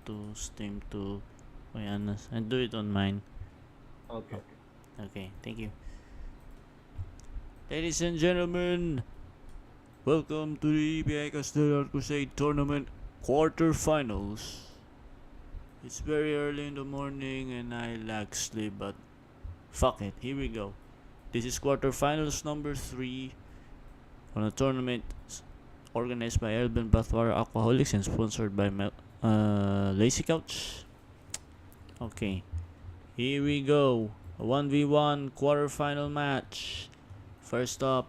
to Steam to Anas and do it on mine. Okay. Okay, thank you. Ladies and gentlemen, welcome to the ebakc Crusade Tournament quarterfinals. It's very early in the morning and I lack sleep, but fuck it, here we go. This is quarterfinals number 3 on a tournament organized by Elben Bathwara Alcoholics and sponsored by Lazy Couch. Okay, here we go. A 1v1 quarterfinal match. First up,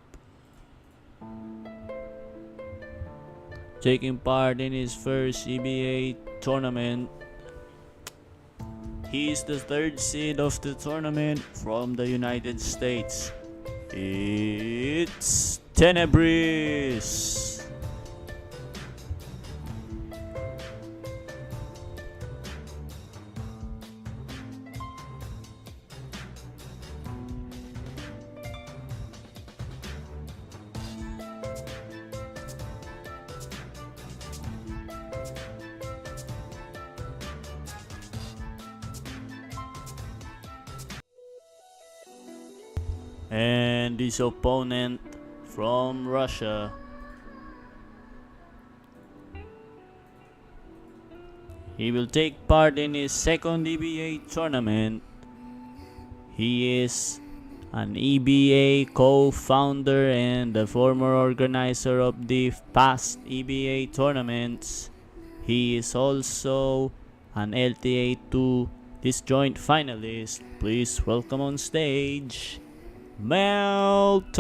taking part in his first EBA tournament. He is the 3rd seed of the tournament from the United States. It's Tenebris. And his opponent from Russia, he will take part in his 2nd EBA tournament. He is an EBA co-founder and the former organizer of the past EBA tournaments. He is also an LTA2 disjoint finalist. Please welcome on stage Meltop.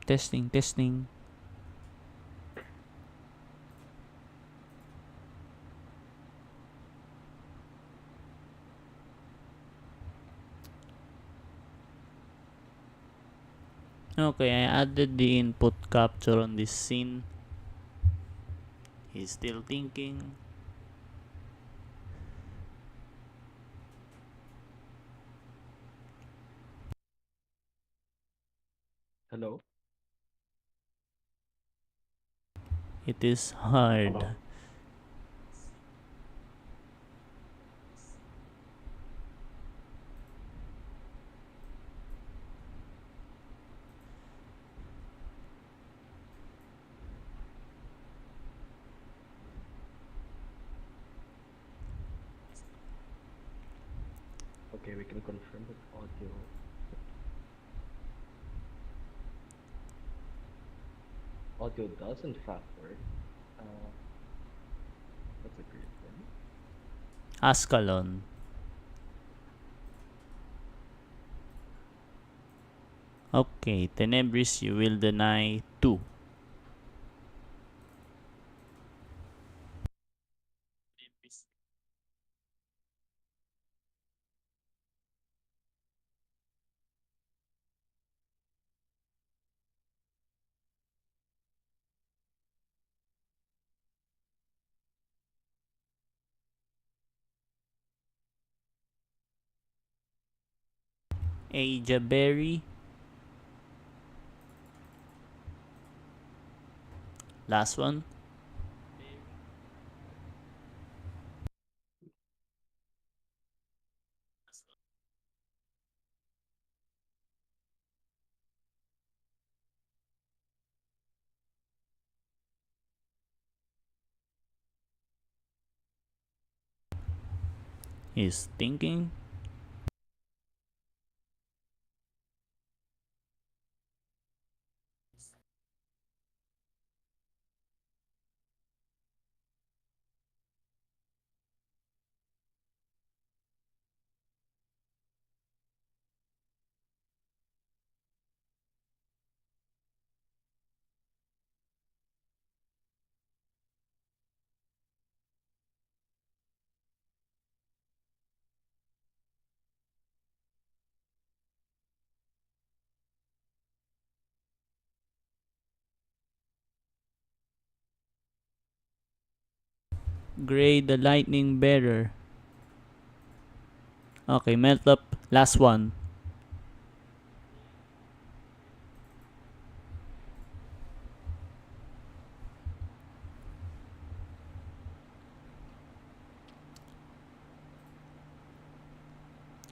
Testing, testing. Okay, I added the input capture on this scene. He's still thinking. Hello? It is hard. Hello? Okay, we can confirm that audio does in fact work. Uh, that's a great thing. Ascalon. Okay, Tenebris, you will deny 2. Aja Berry. Last one. He's thinking. Gray the lightning bearer. Okay, melt up. Last one.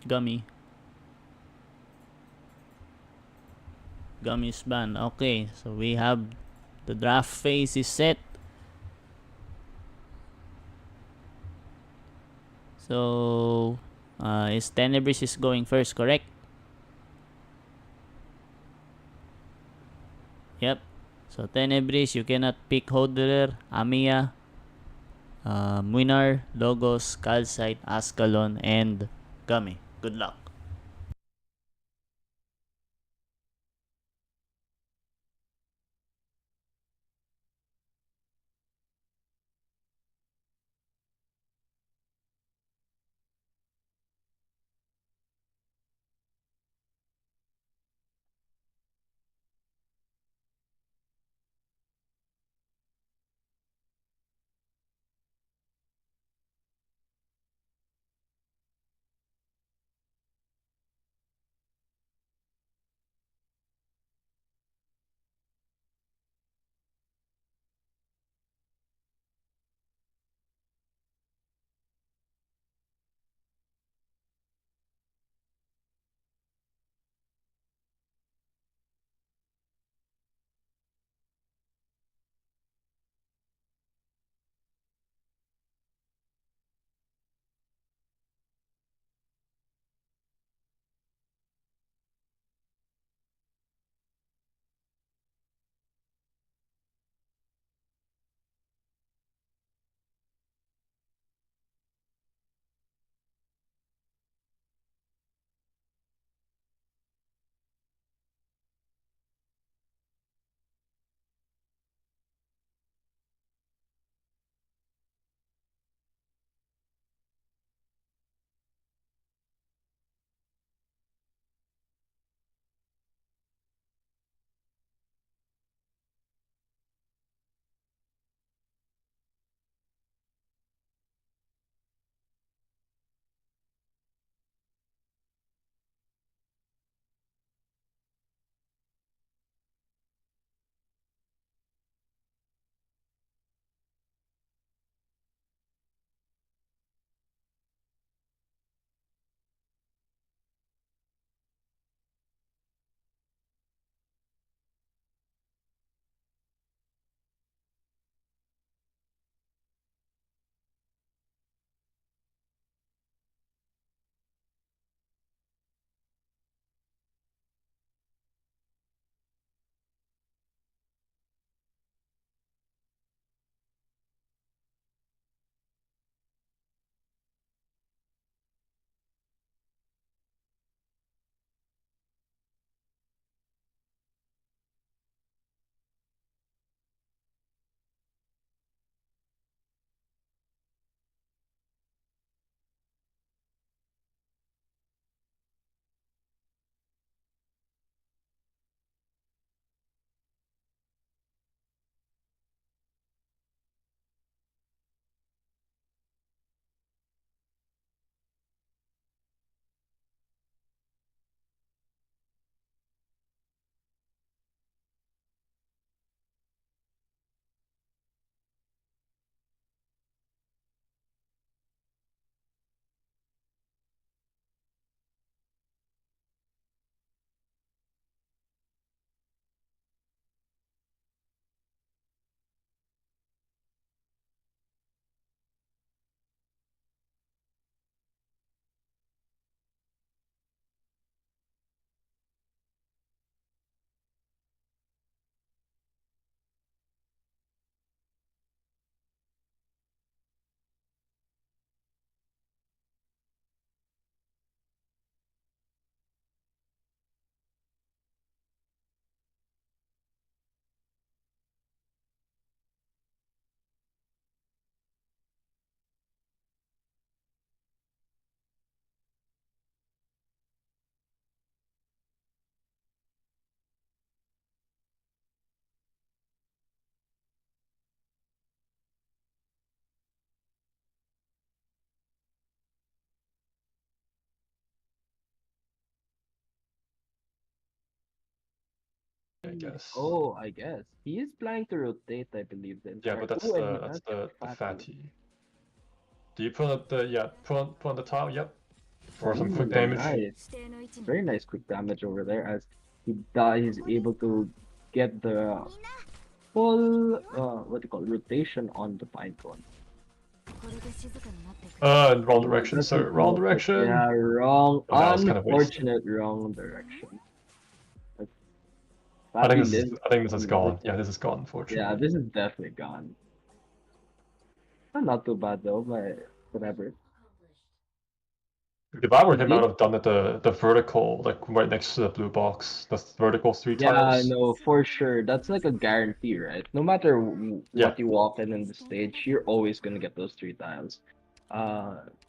Gummy. Gummy's ban. Okay, so we have the draft phase is set. So, is Tenebris is going first, correct? Yep. So, Tenebris, you cannot pick Hodler, Amiya, Muinar, Logos, Calcite, Ascalon, and Gummy. Good luck. I guess. Oh, I guess. He is planning to rotate, I believe, the Yeah, entire. but that's Oh, and he the does that's have the fatty. fatty. Do you put up the put on the tile? Yep. For some quick Ooh, damage. nice. Very nice quick damage over there as he he's able to get the full what do you call it, rotation on the pinecone. Wrong Oh, direction, doesn't sir. Wrong look like direction. yeah, wrong, Oh, that was kind of wasted. unfortunate wrong direction. But I think Fatty this is lives I think this is another gone. Yeah, turn. this is gone, Yeah, unfortunately. this is definitely gone. Not too bad though, but whatever. If I were He him, I would did. have done it the vertical, like right next to the blue box. The vertical 3 Yeah, tiles. no, for sure. That's like a guarantee, right? No matter Yeah. what you walk in the stage, you're always gonna get those three tiles.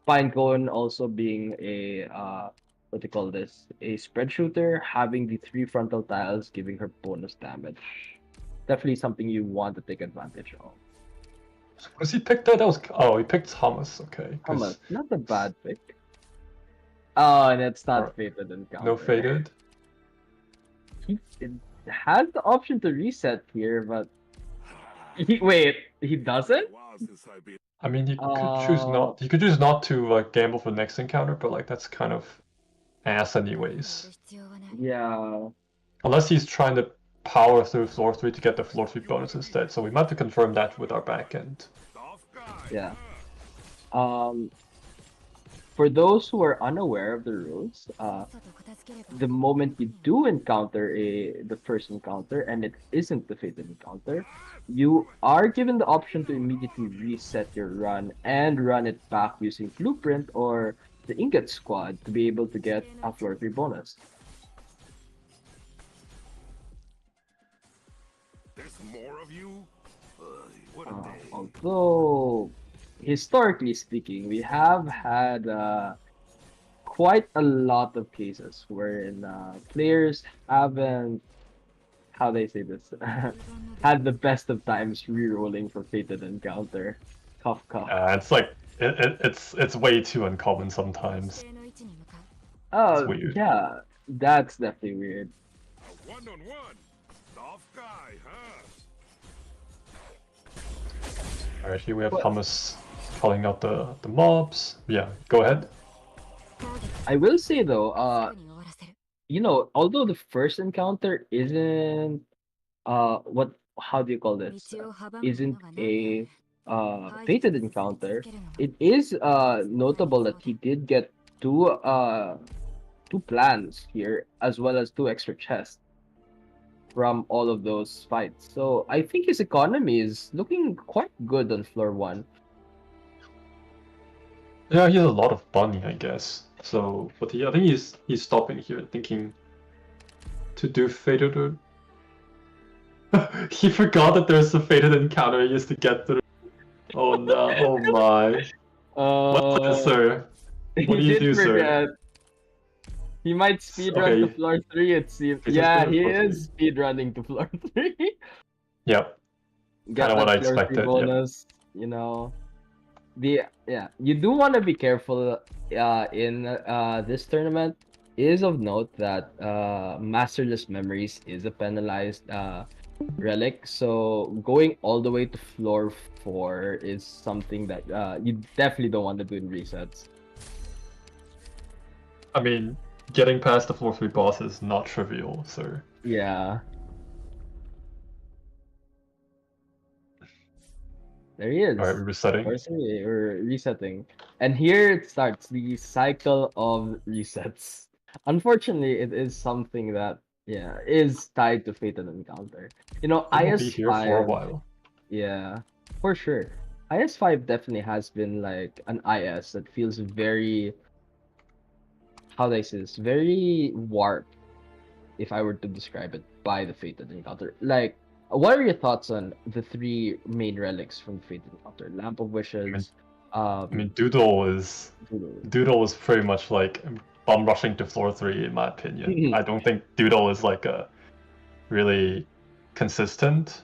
Pinecone also being a what do you call this? A spread shooter, having the three frontal tiles giving her bonus damage. Definitely something you want to take advantage of. Was he picked that? That was he picked Thomas. Okay, Thomas, because not a bad pick. Oh, and it's Alright. not fated no encounter. faded. It has the option to reset here, but wait, he doesn't? I mean, he could choose Uh, not. He could choose not to like gamble for the next encounter, but like that's kind of ass anyways. yeah. Unless he's trying to power through floor 3 to get the floor 3 bonus instead. So we might have to confirm that with our backend. Yeah. Um, for those who are unaware of the rules, the moment you do encounter the first encounter and it isn't the fated encounter, you are given the option to immediately reset your run and run it back using Blueprint or the Ingot Squad to be able to get a floor 3 bonus. There's more of you? What a day. Although, historically speaking, we have had quite a lot of cases wherein players haven't, how they say this, had the best of times rerolling for Fated Encounter. Cough, cough. It's like it's way too uncommon sometimes. Oh, weird. yeah, that's definitely weird. A one-on-one. Tough guy, huh? Alright, here we have But- Thomas calling out the mobs. Yeah, go ahead. I will say though, although the first encounter isn't how do you call this? Isn't a fated encounter. It is notable that he did get two plans here as well as two extra chests from all of those fights. So I think his economy is looking quite good on floor 1. Yeah, he has a lot of money, I guess. So, but I think he's stopping here, thinking to do fated. He forgot that there's a fated encounter he used to get through. Oh no! Oh my! Well, sir, He what do you did do, sir? forget. He might speedrun to Okay. floor 3, it seems. He's Yeah, speedrun he floor is speedrunning to floor 3. Yep. Get Kinda what that I floor 3 expected, yep. bonus, you do want to be careful in this tournament. It is of note that Masterless Memories is a penalized relic, so going all the way to floor 4 is something that you definitely don't want to do in resets. I mean, getting past the floor 3 boss is not trivial, sir. Yeah. There he is. Alright, we're resetting. We're resetting. And here it starts the cycle of resets. Unfortunately, it is something that is tied to Fatal Encounter. It will be here for a IS5, while. yeah, for sure. IS5 definitely has been like an IS that feels very, how do I say this, very warped, if I were to describe it, by the Fated Encounter. Like, what are your thoughts on the three main relics from the Fated Encounter? Lamp of Wishes. I mean, Doodle is pretty much like bum rushing to floor 3 in my opinion. I don't think Doodle is like a really consistent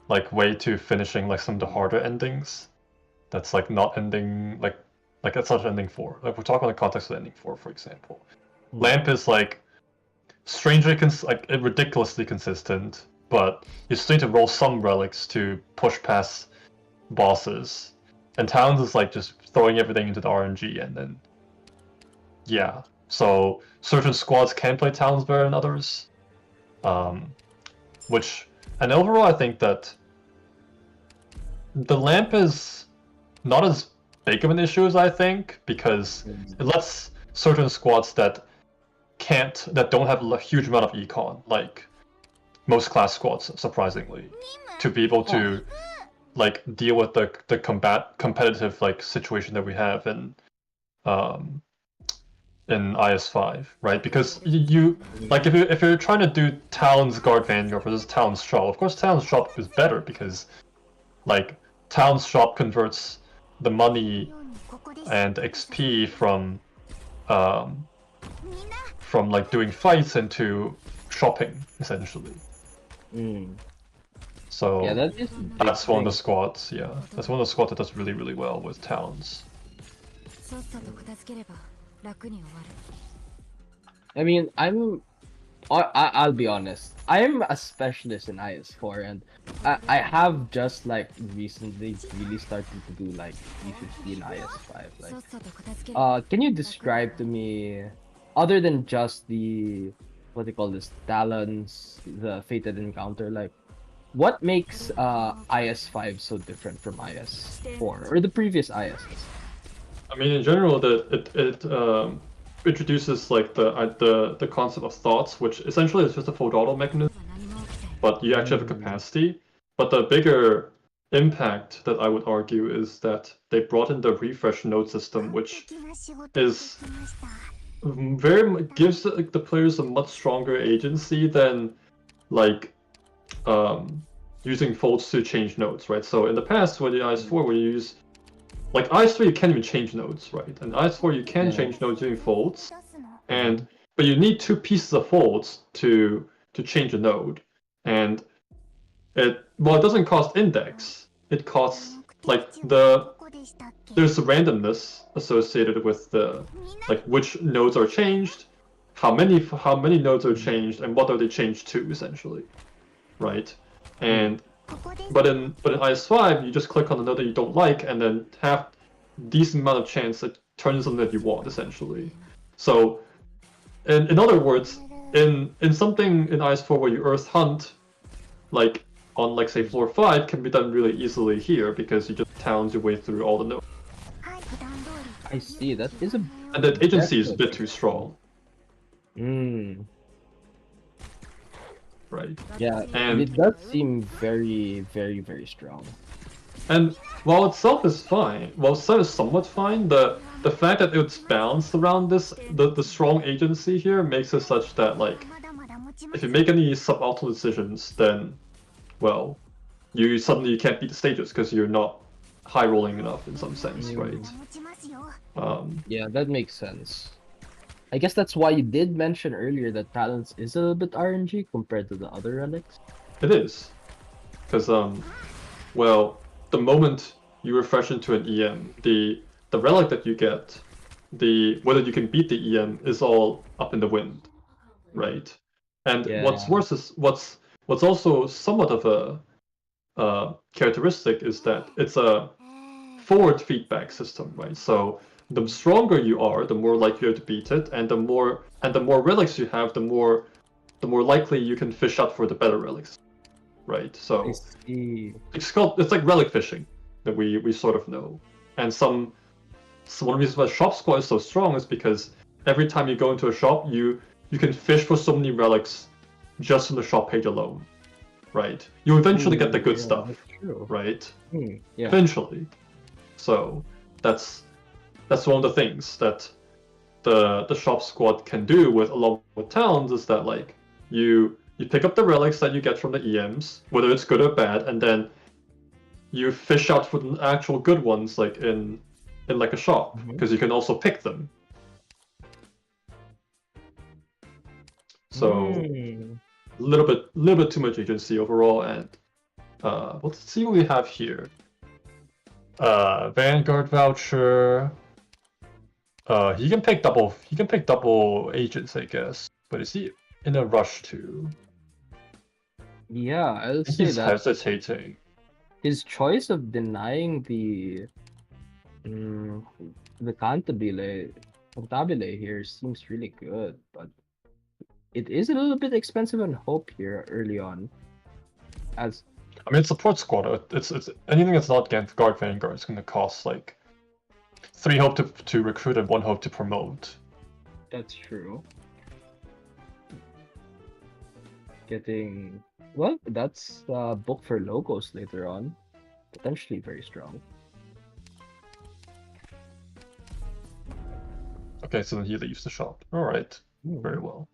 like way to finishing like some of the harder endings. That's like not ending like it's not ending 4. Like we're talking in the context of ending 4, for example. Lamp is like strangely ridiculously consistent, but you still need to roll some relics to push past bosses. And Towns is like just throwing everything into the RNG, and then yeah. So certain squads can play Towns better than others. And overall I think that the lamp is not as big of an issue as I think, because it lets certain squads that don't have a huge amount of econ, like most class squads, surprisingly, to be able to like deal with the competitive like situation that we have in IS5, right? Because you like if you're trying to do Talon's Guard Vanguard versus Talon's Shop, of course Talon's Shop is better because like Talon's Shop converts the money and XP from like doing fights into shopping essentially. So Yeah, that's one of the squads. Yeah, that's one of the squads that does really, really well with Talons. I mean, I'll be honest. I'm a specialist in IS4, and I have just like recently really started to do like E15 IS5. Like, can you describe to me, other than just the what they call this Talons, the Fated Encounter, like what makes IS5 so different from IS4 or the previous ISs? I mean, in general, it introduces like the concept of thoughts, which essentially is just a full throttle mechanism, but you actually have a capacity. But the bigger impact that I would argue is that they brought in the refresh node system, which is gives the players a much stronger agency than like using folds to change nodes, right? So in the past, with the IS4, where you use like IS3, you can't even change nodes, right? And IS4, you can change nodes using folds, but you need two pieces of folds to change a node, and it doesn't cost index. It costs like there's a randomness associated with the like which nodes are changed, how many nodes are changed, and what are they changed to essentially, right? And but in IS5, you just click on the node that you don't like, and then have decent amount of chance that turns something that you want essentially. So, in other words, in something in IS4 where you Earth Hunt, like on like say floor 5, can be done really easily here because you just towns your way through all the nodes. I see. That is a. And the agency is a bit too strong. Right. Yeah, and it does seem very, very, very strong. And while itself is fine, somewhat fine, the fact that it's balanced around this, the strong agency here makes it such that like, if you make any suboptimal decisions, then, well, you suddenly can't beat the stages because you're not high rolling enough in some sense, right? Yeah, that makes sense. I guess that's why you did mention earlier that Talons is a little bit RNG compared to the other relics. It is, because well, the moment you refresh into an EM, the relic that you get, whether you can beat the EM is all up in the wind, right? And what's worse is what's also somewhat of a characteristic is that it's a forward feedback system, right? So the stronger you are, the more likely you are to beat it, and the more relics you have, the more likely you can fish out for the better relics, right? So it's like relic fishing that we sort of know. And one of the reasons why shop squad is so strong is because every time you go into a shop, you can fish for so many relics just from the shop page alone, right? You eventually get the good stuff, right? Eventually. So that's one of the things that the shop squad can do along with towns is that like you pick up the relics that you get from the EMs, whether it's good or bad, and then you fish out for the actual good ones like in like a shop, because you can also pick them. So a little bit too much agency overall, and let's see what we have here. Vanguard voucher. He can pick double agents, I guess. But is in a rush to. Yeah, I'll I think say he's that hesitating. his choice of denying the cantabile here seems really good, but it is a little bit expensive on hope here early on. As I mean, it's support squad. It's anything that's not Guard Vanguard is going to cost like 3 hope to recruit and 1 hope to promote. that's true. Getting well, that's book for logos later on. Potentially very strong. Okay, so then he leaves the shop. All right, very Hmm, well.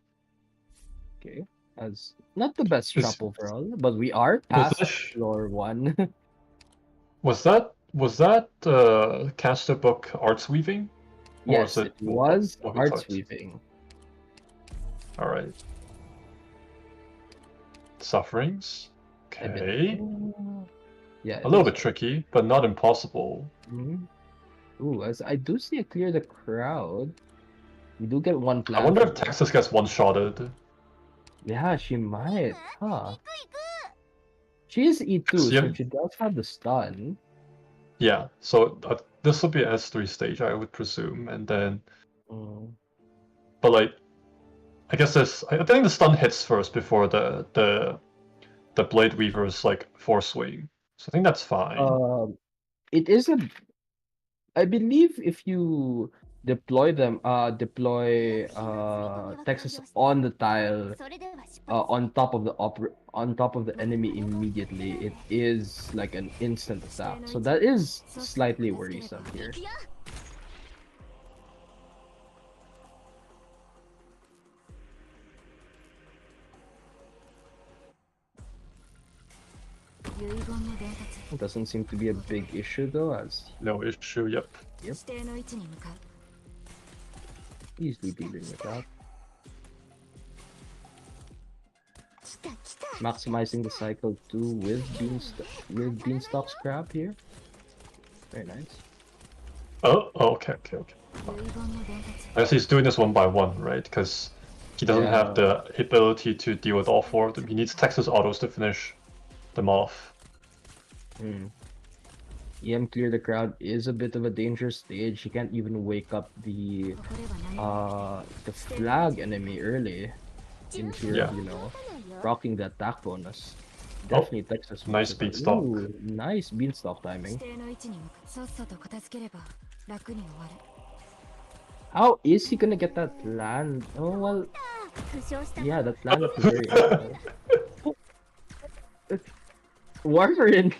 Okay. As not the best Is- shop overall, but we are Was past that sh- floor 1. was that caster book arts weaving? Or Yes, was it it was what we arts thought? weaving. All right. Sufferings. I bet. Okay. Yeah, A little bit tricky, but not impossible. Mhm. Ooh, as I do see a clear the crowd. We do get one I plan. wonder from if her. Texas gets one-shotted. Yeah, she might. Huh. She is E2, so Yeah. she does have the stun. Yeah, so this will be an S3 stage, I would presume, and then, Mm. but like, I guess this. I think the stun hits first before the Blade Weaver's like force swing, so I think that's fine. It is a. I believe if you deploy Texas on the tile, on top of the enemy immediately, it is like an instant attack. So that is slightly worrisome here. It doesn't seem to be a big issue though, as No issue. Yep. easily dealing with that. Maximizing the cycle 2 with beanstalk scrap here. Very nice. Oh, okay. I guess he's doing this one by one, right? Because he doesn't have the ability to deal with all 4 of them. He needs Texas autos to finish them off. EM clear the crowd is a bit of a dangerous stage. He can't even wake up the flag enemy early in fear of, rocking the attack bonus. Definitely Texas. Nice beanstalk. Ooh, nice beanstalk timing. How is he gonna get that land? Oh well, yeah, that land at the very end. Warfarin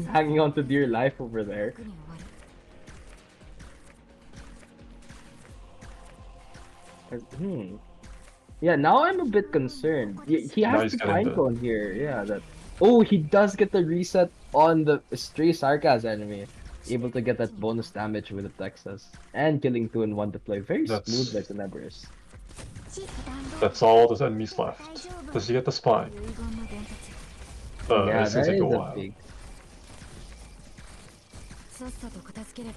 hanging on to dear life over there. Yeah, now I'm a bit concerned. He has he's the getting the- pinecone here. Yeah, that. Oh, he does get the reset on the stray Sarkaz enemy. Able to get that bonus damage with the Texas. And killing 2 in 1 deploy. Very smooth by Tenebris. That's all the enemies left. Does he get the spine? Yeah, it's that gonna take is a a while. big.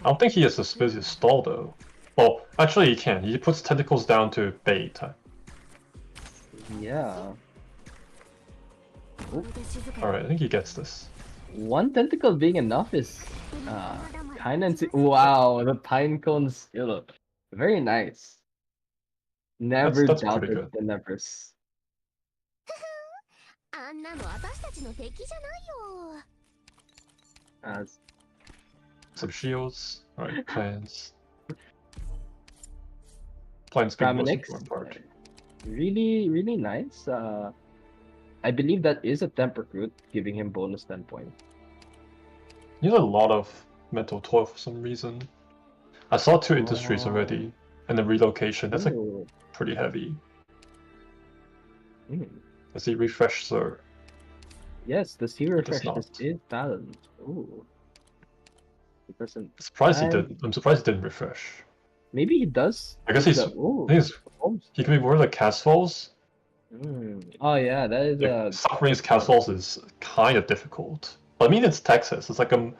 I don't think he has the space to stall though. Well, actually he can. He puts tentacles down to bait. Yeah. Alright, I think he gets this. One tentacle being enough is kinda wow, the pinecone skill. Very nice. Never That's pretty doubted good. Tenebris. As Some shields. Alright, plans. Plans being the most Praminix, important part. really nice. I believe that is a temp recruit, giving him bonus 10 points. He has a lot of mental toil for some reason. I saw 2 industries already, and the relocation. That's like Ooh. pretty heavy. Mm. Does he refresh, sir? Yes, the sea refresh not. is balanced. Ooh. He doesn't. I'm surprised he didn't. I'm surprised he didn't refresh. Maybe he does. I guess he's. I think he can be more like cast falls. Oh yeah, that is Like, Suffering's cast falls is kind of difficult. But I mean, it's Texas. It's like a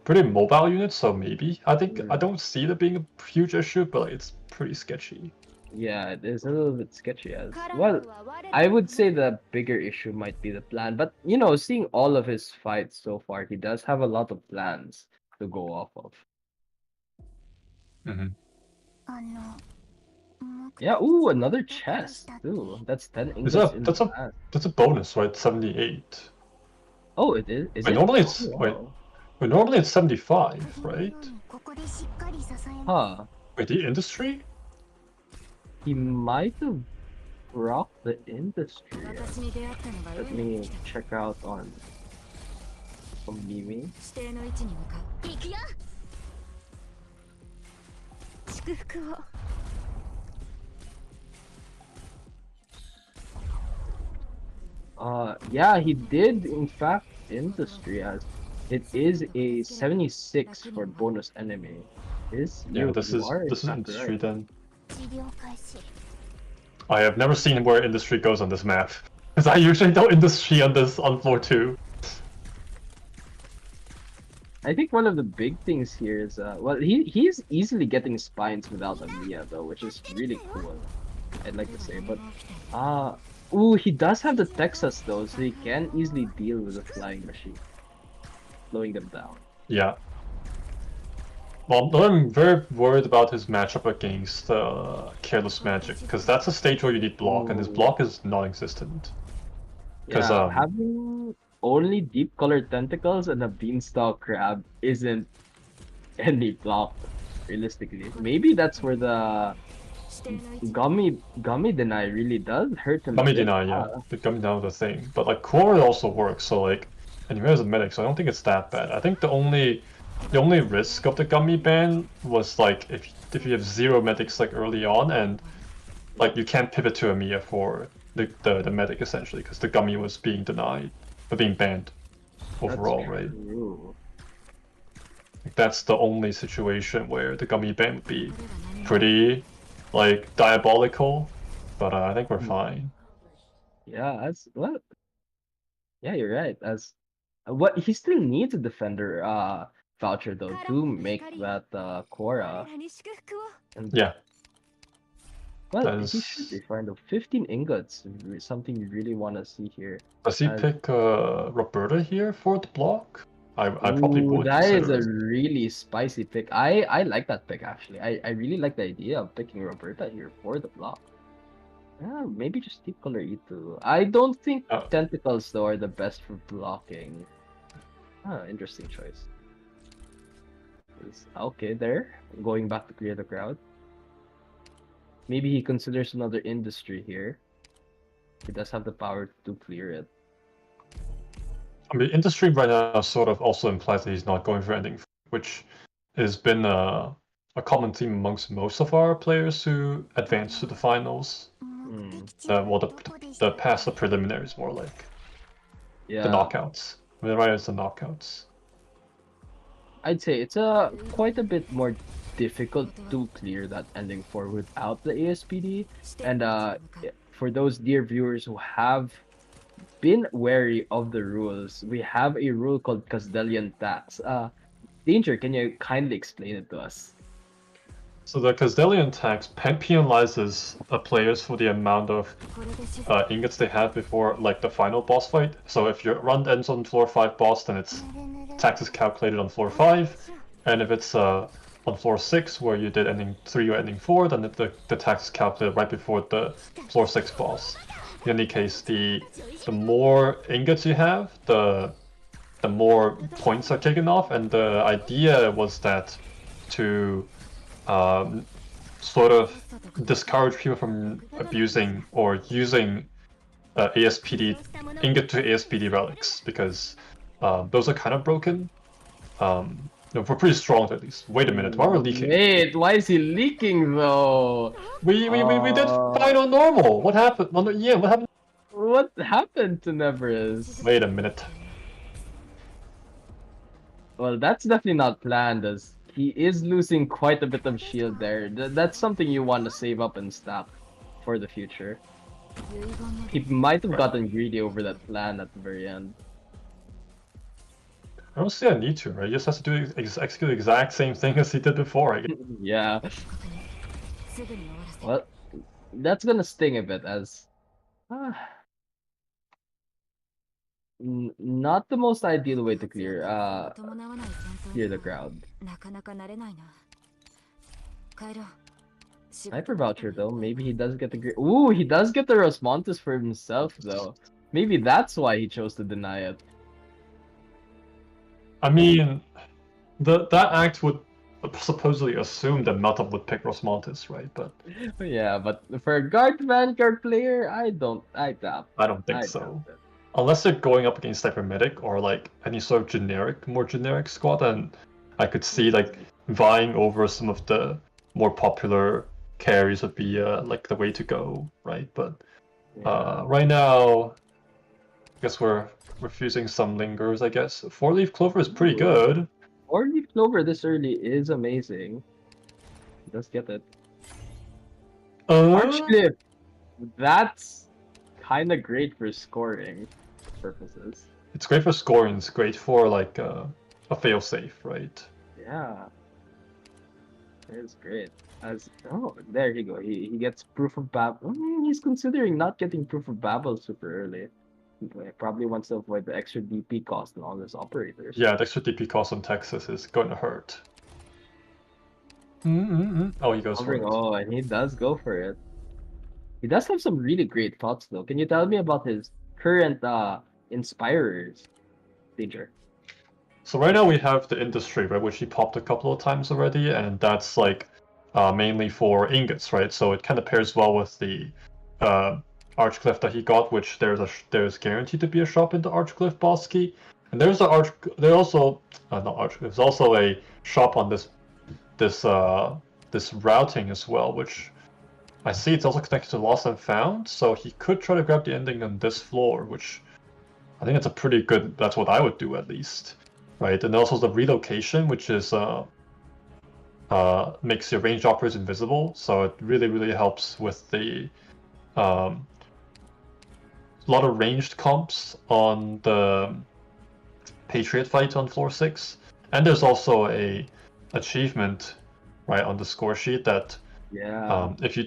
pretty mobile unit, so maybe. I think I don't see it being a huge issue, but it's pretty sketchy. Yeah, it is a little bit sketchy as well. I would say the bigger issue might be the plan, but you know, seeing all of his fights so far, he does have a lot of plans to go off of. Hmm. Yeah, ooh, another chest too. That's 10 ingots in the past. That's a bonus, right? 78. Oh, it is. Is Wait, it? normally Oh, it's wow. wait, normally it's 75, right? Huh. Wait, the industry? He might have rocked the industry. Let me check out on Mimi. Yeah, he did in fact industry as it is a 76 for bonus enemy. Yeah, You are in this is fact industry right. then. I have never seen where industry goes on this map. Because I usually do industry on floor 2. I think one of the big things here is well he's easily getting spines without a Mia though, which is really cool. I'd like to say, but ooh, he does have the Texas though, so he can easily deal with the flying machine, slowing them down. Yeah. Well, I'm very worried about his matchup against Careless Magic, because that's a stage where you need block, and his Ooh. block is non-existent. Because Yeah, having only deep colored tentacles and a beanstalk crab isn't any block, realistically. Maybe that's where the gummy deny really does hurt him a Gummy bit. Deny, yeah, the Gummy Deny was a thing, but like Core also works, so like, and he has a medic, so I don't think it's that bad. I think the only risk of the Gummy ban was like if you have 0 medics like early on, and like you can't pivot to a Mia for the medic essentially, because the Gummy was being denied, or being banned overall, That's right? true. Like, that's the only situation where the Gummy ban would be pretty like diabolical, but I think we're fine. Yeah, that's what. Yeah, you're right. As what he still needs a defender voucher though to make that Quora. And Yeah, well, that he should be is. fine though. 15 ingots is something you really want to see here. Does he As pick Roberta here for the block? I probably ooh, would that is consider a it. really spicy pick. I like that pick actually. I really like the idea of picking Roberta here for the block. Yeah, maybe just deep color E2. I don't think Uh, tentacles though are the best for blocking. Interesting choice. Okay, there. Going back to clear the crowd. Maybe he considers another industry here. He does have the power to clear it. I mean, industry right now sort of also implies that he's not going for ending, which has been a common theme amongst most of our players who advance to the finals. Hmm. Well, the past the preliminaries more like the Yeah, knockouts. I mean, right, it's the knockouts. I'd say it's quite a bit more difficult to clear that ending four without the ASPD. And for those dear viewers who have been wary of the rules, we have a rule called Casdelian tax. Danger, can you kindly explain it to us? So the Casdelian tax penalizes players for the amount of ingots they have before like the final boss fight. So if your run ends on floor 5 boss, then its tax is calculated on floor 5, and if it's on floor 6 where you did ending 3 or ending 4, then the tax is calculated right before the floor 6 boss. In any case, the more ingots you have, the more points are taken off, and the idea was that to sort of discourage people from abusing or using ASPD ingot to ASPD relics, because those are kind of broken. No, we're pretty strong at least. Wait a minute, why are we leaking? Wait, why is he leaking though? We did fine on normal. What happened? Well, yeah, what happened? What happened to Nevers? Wait a minute. Well, that's definitely not planned, as he is losing quite a bit of shield there. That's something you want to save up and stack for the future. He might have gotten greedy over that plan at the very end. I don't see a need to, right? He just has to do execute the exact same thing as he did before, I guess. Yeah. Well, that's gonna sting a bit as not the most ideal way to clear the crowd. Sniper voucher though, maybe he does get the Ooh, he does get the Rosmontes for himself though. Maybe that's why he chose to deny it. I mean, that act would supposedly assume that Meltdown would pick Rosmontes, right? But Yeah, but for a guard Vanguard player, I doubt I don't think I so. doubt it. Unless they're going up against Sniper Medic or like any sort of more generic squad, then I could see like vying over some of the more popular carries would be like the way to go, right? But Yeah. right now, I guess we're refusing some lingers. I guess 4-leaf clover is pretty Ooh. good. 4-leaf clover this early is amazing. He does get it. Archcliff, that's kind of great for scoring purposes. It's great for scoring. It's great for like a failsafe, right? Yeah, it's great. There you go. He gets proof of babel. He's considering not getting proof of babel super early. He probably wants to avoid the extra DP cost on all his operators. Yeah, the extra DP cost on Texas is going to hurt. Oh, he goes for it. Oh, and he does go for it. He does have some really great thoughts though. Can you tell me about his current inspirers, Danger? So right now we have the industry, right, which he popped a couple of times already, and that's like mainly for ingots, right? So it kind of pairs well with the Archcliff that he got, which there's guaranteed to be a shop in the Archcliff boss key, and there's also not Archcliff. There's also a shop on this routing as well, which I see it's also connected to Lost and Found, so he could try to grab the ending on this floor, which I think that's a pretty good. That's what I would do at least. Right, and also the relocation, which is makes your ranged operators invisible, so it really helps with the a lot of ranged comps on the Patriot fight on floor 6, and there's also a achievement right on the score sheet that if you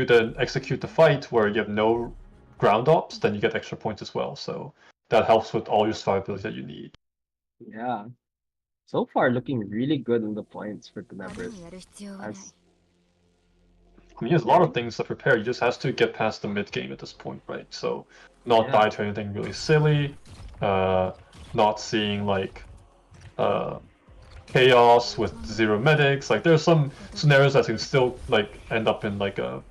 then execute the fight where you have no ground ops, then you get extra points as well. So that helps with all your survivability that you need. Yeah. So far, looking really good in the points for Tenebris. I mean, he has a lot of things to prepare. He just has to get past the mid game at this point, right? So, not die to anything really silly. Not seeing like chaos with 0 medics. Like, there's some scenarios that can still like end up in like a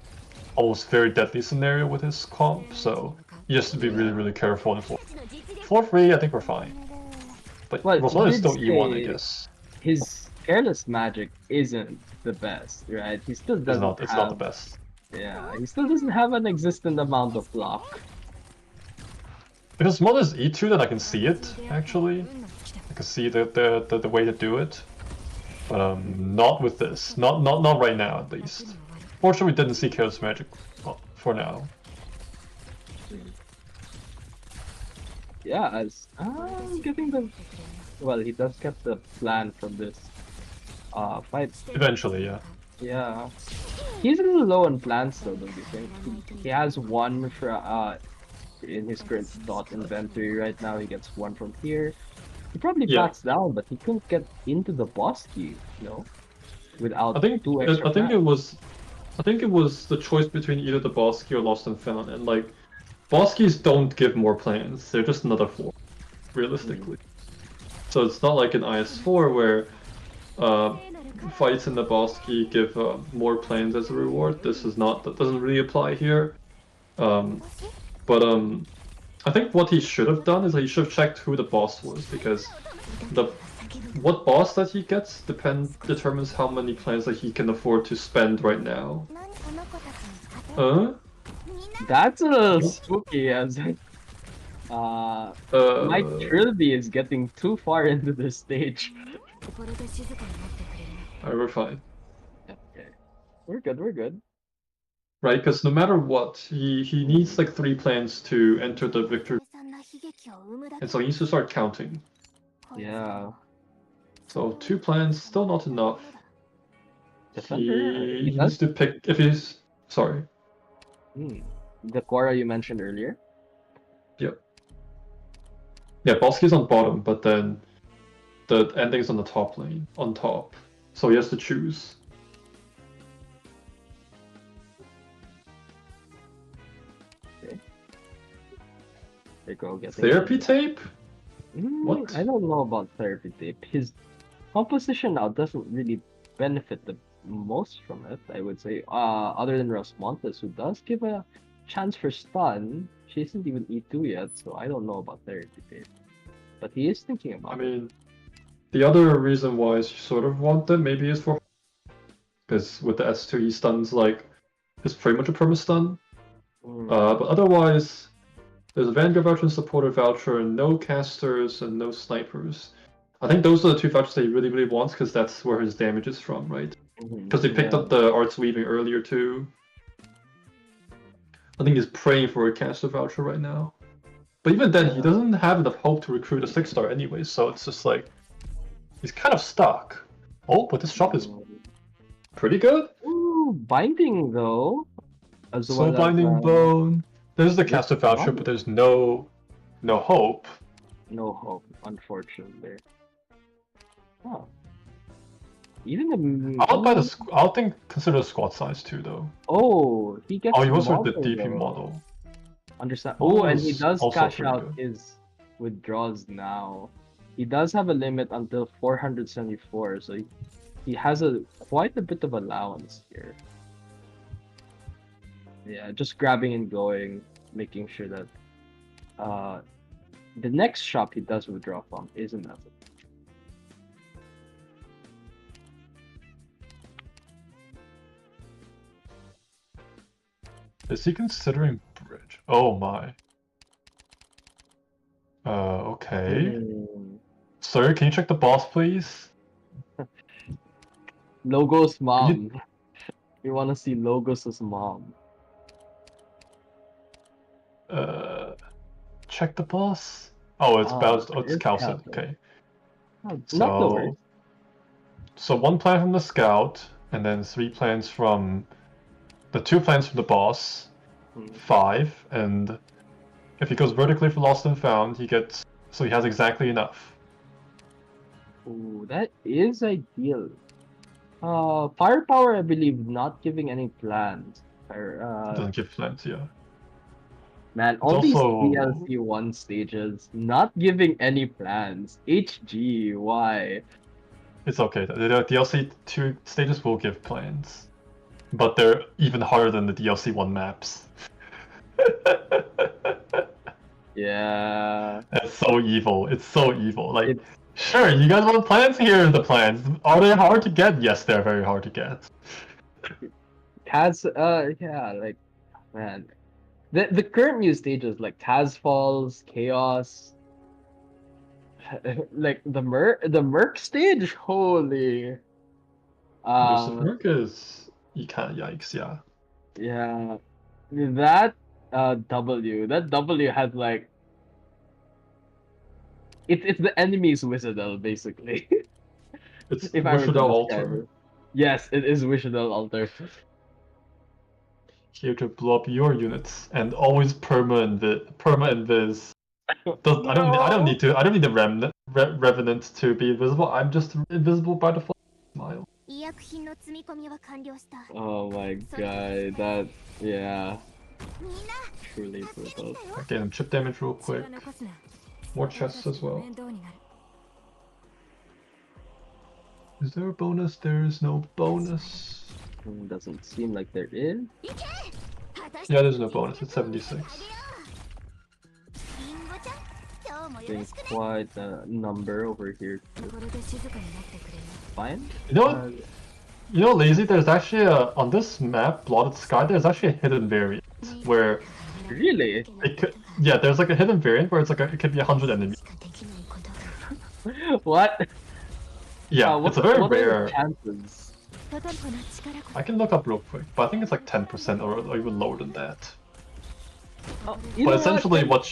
almost very deadly scenario with his comp. So, you just have to be really careful. And 4-3, I think we're fine. But Rosman is still E1, I guess. His careless magic isn't the best, right? He still doesn't. It's not the best. Yeah, he still doesn't have an existent amount of block. Because Rosman is E2, then I can see it actually. I can see the way to do it. But not with this. Not right now at least. Fortunately, we didn't see careless magic for now. Yeah, as getting the he does get the plan from this fight. Eventually, yeah. Yeah, he's a little low on plans though, don't you think? He has one for in his current dot inventory right now. He gets one from here. He probably backs down, but he couldn't get into the boss key, without two extra. I think it was the choice between either the boss key or Lost and Found, and like. Boss keys don't give more plans, they're just another 4, realistically. So it's not like an IS4 where fights in the boss key give more plans as a reward. That doesn't really apply here. But I think what he should have done is he should have checked who the boss was, because what boss that he gets determines how many plans that he can afford to spend right now. That's a little spooky, as my Trilby is getting too far into the stage. Alright, we're fine. Okay. We're good. Right, because no matter what, he needs like 3 plans to enter the victory. And so he needs to start counting. Yeah. So 2 plans, still not enough. Defender, He needs to pick, if he's... Sorry. The Quora you mentioned earlier. Yep. Yeah, boss key's on bottom, but then the ending's on the top lane, on top. So he has to choose. They go get Therapy tape? What? I don't know about therapy tape. His composition now doesn't really benefit the most from it, I would say. Other than Rosmontes, who does give a chance for stun. She isn't even E2 yet, so I don't know about therapy tape. But he is thinking about I mean, the other reason why she sort of wanted maybe is for because with the S2 he stuns like it's pretty much a perma stun. But otherwise, there's a Vanguard voucher and supporter voucher, and no casters and no snipers. I think those are the two vouchers that he really, really wants because that's where his damage is from, right? Because they picked up the Arts Weaving earlier too. I think he's praying for a caster voucher right now. But even then, he doesn't have enough hope to recruit a 6-star anyway, so it's just like he's kind of stuck. Oh, but this shop is pretty good. Ooh, binding though. As So well Blinding as, Bone. There's the caster voucher, bonding. but there's no hope. No hope, unfortunately. Huh. Even the I'll consider the squad size too, though. Oh, he gets. Oh, he was with the model, DP though. model. Understand? Model Oh, and he is does also cash pretty out good. his withdrawals now. He does have a limit until 474, so he has quite a bit of allowance here. Yeah, just grabbing and going, making sure that the next shop he does withdraw from isn't as Is he considering bridge? Oh my. Okay. Sir, can you check the boss, please? Logos mom. We want to see Logos' mom. Check the boss. Oh, it's bounced. Oh, it's it's Calcid. Calcid. Okay. Not the worst. So 1 plan from the scout, and then 3 plans from the 2 plans from the boss. 5, and if he goes vertically for Lost and Found, he gets. So he has exactly enough. Ooh, that is ideal. Firepower, I believe, not giving any plans. Doesn't give plans, yeah. Man, It's all these also- DLC 1 stages, not giving any plans. HG, why? It's okay. The DLC 2 stages will give plans, but they're even harder than the DLC 1 maps. Yeah. It's so evil. It's so evil. Like, sure, you guys want plans? Here are the plans. Are they hard to get? Yes, they're very hard to get. Yeah, like, man. The current new stages, like Taz Falls, Chaos, like the Merc stage, holy. Merc is... You can't, yikes, yeah. Yeah. That W has like it's the enemy's Wizardel basically. It's if I were to Wishadel describe Altar. it. Yes, it is Wishadel Altar. Here to blow up your units and always perma invis. I don't need the revenant to be invisible. I'm just invisible by default. Smile. Oh my god, that yeah. Truly brutal. Okay, and chip damage real quick. More chests as well. Is there a bonus? There is no bonus. Doesn't seem like there is. Yeah, there's no bonus. It's 76. Getting quite a number over here. Fine. You know, Lazy, there's actually on this map, Blotted Sky, there's actually a hidden variant where Really? it could, yeah, there's like a hidden variant where it's like it could be 100 enemies. What? Yeah, it's a very what are the rare. chances? I can look up real quick, but I think it's like 10% or even lower than that. Oh, But essentially, what?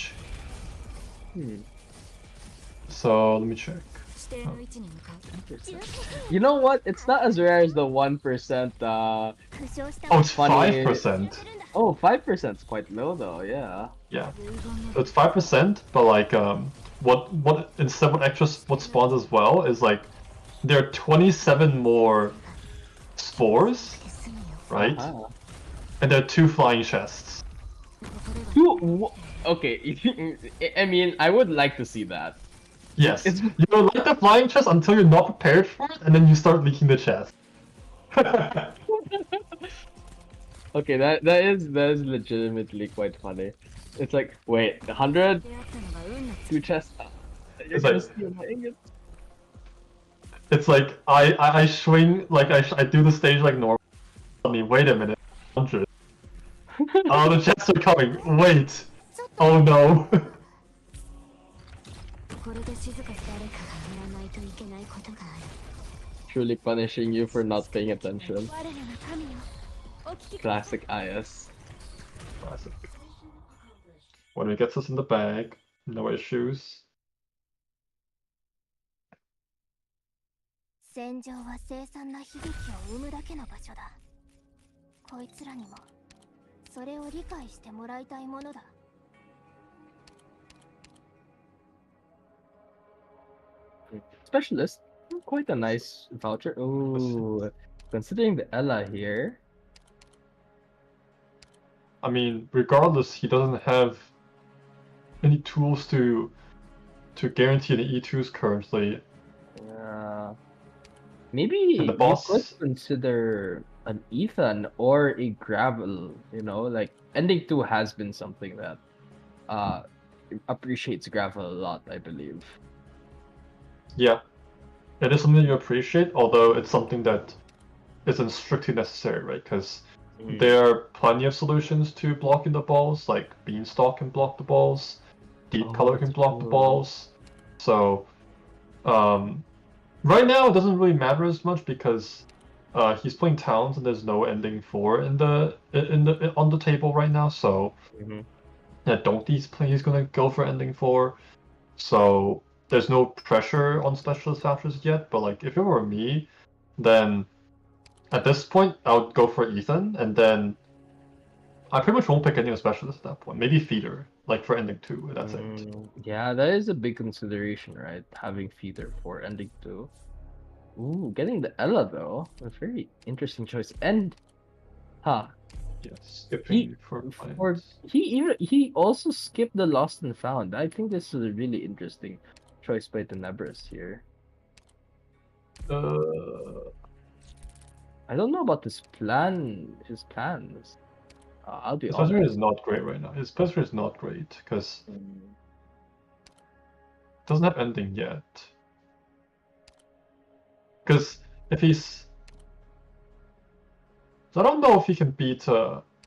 So let me check. You know what? It's not as rare as the 1%. Oh, it's Funny. 5%. Oh, 5% is quite low though. Yeah. Yeah, so it's 5%, but like what instead what spawns as well is like there are 27 more spores, right? Uh-huh. And there are 2 flying chests. Okay. I mean, I would like to see that. Yes, It's- you don't like the flying chest until you're not prepared for it, and then you start leaking the chest. Okay, that is legitimately quite funny. It's like, wait, 100, 2 chests. You're It's gonna like- steal my ingots. It's like I swing like I do the stage like normal. I mean, wait a minute, 100. Oh, the chests are coming. Wait. Oh no. Truly punishing you for not paying attention. Classic IS. Classic. When it gets us in the bag, no issues. 戦場は凄惨な悲劇を生むだけの場所だ。こいつらにもそれを理解してもらいたいものだ。Specialist, quite a nice voucher. Ooh, considering the Ella here. I mean, regardless, he doesn't have any tools to guarantee any E2s currently. Maybe And the you boss- could consider an Ethan or a Gravel. You know, like ending 2 has been something that appreciates Gravel a lot, I believe. Yeah, it is something you appreciate, although it's something that isn't strictly necessary, right? Because there are plenty of solutions to blocking the balls, like Beanstalk can block the balls, Deep Oh, Color can that's block the true. balls. So, right now it doesn't really matter as much because he's playing Towns and there's no ending 4 on the table right now. So, Mhm. I don't think he's gonna go for ending 4. So there's no pressure on specialist vouchers yet. But like if it were me, then at this point I would go for Ethan, and then I pretty much won't pick any specialist at that point. Maybe Feeder, like for ending 2. And that's it. Yeah, that is a big consideration, right? Having Feeder for ending 2. Ooh, getting the Ella though, a very interesting choice. And, Yes, skipping he also skipped the Lost and Found. I think this is a really interesting choice by Tenebris here. I don't know about his plans. I'll be his honest. pressure is not great right now. His pressure is not great because doesn't have ending yet. Because if he's, I don't know if he can beat.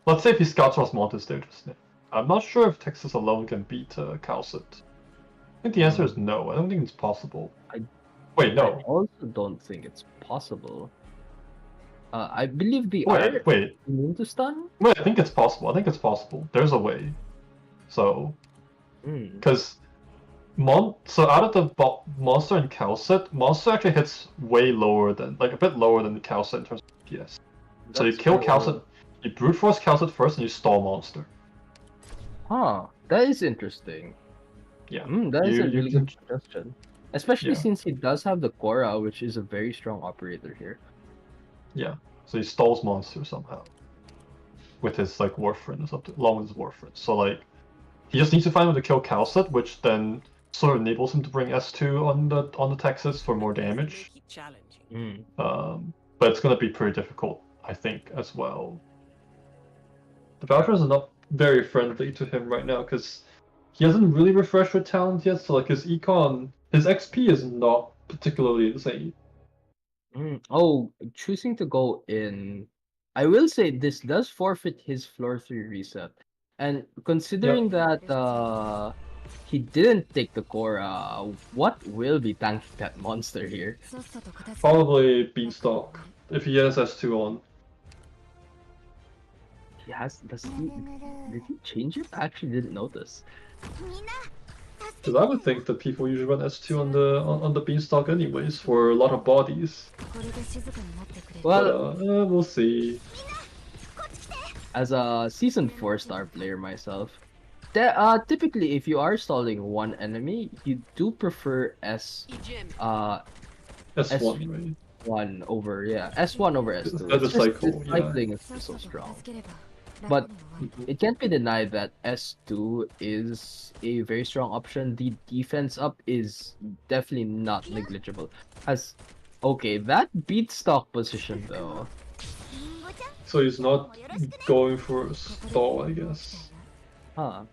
Let's say if he scouts Osmotus there just now. I'm not sure if Texas alone can beat Calcit. I think the answer is no. I don't think it's possible. Wait, I no. also don't think it's possible. I believe they are Wait. immune to stun. Wait, I think it's possible. I think it's possible. There's a way. So, because so out of the monster and Calcit, monster actually hits way lower than, like a bit lower than the Calcit in terms of DPS. So you That's kill true. Calcit, you brute force Calcit first, and you stall monster. Huh, that is interesting. Yeah. That is a You really can- good suggestion. Especially Yeah. since he does have the Korra, which is a very strong operator here. Yeah. So he stalls monster somehow. With his like Warframe or something, along with his Warframe. So like he just needs to find a way to kill Calcit, which then sort of enables him to bring S2 on the Texas for more damage. But it's gonna be pretty difficult, I think, as well. The vouchers are not very friendly to him right now because he hasn't really refreshed with talent yet, so like his econ, his XP is not particularly insane. Oh, choosing to go in. I will say this does forfeit his floor 3 reset. And considering that he didn't take the Korra, what will be tanking that monster here? Probably Beanstalk, if he has S2 on. Did he change it? I actually didn't notice. みんな助 Because I would think that people usually run S2 on the beanstalk anyways for a lot of bodies. Well, But we'll see. as a season 4 star player myself, typically if you are stalling one enemy, you do prefer S1, right? S1 over S1 over S2. That's a It's just cycle, its yeah. cycling is just so strong. But it can't be denied that S2 is a very strong option. The defense up is definitely not negligible. Okay, that beatstock position though. So he's not going for a stall, I guess. Huh.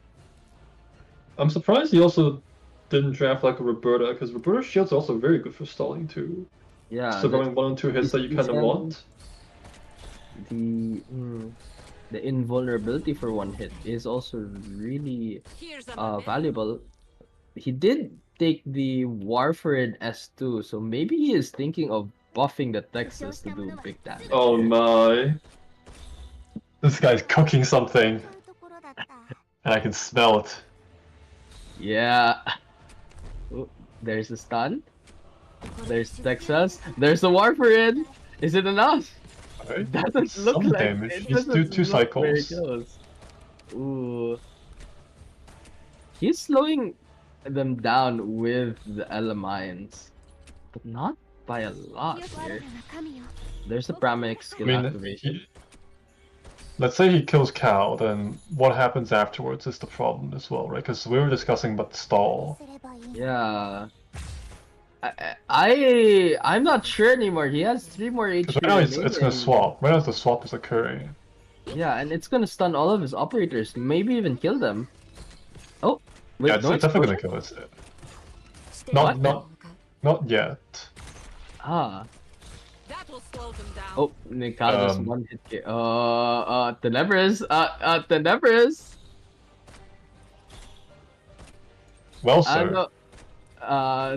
I'm surprised he also didn't draft like a Roberta, because Roberta's shield's also very good for stalling too. Yeah. Surviving 1 and 2 hits that you kind of want. The invulnerability for one hit is also really valuable. He did take the Warfarin S2, so maybe he is thinking of buffing the Texas to do big damage. Oh here. my. This guy's cooking something, and I can smell it. Yeah. Oh, there's the stun. There's Texas. There's the Warfarin. Is it enough? Alright. Doesn't look Some like damage. it. He's Doesn't two look very cycles. close. Ooh. He's slowing them down with the Elemines, but not by a lot here. There's the Pramix skill activation. Let's say he kills Cal, then what happens afterwards is the problem as well, right? Because we were discussing about the stall. Yeah. I'm not sure anymore. He has 3 more HP. Because right now it's gonna swap. Right now the swap is occurring. Yeah, and it's gonna stun all of his operators, maybe even kill them. Oh, wait, Yeah, it's definitely gonna kill it. Not yet. Ah. That will slow them down. Oh, Nikal just one hit kill. Tenebris. Tenebris. Well, sir.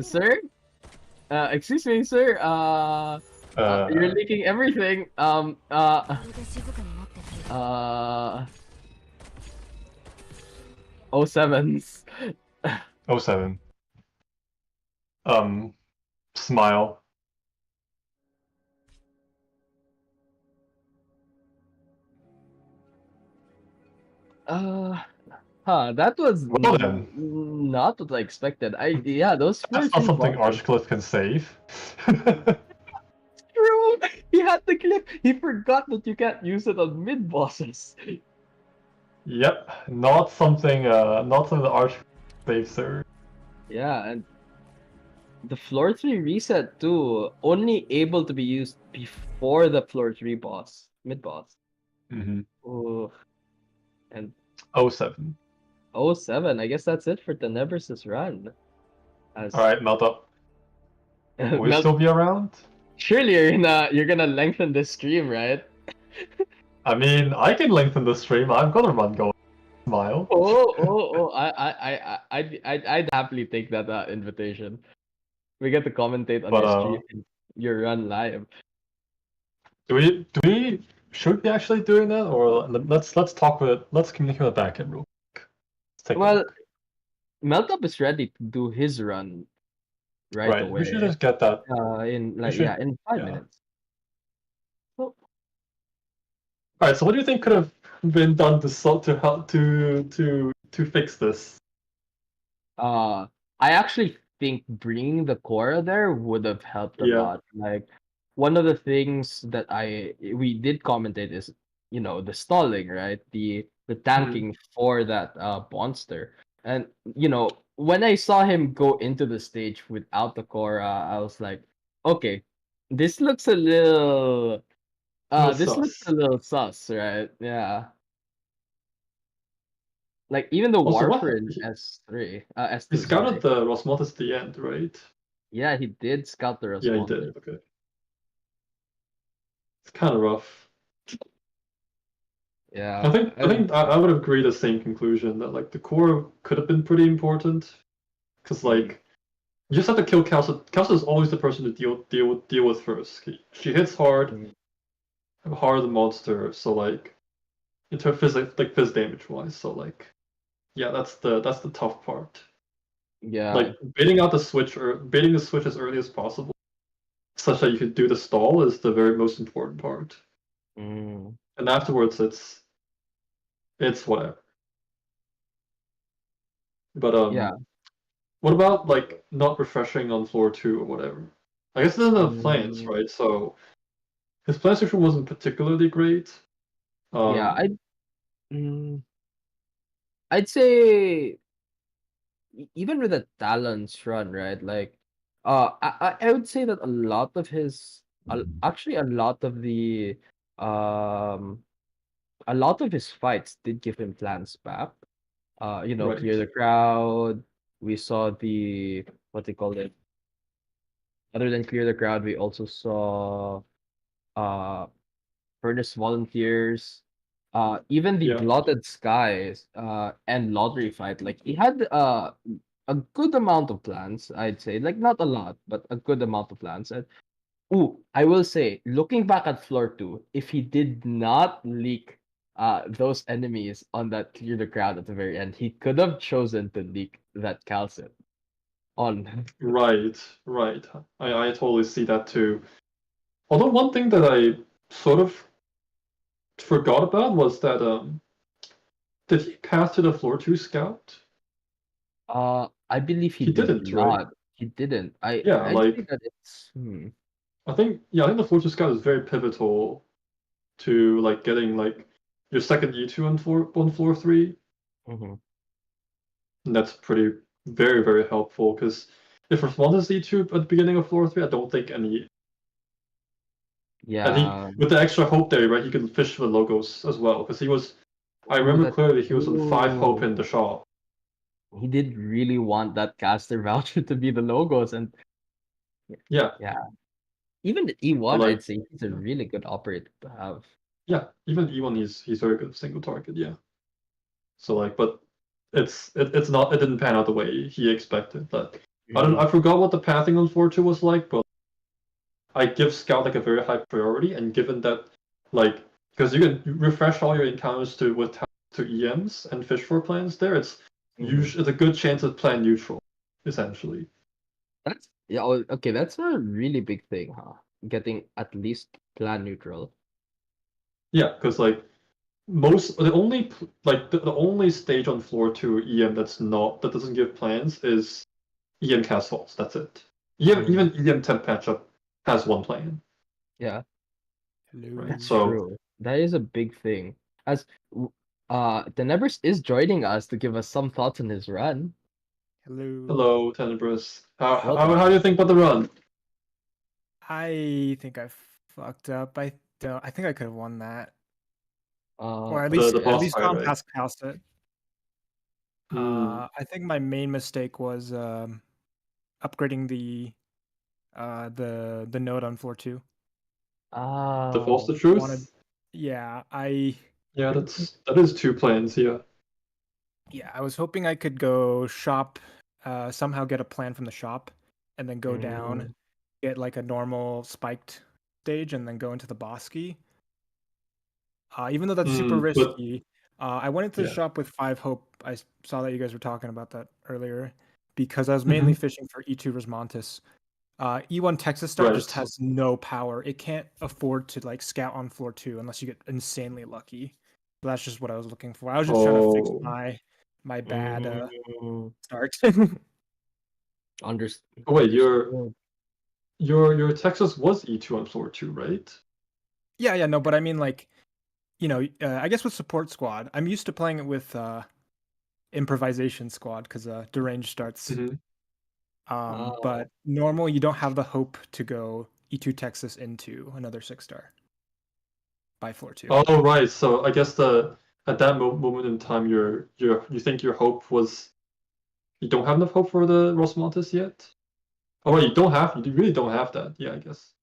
Sir? Excuse me, sir. You're leaking everything. Oh sevens. 07. Smile. That was Well then. not what I expected. Those That's not something Archcliffe can save. True! He had the clip. He forgot that you can't use it on mid bosses. Yep, not something the Archcliffe saves, sir. Yeah, and the floor 3 reset too, only able to be used before the floor 3 boss, mid boss. Oh, and 07. 07. I guess that's it for Tenebris' run. Alright, melt up. Will you still be around? Surely you're gonna lengthen this stream, right? I mean, I can lengthen the stream. I've got a run going. Smile. I'd happily take that invitation. We get to commentate on your stream, your run live. Should we actually doing that, or let's communicate with the backend real quick. Well, Meltup is ready to do his run right away. We should just get that in 5 minutes. All right. So what do you think could have been done to help to fix this? I actually think bringing the Korra there would have helped a lot. Like, one of the things that we did commentate is, the stalling, right? The tanking for that monster. And when I saw him go into the stage without the Korra, I was like, okay, this looks a little looks a little sus, right? Yeah. Like, even the Warfarin S3, S2. He scouted the Rosmotus at the end, right? Yeah, he did scout the Rosmotus. Yeah, he did. Okay. It's kind of rough. Yeah. I think I would agree the same conclusion that like the core could have been pretty important, because like you just have to kill Kalsa. Kalsa is always the person to deal with first. She hits hard, the monster. So like, in terms of phys damage wise. So like, yeah, that's the tough part. Yeah. Like baiting out the switch or baiting the switch as early as possible, such that you could do the stall, is the very most important part. Mm, And afterwards, it's whatever. But yeah. what about like not refreshing on floor 2 or whatever? I guess it doesn't have plans, Mm, right? So his plan section wasn't particularly great. yeah. Um, Mm, I'd say even with a Talon's run, right? Like, I would say that a lot of actually um, a lot of his fights did give him plans back. Clear right. the crowd. We saw the what they call it. Other than clear the crowd, we also saw uh furnace volunteers, even the Yeah. glotted skies, and lottery fight. Like he had a good amount of plans, I'd say. Like not a lot, but a good amount of plans. And I will say, looking back at floor 2, if he did not leak those enemies on that clear the crowd at the very end, he could have chosen to leak that calcit on. Right, right. I totally see that too. Although one thing that I sort of forgot about was that did he pass to the floor 2 scout? I believe he He did didn't, right? not. He didn't. Yeah, I'd say like that it's I think the floor 2 scout is very pivotal to like getting like your second E2 on floor 3. mhm. And that's pretty very, very helpful because if Response is E2 at the beginning of floor 3, I don't think any. And he, Yeah. with the extra hope there, right, he can fish for the logos as well because he was. I Oh, remember that's clearly he was on 5 hope true. in the shop. He did really want that caster voucher to be the logos, and Yeah, yeah, even the but E1, like, I'd say he's a yeah, really good operator to have. yeah, even E1 he's very good at single target. Yeah, so like, but it's not, it didn't pan out the way he expected. But I forgot what the pathing on 4-2 was like, but I give Scout like a very high priority, and given that like because you can refresh all your encounters to EMs and fish for plans there, Mhm. it's a good chance it's plan neutral, essentially. That's yeah. Okay, that's a really big thing, huh? Getting at least plan neutral. Yeah, because like most the only like the only stage on floor 2 EM that doesn't give plans is EM cast falls. That's it. Mm, Even EM temp matchup has one plan, yeah, right? that's Hello. So true. That is a big thing. As Tenebris is joining us to give us some thoughts on his run. Hello. hello, Tenebrous. Welcome. How do you think about the run? I think I fucked up. I think I could have won that, or The Okay. boss at least fight, gone right? past it. Hmm. I think my main mistake was upgrading the node on floor 2. The false the Oh. Wanted, truth? yeah, Yeah, that is 2 plans, yeah. I was hoping I could go shop, somehow get a plan from the shop, and then go down, Mm, get like a normal spiked stage, and then go into the boss key. Even though that's super But risky, I went into the yeah. shop with 5 hope. Saw that you guys were talking about that earlier, because I was Hmm. mainly fishing for E2 Rosmontis. E1 Texas Star just Right. has no power. It can't afford to like scout on floor 2 unless you get insanely lucky. So that's just what I was looking for. I was just trying to fix Oh. my bad mm, start. unders- Oh wait, understood. your Texas was E2 on floor 2, right? Yeah, no, but I mean like, I guess with support squad, I'm used to playing it with improvisation squad because deranged starts. Hmm. Oh. But normal, you don't have the hope to go E2 Texas into another 6-star by floor 2. Oh right, so I guess the at that moment in time you think your hope was you don't have enough hope for the Rosmontis yet? Oh wait, you really don't have that. Yeah, I guess.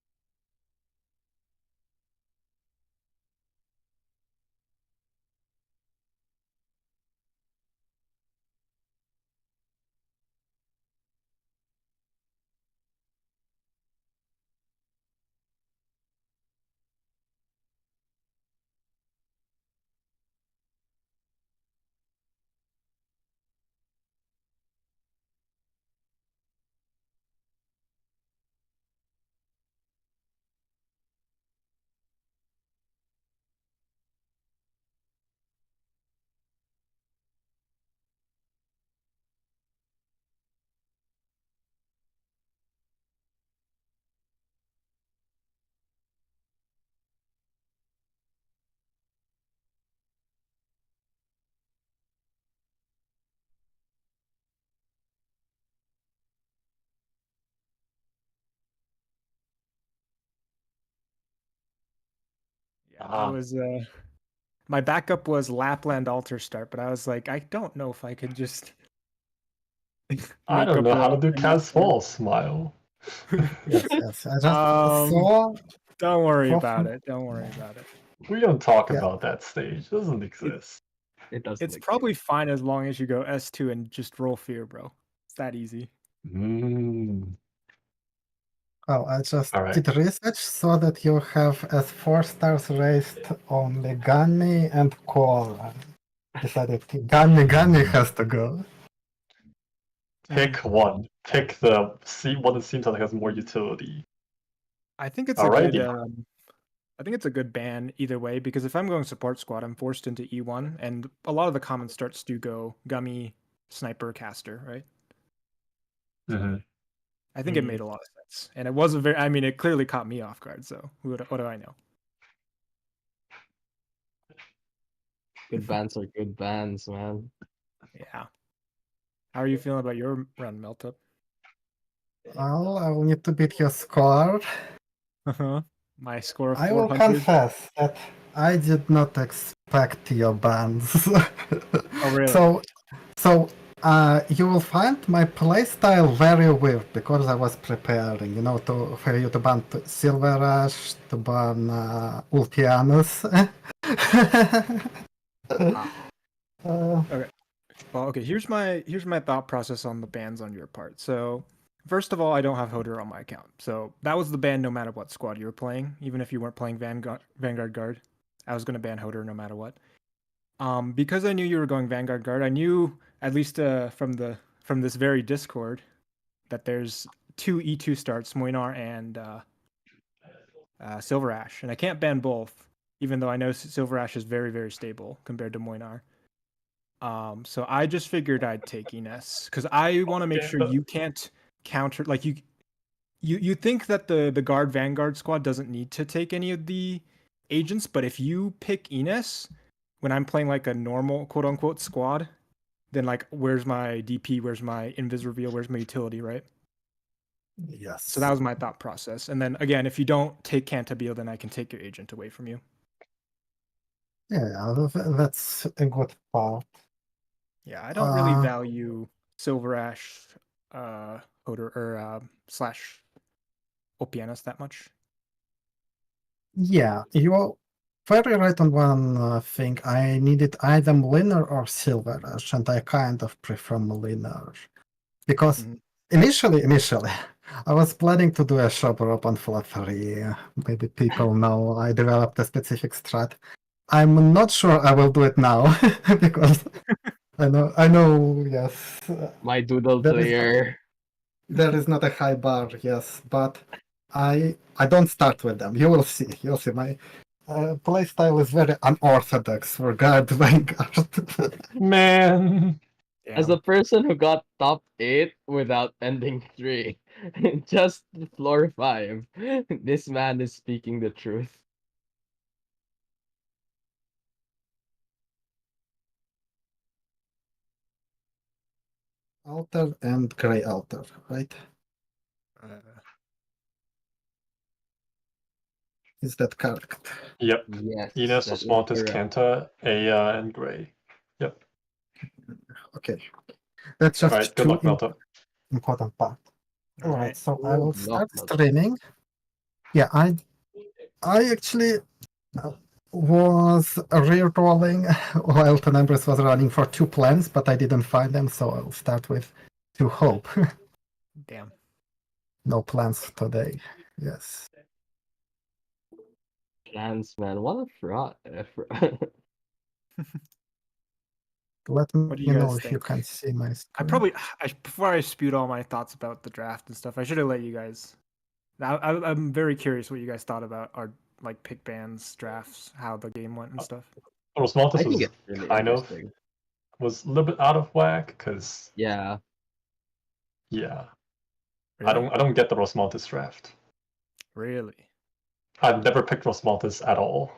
I was my backup was Lapland Altar Start, but I was like, I don't know if I could just I make don't up know how to a do new Cas card. Fall, Smile. Yes, yes. I just Um, saw. Don't worry for- about it. Don't worry about it. We don't talk Yeah. about that stage. It doesn't exist. It doesn't. It's probably fine as long as you go S2 and just roll fear, bro. It's that easy. Mm. Oh, I just All right. did research, saw that you have as 4 stars raised only Gunny and Koala. Decided Gunny has to go. Pick one. Pick the one that seems like has more utility. I think it's a Alrighty. good. I think it's a good ban either way because if I'm going support squad, I'm forced into E1, and a lot of the common starts do go Gummy, Sniper, Caster, right? Mm-hmm. I think it made a lot of sense, and it was a very. I mean, it clearly caught me off guard. So what do I know? Good bans are good bans, man. Yeah. How are you feeling about your run, Meltup? Well, I will need to beat your score. My score of I will 400. confess that I did not expect your bans. Oh, really? So you will find my playstyle very weird because I was preparing, for you to ban Silver Rush, to ban Ulpianus. Okay. Well, okay. Here's my thought process on the bans on your part. So, first of all, I don't have Hodor on my account, so that was the ban no matter what squad you were playing, even if you weren't playing Vanguard Guard. I was gonna ban Hodor no matter what. Because I knew you were going Vanguard Guard, I knew at least from this very Discord that there's 2 E2 starts, Moinar and Silver Ash, and I can't ban both, even though I know Silver Ash is very, very stable compared to Moinar. So I just figured I'd take Ines because I want to make sure you can't counter. Like you think that the guard Vanguard squad doesn't need to take any of the agents, but if you pick Ines when I'm playing like a normal quote unquote squad, then like where's my DP, where's my invis reveal, where's my utility, right? Yes. So that was my thought process. And then again, if you don't take Cantabile, then I can take your agent away from you. Yeah, that's a good part. Yeah, I don't really value Silver Ash, Hodor, or slash Opianos that much. Yeah, you're very right on one thing. I needed either Mliner or Silver Rush, and I kind of prefer Mliner. Because initially, I was planning to do a shop drop on flat 3. Maybe people know I developed a specific strat. I'm not sure I will do it now, because I know, yes. My doodle player. There is not a high bar, yes, but I don't start with them. You will see. You'll see. My playstyle is very unorthodox for Guard Vanguard. Man. As a person who got top 8 without ending 3, just floor 5, this man is speaking the truth. Altar and Grey Altar, right? Is that correct? Yep. Yes. Ines, that is Osmanthus, correct. Kanta, Aya, and Grey. Yep. Okay. That's just Alright, good two luck, Melta. important part. All Alright, right. so I will Good start luck, streaming. Yeah, I actually was re-rolling while Tenebris was running for 2 plans, but I didn't find them, so I'll start with 2 Hope. Damn. No plans today. Yes. Plans, man. What a fraud. Let What do me you know guys if you think? can see my I screen. probably before I spewed all my thoughts about the draft and stuff, I should have let you guys. I'm very curious what you guys thought about our like pick bands, drafts, how the game went and stuff. Osmanthus I think was it's really kind of interesting. was a little bit out of whack because Yeah. yeah, Really? I don't get the Rosmaltis draft. Really? I've never picked Rosmaltis at all.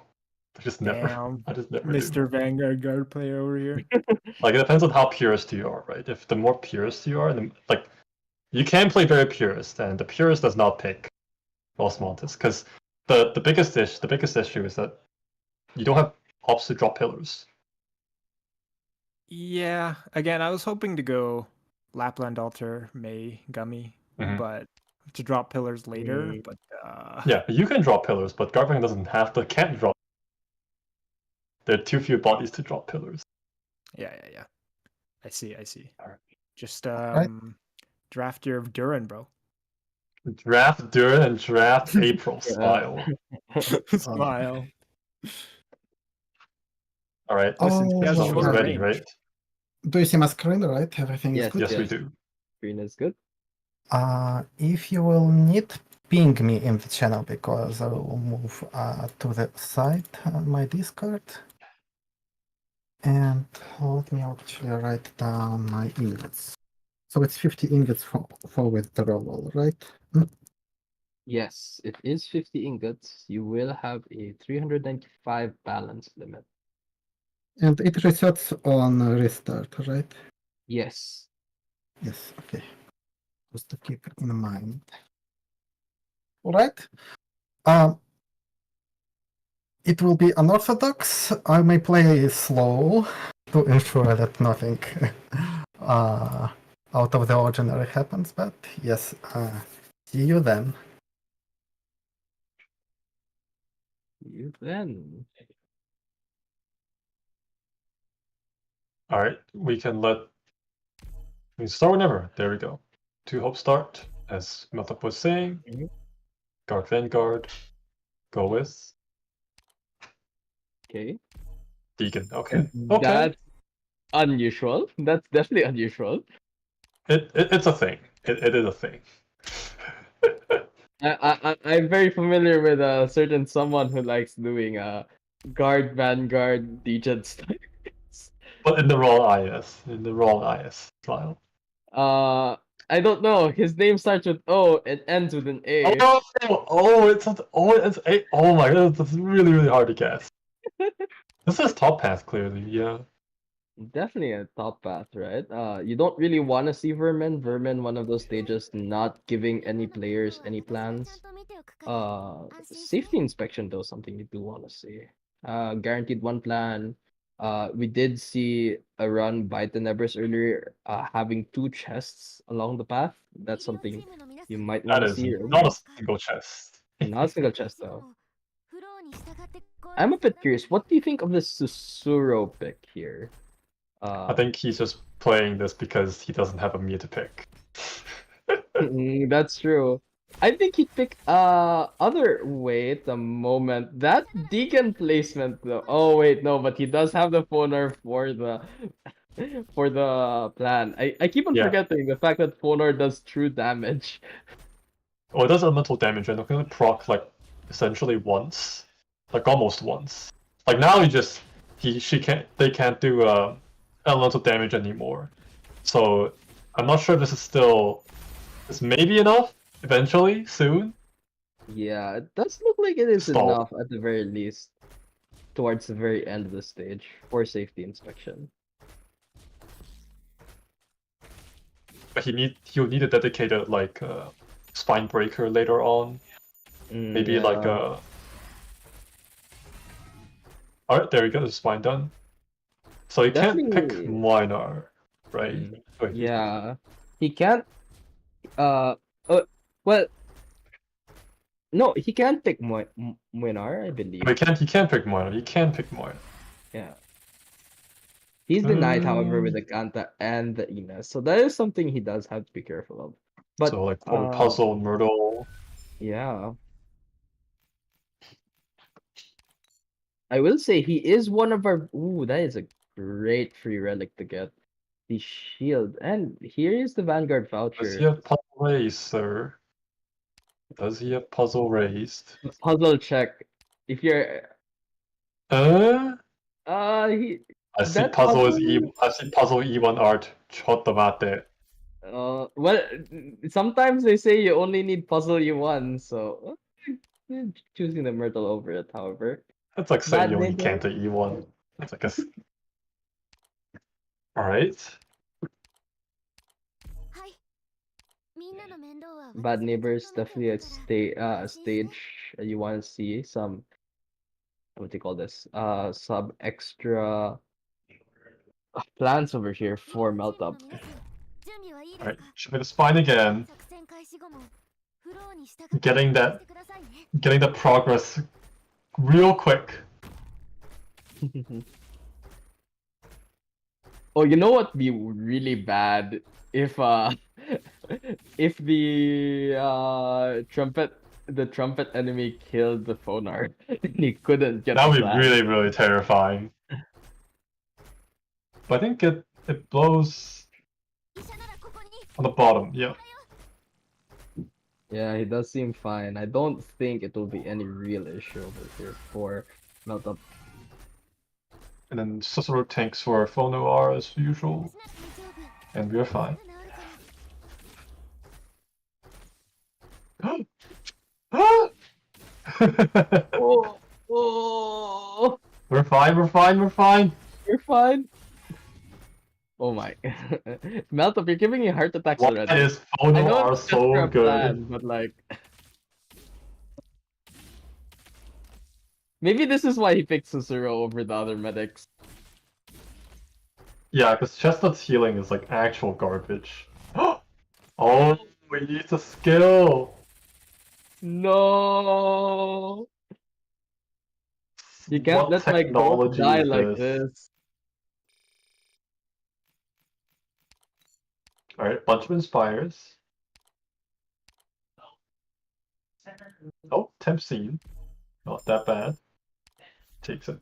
I just never. Damn. I just never Mr. do. Vanguard guard player over here. Like it depends on how purist you are, right? If the more purist you are, then like you can play very purist, and the purist does not pick Rosmaltis because the biggest issue is that you don't have ops to drop pillars. Yeah, again, I was hoping to go Lapland Altar, May, Gummy, Mhm. but to drop pillars later. Mm. But Yeah, you can drop pillars, but Garfang doesn't have to. Can't drop. There are too few bodies to drop pillars. yeah. I see. Alright. Just Right. draft your Durin, bro. Draft Durin and draft April style. Smile. All right. Listen, Oh, he has So shorter we're ready, range. right? Do you see my screen, right? Everything is Yes, good? Yes, we do. Green is good. If you will need, ping me in the channel because I will move to the side on my Discord. And let me actually write down my ingots. So it's 50 ingots for withdrawal, right? Yes, it is 50 ingots. You will have a 395 balance limit. And it resets on restart, right? Yes. Yes, okay. Just to keep in mind. Alright. It will be unorthodox. I may play slow to ensure that nothing out of the ordinary happens, but yes, see you then. You then. All right, we can start whenever. There we go. 2 hope start, as Meltop was saying. Mhm. Guard Vanguard. Go with Okay. Deacon. Okay. Okay. That's unusual. That's definitely unusual. It's a thing. It is a thing. I'm very familiar with a certain someone who likes doing guard vanguard degen style. But in the wrong IS. In the wrong IS file. I don't know. His name starts with O and ends with an A. Oh my god, that's really, really hard to guess. This is top path clearly, yeah. Definitely a top path, right? You don't really want to see Vermin. Vermin, one of those stages not giving any players any plans. Safety inspection though, something you do want to see. Guaranteed one plan. We did see a run by Tenebris earlier, having 2 chests along the path. That's something you might want That to is see. not a single chest. Not a single chest though. I'm a bit curious. What do you think of the Susuro pick here? I think he's just playing this because he doesn't have a Mia to pick. That's true. I think he'd pick other wait a moment. That Deacon placement though. Oh wait, no, but he does have the phoner for the for the plan. I keep on Yeah. forgetting the fact that phoner does true damage. Oh, it does elemental damage, and it can proc like essentially once, like almost once. Like now, they can't do elemental damage anymore. So I'm not sure if this may be enough eventually soon. Yeah, it does look like it is Stall. enough at the very least towards the very end of the stage for safety inspection. But he'll need a dedicated like spine breaker later on. Maybe like Yeah. Alright, there we go, the spine done. So he can't pick Definitely. minor, right? Wait, Yeah, he can't. Well, no, he can pick Muenar, I believe. he can't pick minor. He can pick minor. Yeah. He's denied, however, with the Kanta and the Ina, so that is something he does have to be careful of. But So like puzzle, Myrtle. yeah, I will say he is one of our. Ooh, that is a great free relic to get. The shield, and here is the Vanguard voucher. Does he have puzzle raised, sir? Does he have puzzle raised? Puzzle check. If you're he I see that puzzle is puzzle- I see puzzle E1 art. Chotto mate. well, sometimes they say you only need puzzle you won, so choosing the Myrtle over it, however. That's like saying you only neighbor. can't take E1. That's like a. Alright. Bad Neighbors definitely a stage you want to see some what do you call this? Some extra plans over here for melt up. Alright, show me the spine again. Getting the progress real quick. Oh, you know what'd be really bad if if the trumpet enemy killed the phonar and he couldn't get That the would be plan. really, really terrifying. But I think it blows on the bottom, yeah. Yeah, he does seem fine. I don't think it will be any real issue over here for melt up. And then Cicero tanks for Phono R as usual. And we're fine. Oh, oh, We're fine, we're fine, we're fine. you're fine. Oh my, melt up! You're giving me heart attacks Why already. is I Phono know R it's just for so a good? plan, but like, maybe this is why he picked Cicero over the other medics. Yeah, because Chestnut's healing is like actual garbage. Oh, we need the skill! No, you can't What let my ghost technology die is like this? this. Alright, bunch of inspires. Oh, temp scene. Not that bad. Takes it.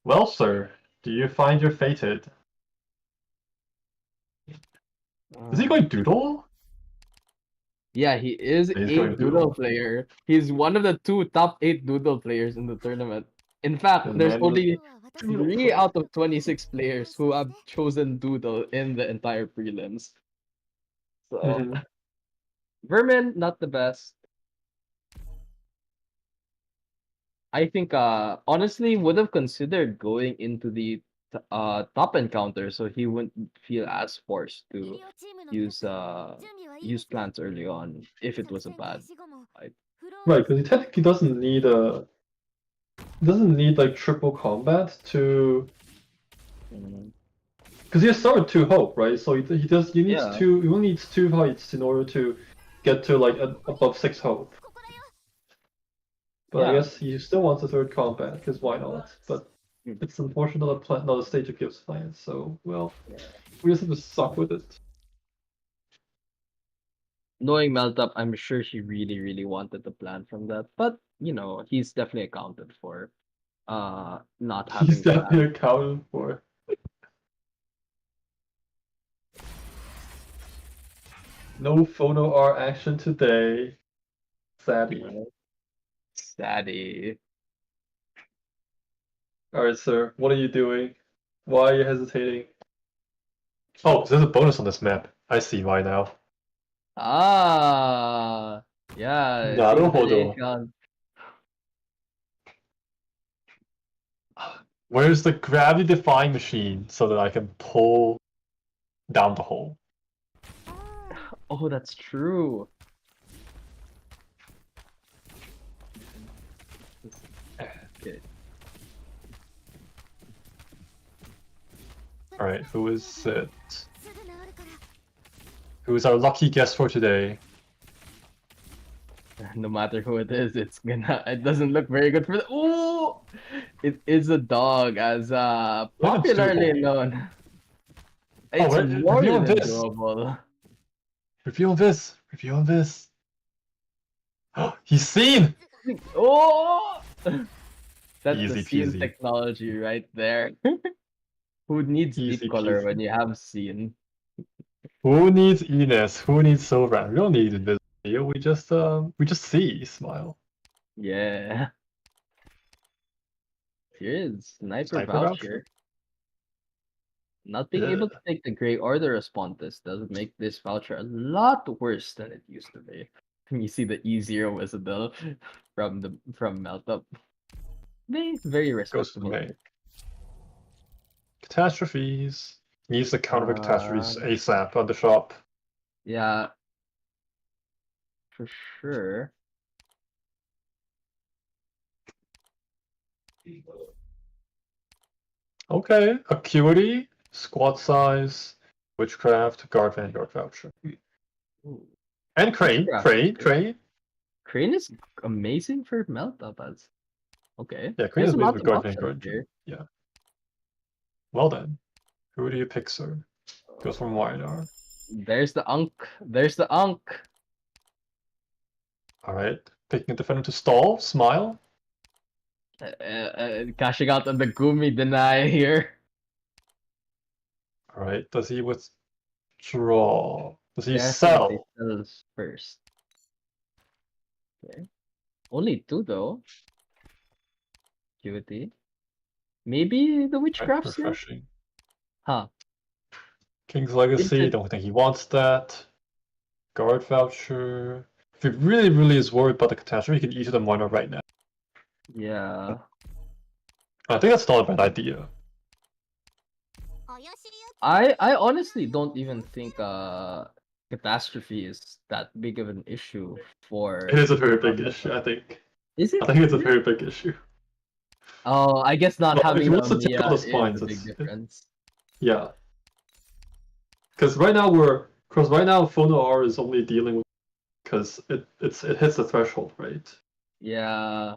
Well, sir, do you find you're fated? Is he going doodle? Yeah, he is He's a going doodle doodle. player. He's one of the 2 top 8 doodle players in the tournament. In fact, The there's man only Doodle 3 player. out of 26 players who have chosen doodle in the entire prelims. So, Mhm. Vermin, not the best. I think honestly would have considered going into the top encounter so he wouldn't feel as forced to use use plants early on if it was a bad fight. Right, because he technically doesn't need like triple combat to, Mm, because he has started 2 hope, right? So he needs yeah. he only needs 2 fights in order to get to like above 6 hope. But I Yeah. guess he still wants a 3rd combat, because why not? But Mm. it's unfortunate that not a stage of gives plans, so well, we just have to suck with it. Knowing Melt Up, I'm sure he really, really wanted the plan from that. But you know, he's definitely accounted for not He's having plan. definitely accounted for. No Phono R action today. Saddy. Saddy. Alright, sir, what are you doing? Why are you hesitating? Oh, there's a bonus on this map. I see why now. Ah, yeah, Naruhodo. simulation. Where's the gravity defying machine so that I can pull down the hole? Oh, that's true. Okay. Alright, who is it? Who is our lucky guest for today? No matter who it is, it doesn't look very good for the. Ooh, it is a dog, as Look, it's popularly doable. known. It's wait, more review on than this. doable. Review on this. Review on this. He's seen. Oh, that's the Easy scene peasy. technology right there. Who needs deep Easy color peasy. when you have scene? Who needs Enos? Who needs Silver? We don't need invisible. We just see. Smile. Yeah. Here is Sniper Sniper Voucher. voucher? Not being Yeah. able to take the Grey Order responses does make this voucher a lot worse than it used to be. You see the E0 Wizardel from Meltup. Very Goes to the respectable. main. Catastrophes. Needs to counter the catastrophes ASAP on the shop. Yeah. For sure. Okay, acuity, squad size, witchcraft, guard vanguard voucher, and crane, Witchcraft. crane. Crane is amazing for melt up as. Okay. Yeah, crane There's is a amazing lot with of guard options vanguard. here. Yeah. Well then, who do you pick, sir? Goes from Wynar. There's the Unk. There's the Unk. All right, picking a defender to stall. Smile. Cashing out on the Gumi deny here. All right, does he withdraw? Does he Definitely sell? sells first. Okay. Only 2 though. Acuity. Maybe the Right, witchcraft still? refreshing. Huh. King's Legacy. Instant- Don't think he wants that. Guard voucher. If he really is worried about the catastrophe, he can eat the Wynar right now. Yeah. I think that's not a bad idea. I honestly don't even think catastrophe is that big of an issue for. It is a very big issue, I think. Is it? I think it's a very big issue. Oh, I guess not Well, if having he the wants to take Mia all the is spines, a big it's- difference. Yeah. Because right now Fono R is only dealing with because it hits the threshold, right? Yeah.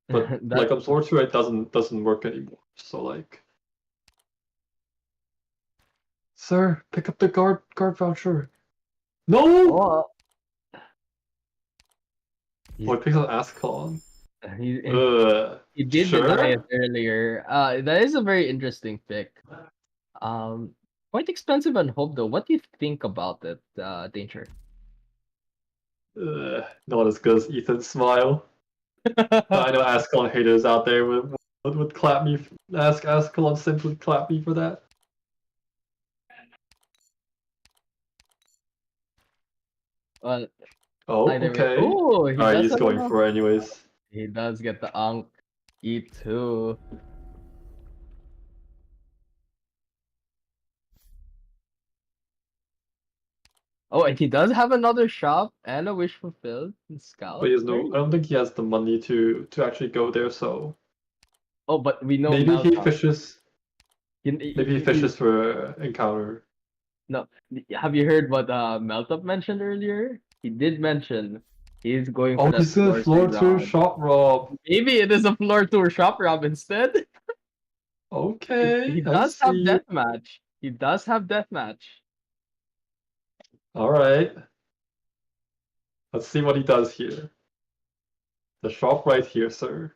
But That- like Absorb Rate doesn't work anymore. So like, sir, pick up the guard voucher. No. Oh, Oh, it picks up Ascalon. he, He he did deny it earlier. That is a very interesting pick. Quite expensive on Hope though. What do you think about it, Danger? Not as good as Ethan's smile. I know Ascalon haters out there would clap me. Ascalon Simp would clap me for that. Well, Oh, either way. okay. Oh, he Alright, does he's have going enough. for it anyways. He does get the Ankh E2. Oh, and he does have another shop and a wish fulfilled in Scout. But he has Very I don't think he has the money to actually go there. So Oh, but we know maybe he Malcolm. fishes. He- Maybe he fishes for encounter. No, have you heard what Meltup mentioned earlier? He did mention he's going for Oh, that he's gonna floor tour tour round. shop rob. Maybe it is a floor tour shop rob instead. Okay, He I does have see. deathmatch. He does have deathmatch. All right. Let's see what he does here. The shop right here, sir.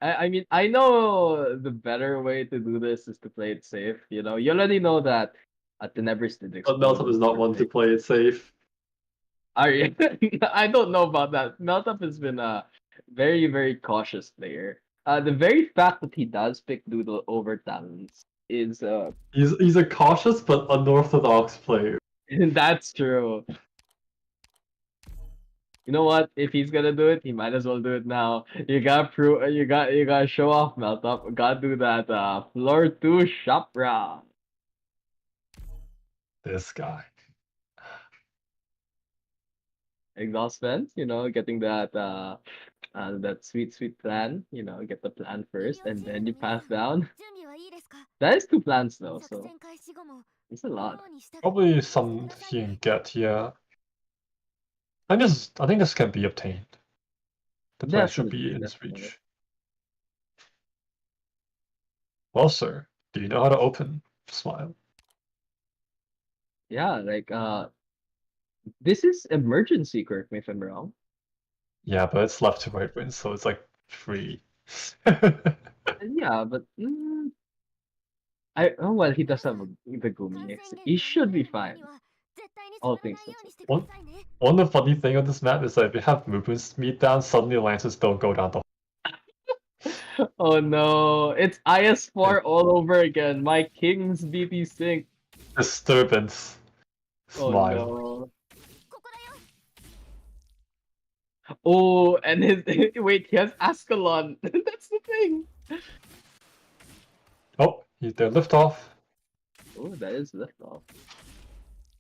I mean, I know the better way to do this is to play it safe. You know, you already know that at the Nevers did But explode. Meltup is not one to play it safe. I don't know about that. Meltup has been a very cautious player. The very fact that he does pick Doodle over Talons is He's a cautious but unorthodox player. that's true. You know what? If he's gonna do it, he might as well do it now. You gotta prove. You gotta show off, Meltup. Gotta do that. Floor 2 shop round. This guy. Exhaust vent. You know, getting that that sweet plan. You know, get the plan first, and then you pass down. That is 2 plans though, so it's a lot. Probably some he can get, yeah. I think this can be obtained. The plan should be in his Definitely. reach. Well, sir, do you know how to open? Smile. Yeah, like this is emergency. Correct me if I'm wrong. Yeah, but it's left to right win, so it's like free. Yeah, but oh well, he does have the Gumi X. He should be fine. All things considered. One of the funny thing on this map is that if you have movement speed down, suddenly lances don't go down the Oh no, it's IS4 all over again. My King's BT sync. disturbance. Oh Smile. no. Oh, and his wait, he has Ascalon. That's the thing. Oh, they're lift off. Oh, that is left off.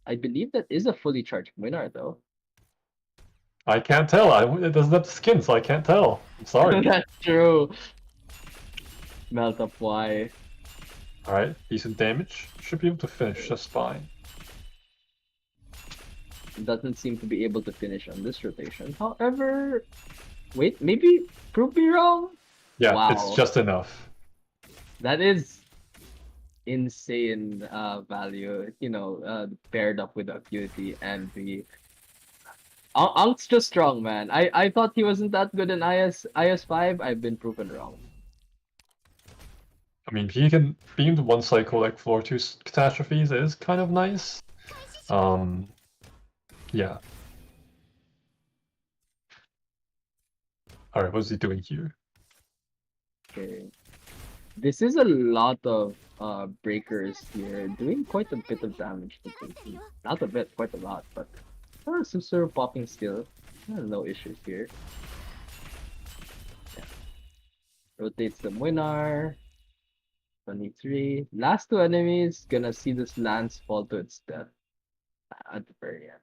I believe that is a fully charged winner though. I can't tell. It doesn't have the skin, so I can't tell. I'm sorry. That's true. Melt up Y. Alright, decent damage. Should be able to finish just fine. Doesn't seem to be able to finish on this rotation. However, wait, maybe prove me wrong. Yeah, Wow. it's just enough. That is insane value. Paired up with Acuity and the Ank's just strong, man. I thought he wasn't that good in IS5. I've been proven wrong. I mean, being the one cycle like floor 2 catastrophes is kind of nice. Yeah. Alright, what's he doing here? Okay. This is a lot of breakers here, doing quite a bit of damage to Quincy. Not a bit, quite a lot, but some sort of popping skill. No issues here. Yeah. Rotates the Mwynar. 23. Last two enemies, gonna see this lance fall to its death at the very end.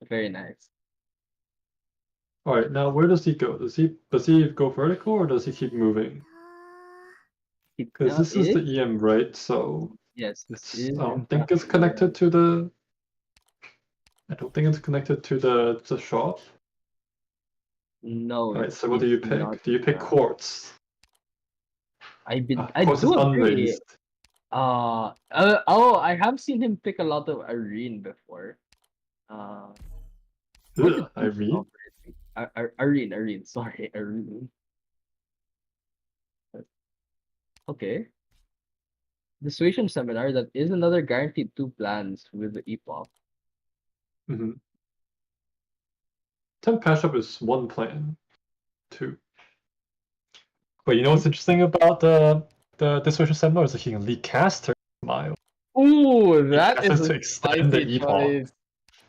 Very nice. Alright, now where does he go? Does he go vertical or does he keep moving? Because this is the EM, right? So yes, this I is. don't think it's connected to the. I don't think it's connected to the shop. No. Alright, so what do you pick? Do you pick quartz? I Quartz is do agree. unraised. Oh, I have seen him pick a lot of Arene before. Irene? Arene, sorry, Arene. Okay. Dissuasion Seminar, that is another guaranteed 2 plans with the Epoch. Mm-hmm. 10 patch up is 1 plan. 2. But you know what's interesting about the Dissuasion Seminar is that he can leak caster smile. Ooh, that He is has to a extend the spicy Epoch. choice.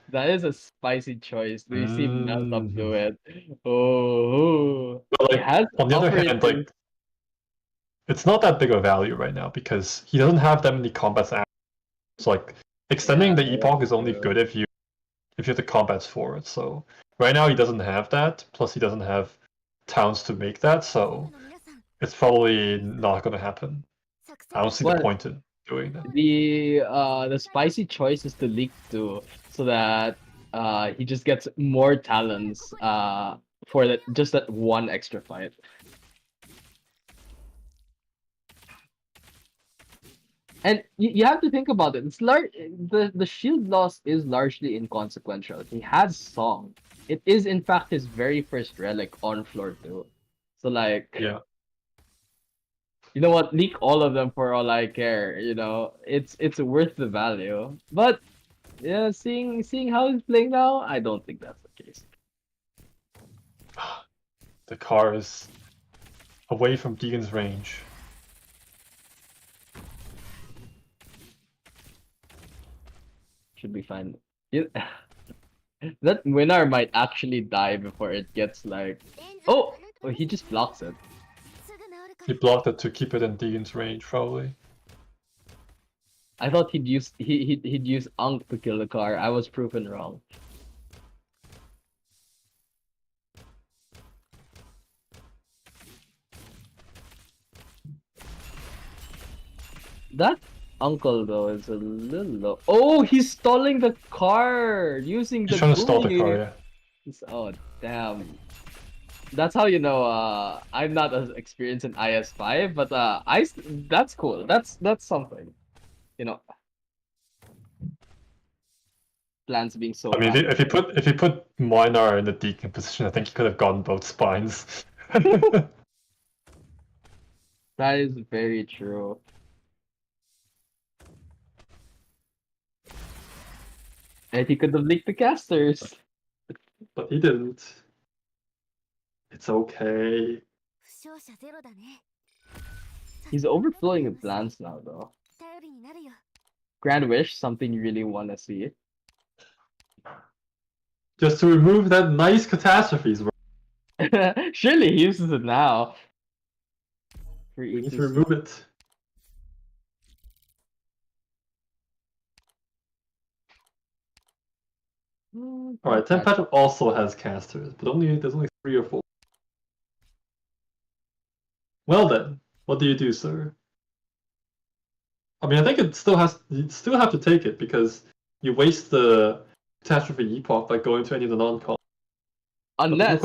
That is a spicy choice. Do you see Melt Up do it? But It has on the other hand, operating- it's not that big of a value right now because he doesn't have that many combats. So extending the Epoch is only good if you have the combats for it. So right now he doesn't have that. Plus he doesn't have towns to make that. So it's probably not going to happen. I don't see the point in doing that. The spicy choice is to leak 2 so that he just gets more talents for that one extra fight. And you have to think about it. It's the shield loss is largely inconsequential. He has Song. It is in fact his very first relic on floor 2. So yeah. You know what? Leak all of them for all I care. It's worth the value. But yeah, seeing how he's playing now, I don't think that's the case. The car is away from Deegan's range. Should be fine. That Mwynar might actually die before it gets Oh, he just blocks it. He blocked it to keep it in Deegan's range, probably. I thought he'd use Ankh to kill the car. I was proven wrong. That uncle though is a little low. Oh, he's stalling the car using the. He's trying to stall the car, yeah. Oh damn. That's how you know I'm not as experienced in IS5, but that's cool. That's something. Plans being so. I mean, if he put Mwynar in the Deacon position, I think he could have gotten both spines. That is very true. And he could have leaked the casters. But he didn't. It's okay. He's overflowing with plans now, though. Grand Wish, something you really want to see. Just to remove that nice catastrophes. Surely he uses it now. We need to remove it. Alright, Tempatrick also has casters, but there's only 3 or 4. Well then, what do you do, sir? I mean, I think you still have to take it because you waste the catastrophe epoch by going to any of the non-con. Unless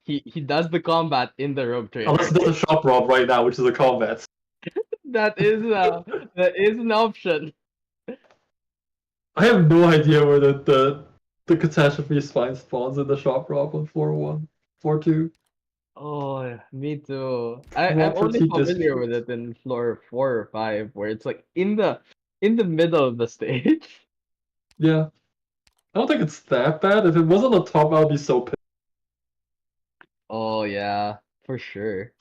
He does the combat in the rogue trader. unless he does a shop rob right now, which is a combat. that is an option. I have no idea where the catastrophe spine spawns in the shop rob on 4-1, 4-2. Oh, me too. I'm Walk for only T familiar district. with it in floor 4 or 5, where it's like in the middle of the stage. Yeah. I don't think it's that bad. If it was on the top, I would be so pissed. Oh yeah, for sure.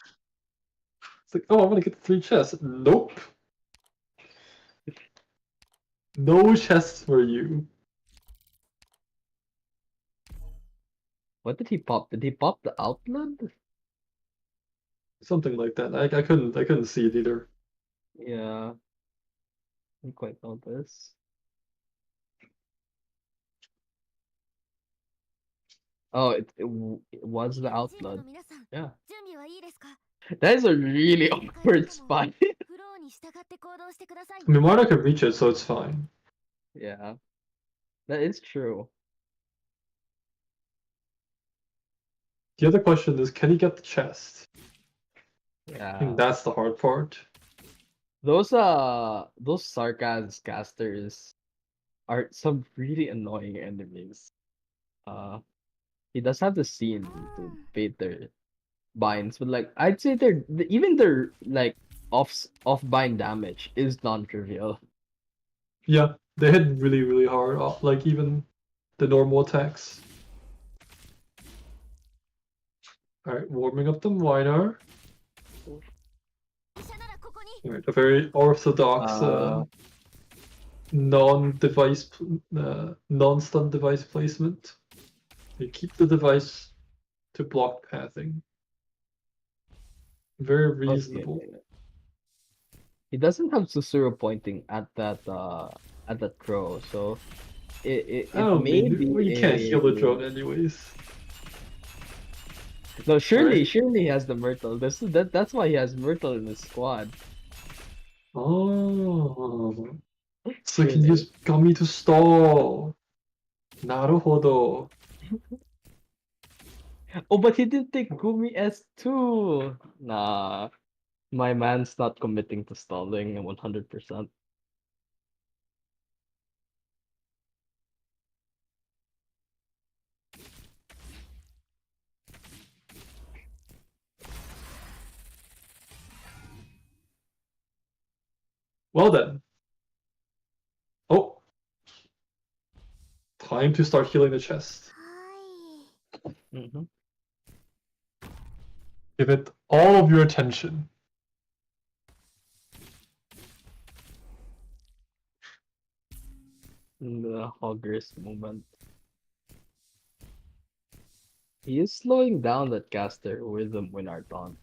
It's like, oh, I'm gonna get the 3 chests. Nope. No chests for you. What did he pop? Did he pop the outland? Something like that. I couldn't see it either. Yeah. I didn't quite know this. Oh, it was the outland. Yeah. That is a really awkward spot. I mean, Marta can reach it, so it's fine. Yeah. That is true. The other question is, can he get the chest? I Yeah. think that's the hard part. Those sarcasm casters are some really annoying enemies. He does have the scene to bait their binds, but like I'd say even their like off bind damage is non-trivial. Yeah, they hit really, really hard off, like even the normal attacks. Alright, warming up the miner. Alright, a very orthodox non-device, non-stun device placement. You keep the device to block pathing. Very reasonable. Okay. He doesn't have Susuru pointing at that crow, so it may be you can't heal the drone anyways. No, surely Right. he has the Myrtle. That's why he has Myrtle in his squad. Oh, so he can Surely. use Gummy to stall. Naruhodo. Oh, but he did take Gumi S2. Nah, my man's not committing to stalling 100%. Well then. Oh. Time to start healing the chest. Mm-hmm. Give it all of your attention. The Hoggers moment. He is slowing down that caster with the Winard taunt.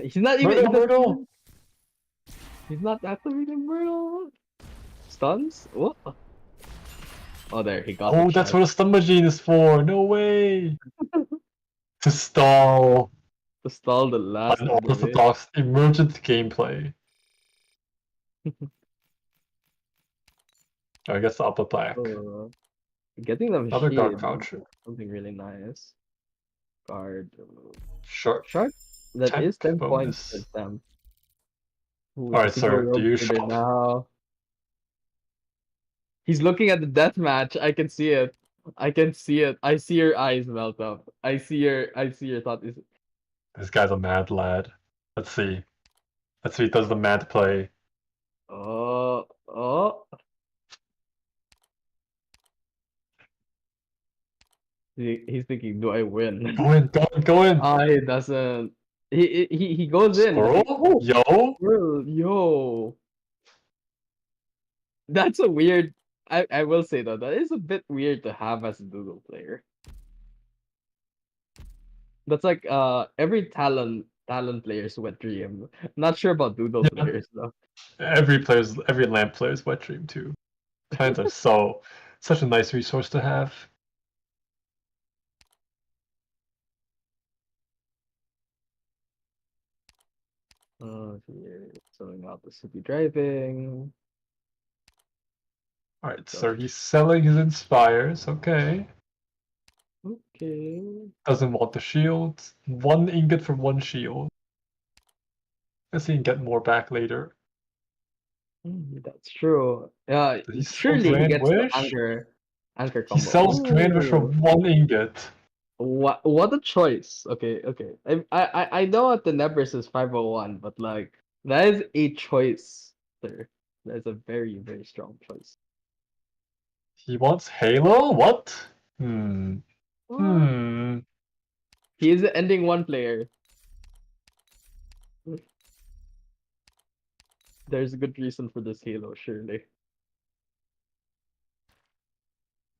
He's not even. Myrtle! He's not activating Myrtle. Stuns? What? Oh, there he got. Oh, that's what a stun machine is for. No way. To stall. To stall the last. Unorthodox emergent gameplay. I guess the upper black. Getting them Another guard shield, voucher. something really nice. Guard. Shark. That is 10 bonus. points for them. Alright, sir. Do you shop? Now. He's looking at the death match. I can see it. I can see it. I see your eyes melt up. I see your thought. This guy's a mad lad. Let's see. Let's see if he does the mad play. Oh. He's thinking, do I win? Go in. He doesn't. He goes in. Squirrel? Oh, Yo. squirrel, yo. That's a weird. I will say though, that is a bit weird to have as a Doodle player. That's like every Talon player's wet dream. Not sure about Doodle players though. Every lamp player's wet dream too. Talents are Such a nice resource to have. Here, selling out the city driving. Alright, so he's selling his Inspires, okay. Okay. Doesn't want the shield. 1 ingot for 1 shield. Guess he can get more back later. That's true. He sell Surely he Grand gets the Wish? anchor combo. He sells Grand Wish for Ooh. 1 ingot. What a choice. Okay. I know what the Nebris is 501, but like that is a choice, sir. That is a very, very strong choice. He wants Halo? What? He is ending 1 player. There's a good reason for this Halo, surely.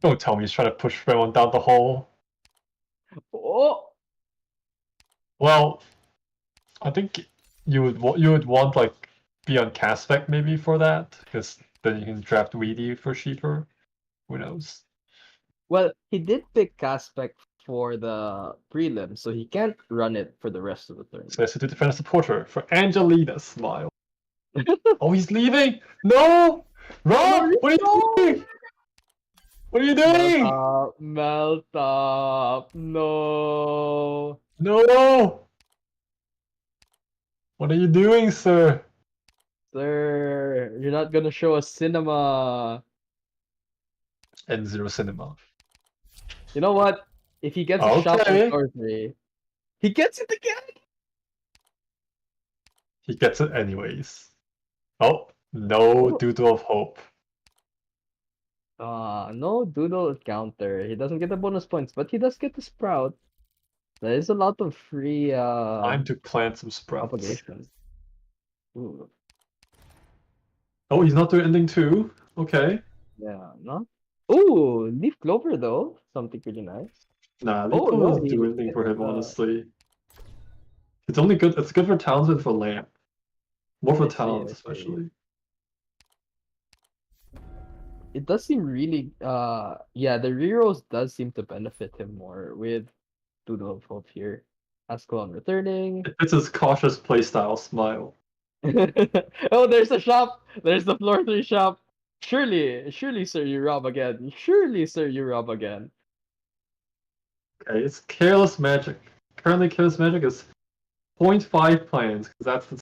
Don't tell me he's trying to push everyone down the hole. Oh, Well, I think you would want like be on Caspec maybe for that, because then you can draft Weedy for cheaper. Who knows? well, he did pick Caspec for the prelim, so he can't run it for the rest of the turn. So he has to do defense supporter for Angelina Smile. Oh, he's leaving! No! Rob! What are you doing? What are you doing? Melt up. No. No! What are you doing, sir? Sir, you're not gonna show us cinema. N0 Cinema. You know what? If he gets a shot Okay. on floor 3, he gets it again! He gets it anyways. Oh, no Doodle of Hope. No doodle counter. He doesn't get the bonus points, but he does get the sprout. There is a lot of free Time to plant some sprouts. propagation. Ooh. Oh, he's not doing ending 2. Okay. Yeah, no? Ooh, leaf clover though. Something pretty nice. Nah, Oh, Leap no, doesn't do he- anything for him, uh, honestly. It's only good. It's good for Towns and for Lamp. More for I see, Towns, I see. especially. It does seem really yeah, the rerolls does seem to benefit him more with Doodle of Hope here. Ascalon returning. It's his cautious playstyle smile. Oh, there's a shop! There's the floor 3 shop! Surely, sir, you rob again. Surely, sir, you rob again. Okay, it's Careless Magic. Currently, Careless Magic is 0.5 plans, because that's the...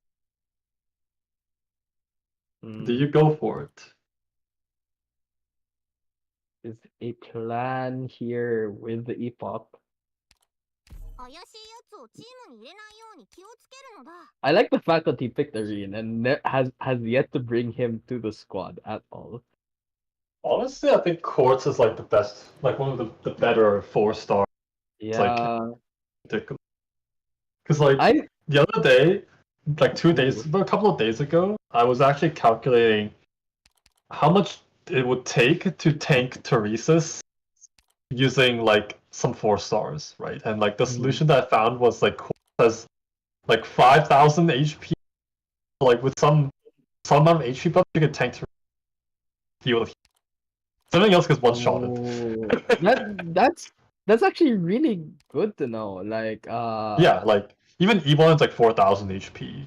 Do you go for it? Is a plan here with the epoch. 怪しいやつをチームに入れないように気をつけるのだ。 I like the fact that he picked Arene and has yet to bring him to the squad at all. Honestly, I think Quartz is like the best, like one of the better 4-star. Yeah, Ridiculous. Because like the other day, like a couple of days ago, I was actually calculating how much it would take to tank Teresa's using like some 4-stars, right? And like the solution that I found was like Quartz has like 5,000 HP. Like with some amount of HP buff, you can tank Teresa. Deal with something else gets one-shotted. That's actually really good to know. Like yeah, like even Ebon is like 4,000 HP.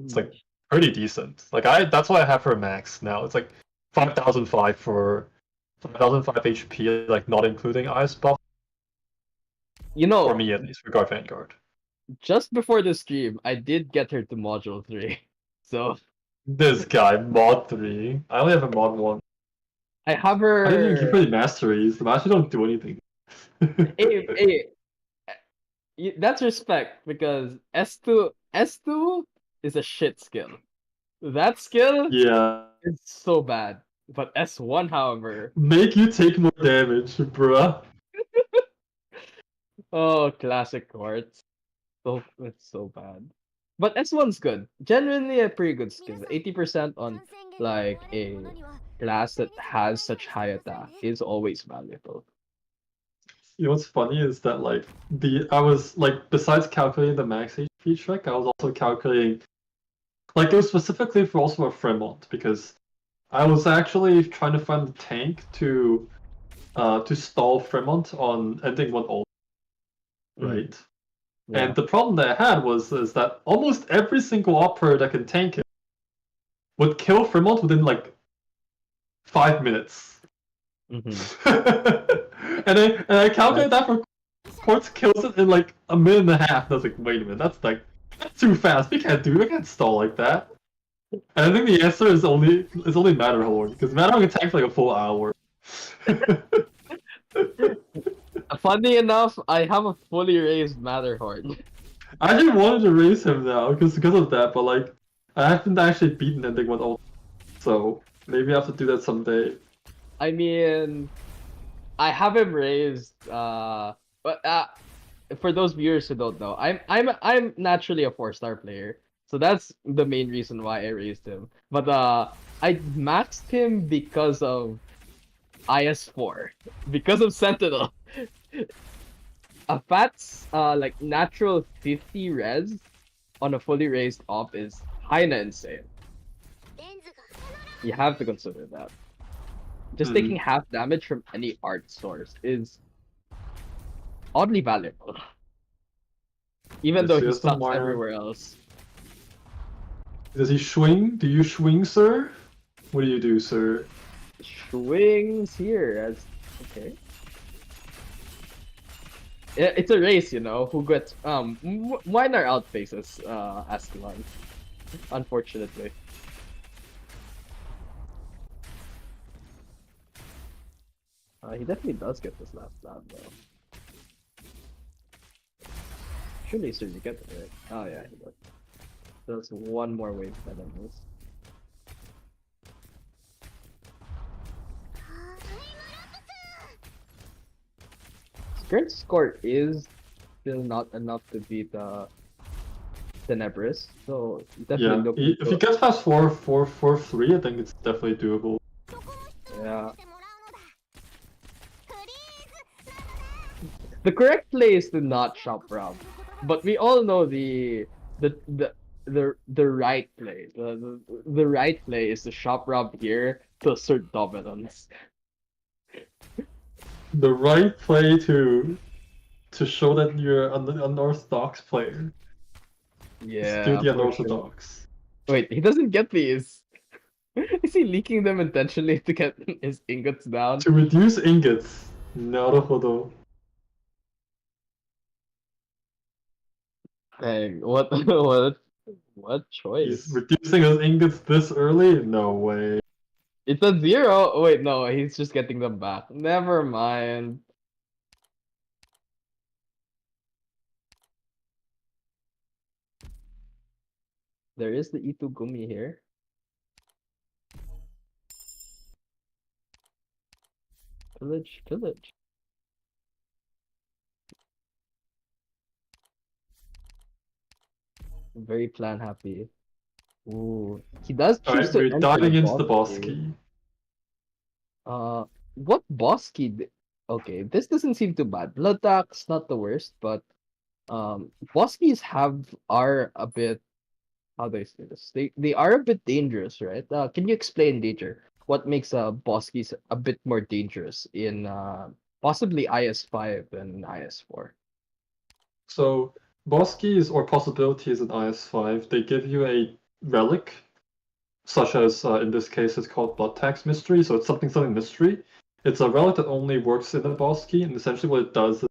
It's like pretty decent. Like that's what I have for max now. It's like 5,005 for 5,005 HP, like not including ice buff. You know, for me at least, for Guard Vanguard. Just before the stream, I did get her to module 3. So This guy, mod 3. I only have a mod 1. I have her. I didn't keep any masteries. The masteries don't do anything. Hey, that's respect because S2 is a shit skill. That skill Yeah. is so bad. But S1, however, Make you take more damage, bruh. oh, classic Quartz. So it's so bad. But S1's good. Genuinely a pretty good skill. 80% on like a class that has such high attack is always valuable. You know what's funny is that like I was like, besides calculating the max HP trick, I was also calculating like it was specifically for also a Fremont, because I was actually trying to find the tank to stall Fremont on ending one ult, right? Yeah. And the problem that I had is that almost every single operator that can tank it would kill Fremont within like 5 minutes. Mm-hmm. and I calculated that for Quartz kills it in like a minute and a half. And I was like, wait a minute, that's too fast. We can't stall like that. And I think the answer is only Matterhorn, because Matterhorn can tank for like a full hour. Funny enough, I have a fully raised Matterhorn. I actually wanted to raise him now because of that, but like I haven't actually beaten ending one ult, so maybe I have to do that someday. I mean, I have him raised. But for those viewers who don't know, I'm naturally a 4-star player, so that's the main reason why I raised him. But I maxed him because of IS4, because of Sentinel. A fat's like natural 50 res on a fully raised op is kinda insane. You have to consider that. Just taking half damage from any art source is oddly valuable. Even though he sucks everywhere else. Does he swing? Do you swing, sir? What do you do, sir? Swings here as okay. It's a race, you know. Who gets minor outfaces Ascalon, unfortunately. He definitely does get this last stab though. Surely soon you get it, right? Oh yeah, he does. There's one more wave than this. Current score is still not enough to beat Tenebris, so definitely if he gets past 4-3, I think it's definitely doable. Yeah. The correct play is to not shop Rob, but we all know the right play. The right play is to shop Rob here to assert dominance. The right play to show that you're an unorthodox player. Yeah. Do the unorthodox. Wait, he doesn't get these. Is he leaking them intentionally to get his ingots down? To reduce ingots. Naruhodo. Dang, what choice? He's reducing his ingots this early? No way. It's a 0. Oh, wait, no, he's just getting them back. Never mind. There is the Itu Gumi here. Pillage. Very plan happy. Ooh, he does choose to We're enter diving the into the boss key. key. What boss key? Okay, this doesn't seem too bad. Blood tax, not the worst, but boss keys are a bit, how do I say this? They are a bit dangerous, right? Can you explain, Danger, what makes boss keys a bit more dangerous in possibly IS5 and IS4? So boss keys or possibilities in IS5, they give you a relic, such as in this case it's called Blood Tax Mystery, so it's something mystery. It's a relic that only works in the boss key, and essentially what it does is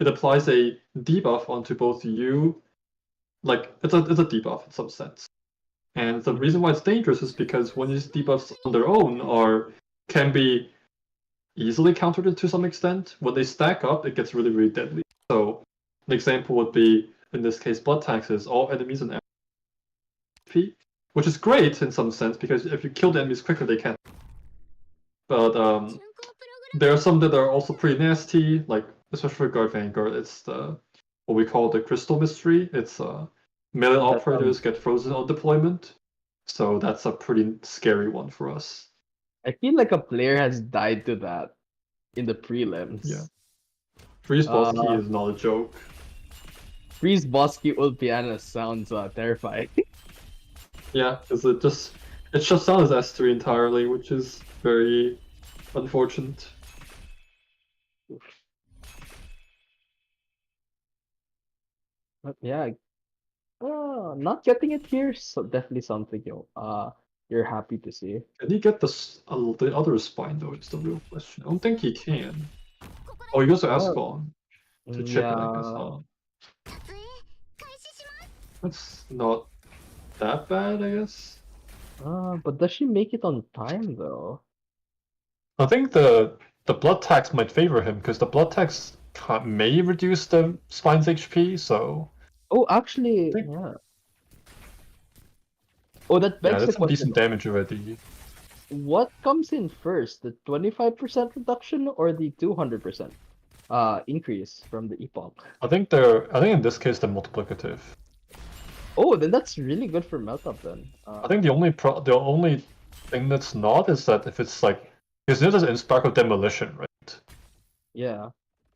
it applies a debuff onto both you, like it's a debuff in some sense. And the reason why it's dangerous is because when these debuffs on their own can be easily countered to some extent, when they stack up, it gets really, really deadly. So an example would be, in this case, blood taxes. All enemies on MP, which is great in some sense, because if you kill the enemies quicker, they can't. But there are some that are also pretty nasty, like especially for Guard Vanguard, it's what we call the Crystal Mystery. It's melee operators get frozen on deployment, so that's a pretty scary one for us. I feel like a player has died to that in the prelims. Yeah. Freeze boss key is not a joke. Freeze boss key Ulpiana sounds terrifying. Yeah, because it just It shuts down his S3 entirely, which is very unfortunate. But yeah, not getting it here, so definitely something you're happy to see. Can he get the other spine though? Is the real question. I don't think he can. Oh, he goes to Ascalon to chip it, I guess. Yeah. Huh? That's not that bad, I guess. But does she make it on time though? I think the blood tax might favor him because the blood tax may reduce the spine's HP. So Oh, actually, think- yeah. Oh, that yeah, begs the that's some question. decent damage already. What comes in first, the 25% reduction or the 200% increase from the epoch? I think in this case they're multiplicative. Oh, then that's really good for melt up then. I think the only thing that's not is that if it's like because there's an spark of demolition, right? Yeah.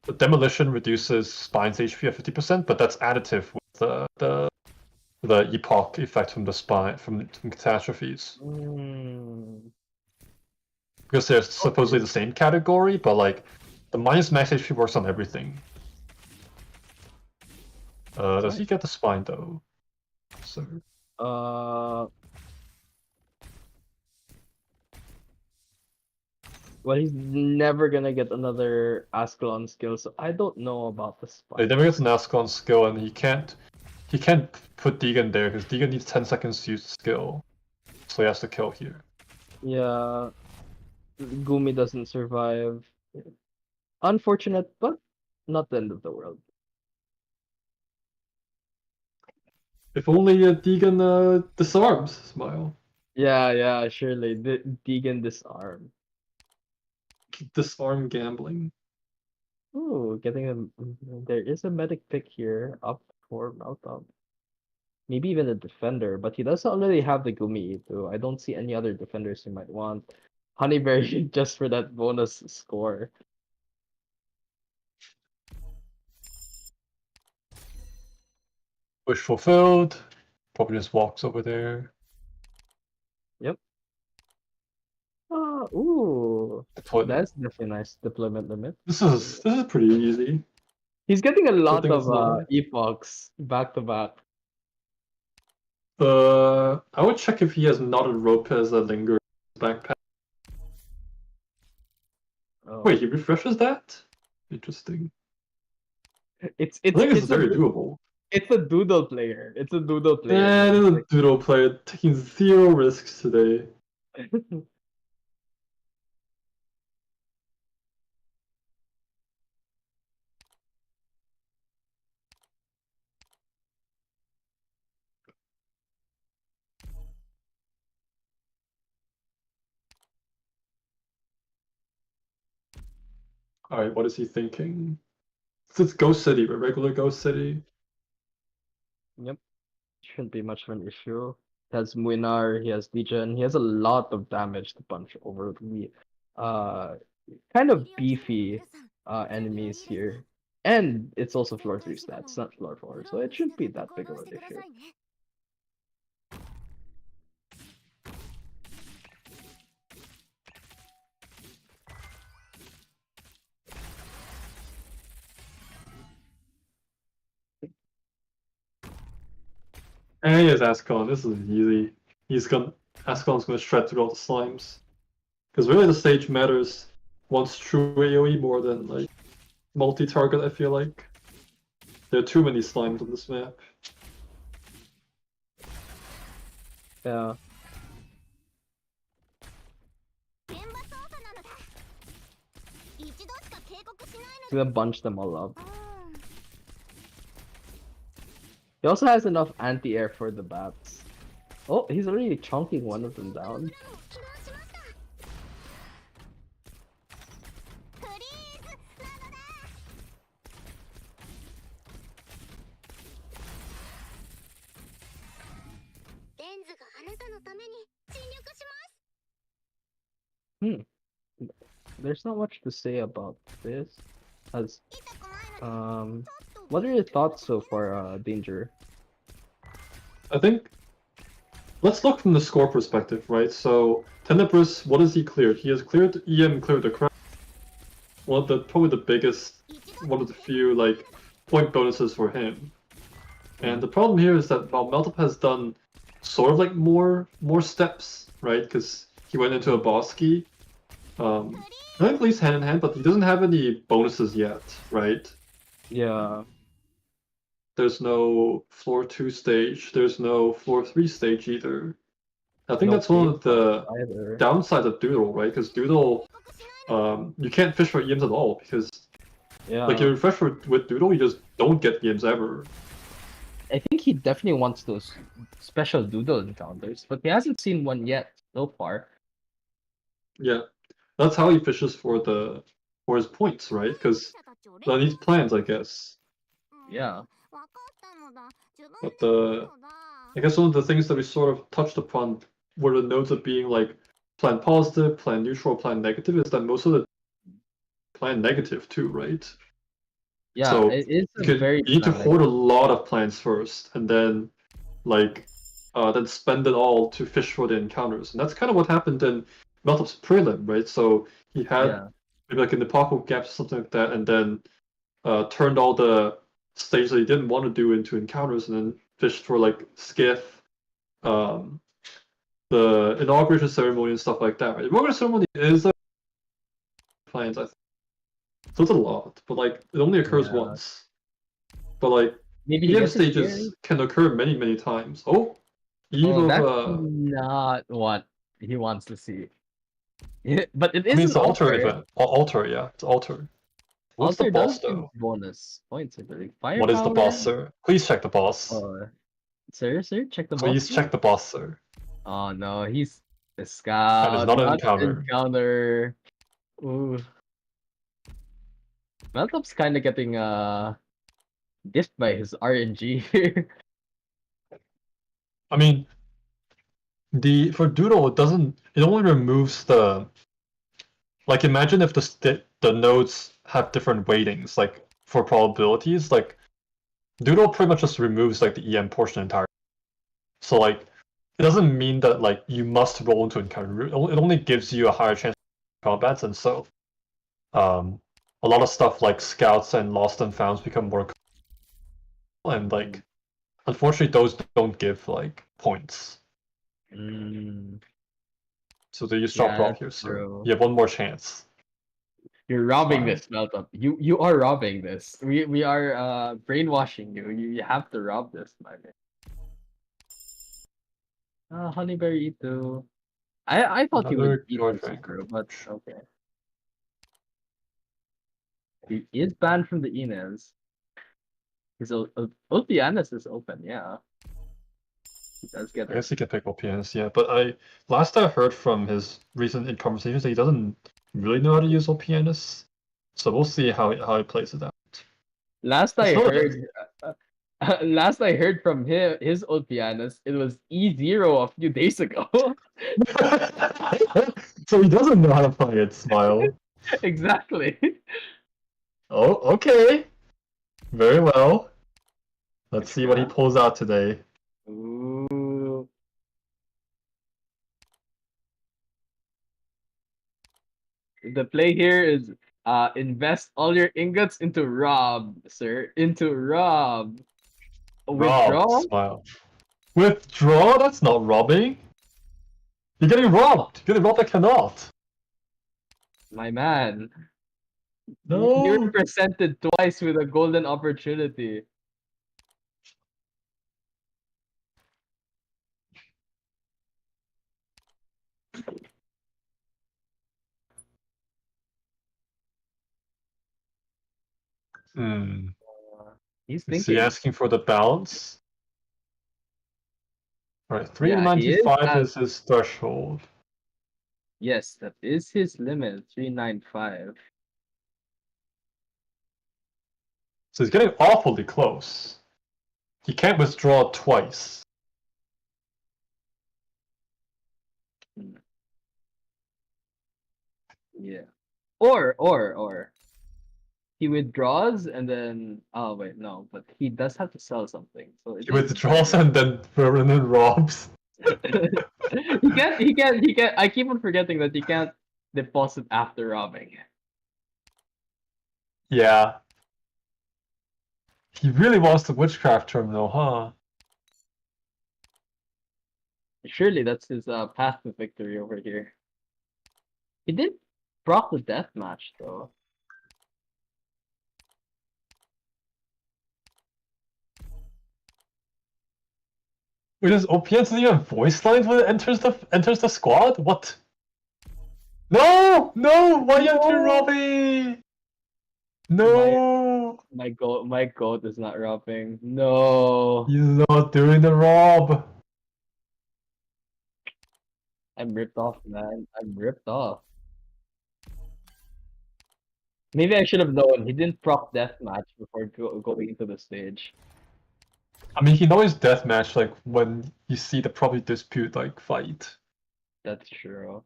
The demolition reduces spine's HP at 50%, but that's additive with the epoch effect from the spine from catastrophes. Because they're supposedly the same category, but like the minus max HP works on everything. Does he get the spine though? So Well, he's never gonna get another Ascalon skill, so I don't know about the he spine. never gets an Ascalon skill, and he can't put Deegan there because Deegan needs 10 seconds to use the skill, so he has to kill here. Yeah, Gumi doesn't survive. Unfortunate, but not the end of the world. If only Deegan disarms, Smile. Yeah, surely. Deegan disarm. Disarm gambling. Ooh, there is a medic pick here up for Malcolm. Maybe even a defender, but he does already have the Gumi too. I don't see any other defenders he might want. Honeyberry just for that bonus score. Wish fulfilled. Probably just walks over there. Yep. Ooh. Deployment. That's definitely nice deployment limit. This is pretty easy. He's getting a lot think it's of not. epochs back to back. I would check if he has knotted rope as a linger in his backpack. Oh. Wait, he refreshes that? Interesting. It's I think it's a very doable. It's a doodle player. It's a doodle player. Yeah, it is a doodle player taking 0 risks today. Alright, what is he thinking? It's Ghost City, but regular Ghost City. Yep. Shouldn't be much of an issue. He has Muinar, he has Legion, he has a lot of damage to punch over the kind of beefy enemies here. And it's also floor 3 stats, not floor 4, so it shouldn't be that big of an issue. And he has Ascalon. This is easy. Ascalon's gonna shred through all the slimes. Because really the stage matters once true AoE more than like multi-target, I feel like. There are too many slimes on this map. Yeah. He's gonna bunch them all up. He also has enough anti-air for the bats. Oh, he's already chunking one of them down. There's not much to say about this. As what are your thoughts so far, Danger? I think let's look from the score perspective, right? So Tenebris, what has he cleared? He has cleared EM, cleared the crown. One of the probably the biggest, one of the few like point bonuses for him. And the problem here is that while Meltop has done sort of like more steps, right? Because he went into a boss key. I think at least hand in hand, but he doesn't have any bonuses yet, right? Yeah. There's no floor 2 stage. There's no floor 3 stage either. I think No that's one of cave the either. downsides of Doodle, right? Because Doodle, you can't fish for EMs at all because Yeah. like you fish with Doodle, you just don't get EMs ever. I think he definitely wants those special doodle encounters, but he hasn't seen one yet so far. Yeah, that's how he fishes for his points, right? Because that needs plans, I guess. Yeah. But I guess one of the things that we sort of touched upon were the nodes of being like plan positive, plan neutral, plan negative is that most of the plan negative too, right? Yeah, So it is you need to hoard a lot of plans first, and then like then spend it all to fish for the encounters, and that's kind of what happened in Meltop's prelim, right? So he had maybe like in the pocket gaps or something like that, and then turned all the stages that he didn't want to do into encounters, and then fished for like Skiff, the inauguration ceremony and stuff like that. Right? The inauguration ceremony is a plans, I think. So it's a lot, but like it only occurs once. But like maybe EM stages can occur many times. Oh, Eve that's of not what he wants to see. But it I is mean, it's an the altar altar. event. Altar, yeah, it's altar. What's Altar the boss does give though? bonus points, I believe. What is the Firepower? boss, sir? Please check the boss. Sir, check the boss. Please check the boss, sir. Oh no, he's the scout. That is not an encounter. Encounter. Ooh. Meltop's kind of getting diffed by his RNG here. I mean, for Doodle, it only removes the like. Imagine if the nodes have different weightings, like for probabilities. Like Doodle pretty much just removes like the EM portion entirely. So like, it doesn't mean that like you must roll into encounter. It only gives you a higher chance of combats, and so a lot of stuff like scouts and lost and founds become more and like unfortunately those don't give like points. So they use drop rock here, so you have one more chance. You're robbing this, Meltop. You are robbing this. We are brainwashing you. You have to rob this, my man. Honeyberry Ito. I thought he would eat this bro, but okay. He is banned from the Inez. His Otianis is open, yeah. He does get I guess he can pick up pianist, yeah. But last I heard from his recent conversations that he doesn't really know how to use pianists. So we'll see how he plays it out. Last I heard from him, his old pianist, it was E0 a few days ago. So he doesn't know how to play it, Smile. Exactly. Oh, okay. Very well. Let's see what he pulls out today. Ooh. The play here is invest all your ingots into Rob, sir. Into Rob. Withdraw? Smile. Withdraw? That's not robbing. You're getting robbed. You're getting robbed. I cannot. My man. No. You're presented twice with a golden opportunity. He's thinking. Is he asking for the balance? Alright, 395 is his threshold. Yes, that is his limit, 395. So he's getting awfully close. He can't withdraw twice. Yeah. Or he withdraws and then oh wait, no, but he does have to sell something. So he withdraws and then robs. He can't. I keep on forgetting that he can't deposit after robbing. Yeah. He really wants the witchcraft terminal, huh? Surely that's his path to victory over here. He did proc the death match though. Wait, does OPS even voice lines when it enters the squad? What? No! No! Why aren't you Robbie? No! My goat is not robbing. No. He's not doing the rob. I'm ripped off, man. I'm ripped off. Maybe I should have known. He didn't proc deathmatch before going into the stage. I mean, he knows deathmatch like when you see the probably dispute like fight. That's true.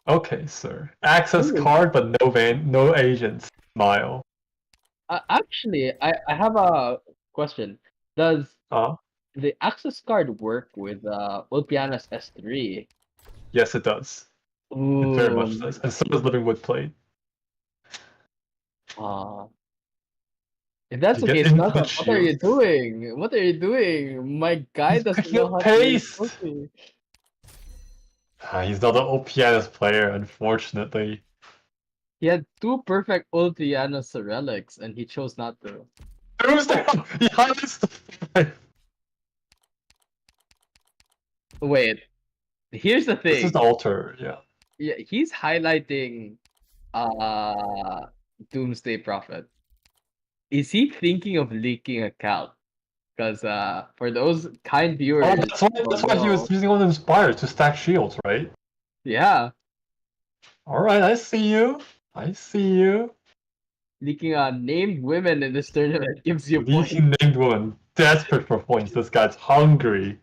Okay, sir. Access Ooh. card, but no agents. Smile. Actually, I have a question. Does the access card work with Ulpiana's S3? Yes, it does. Ooh. It very much does. And so does Living Wood Plate. If that's You the get case, infinite Nata, what are you shields. doing? What are you doing? My guy He's doesn't picking know up how to use pace! ulti. He's not an OPS player, unfortunately. He had 2 perfect Ultiana relics, and he chose not to. Doomsday! He highlights the 5! Wait, here's the thing. This is the altar, yeah. Yeah, he's highlighting Doomsday Prophet. Is he thinking of leaking a count? Because for those kind viewers, that's why he was using all the Inspires to stack shields, right? Yeah. Alright, I see you. I see you. Leaking named women in this tournament gives you points. Leaking named woman. Desperate for points. This guy's hungry.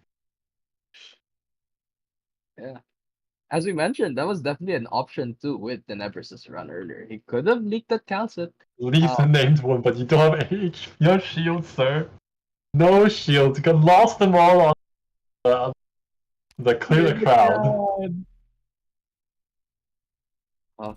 Yeah. As we mentioned, that was definitely an option too with the Neversus run earlier. He could have leaked that Calcit. Leave the named one, but you don't have H. You have shields, sir. No shields. You got lost them all on the clear the crowd. Oh.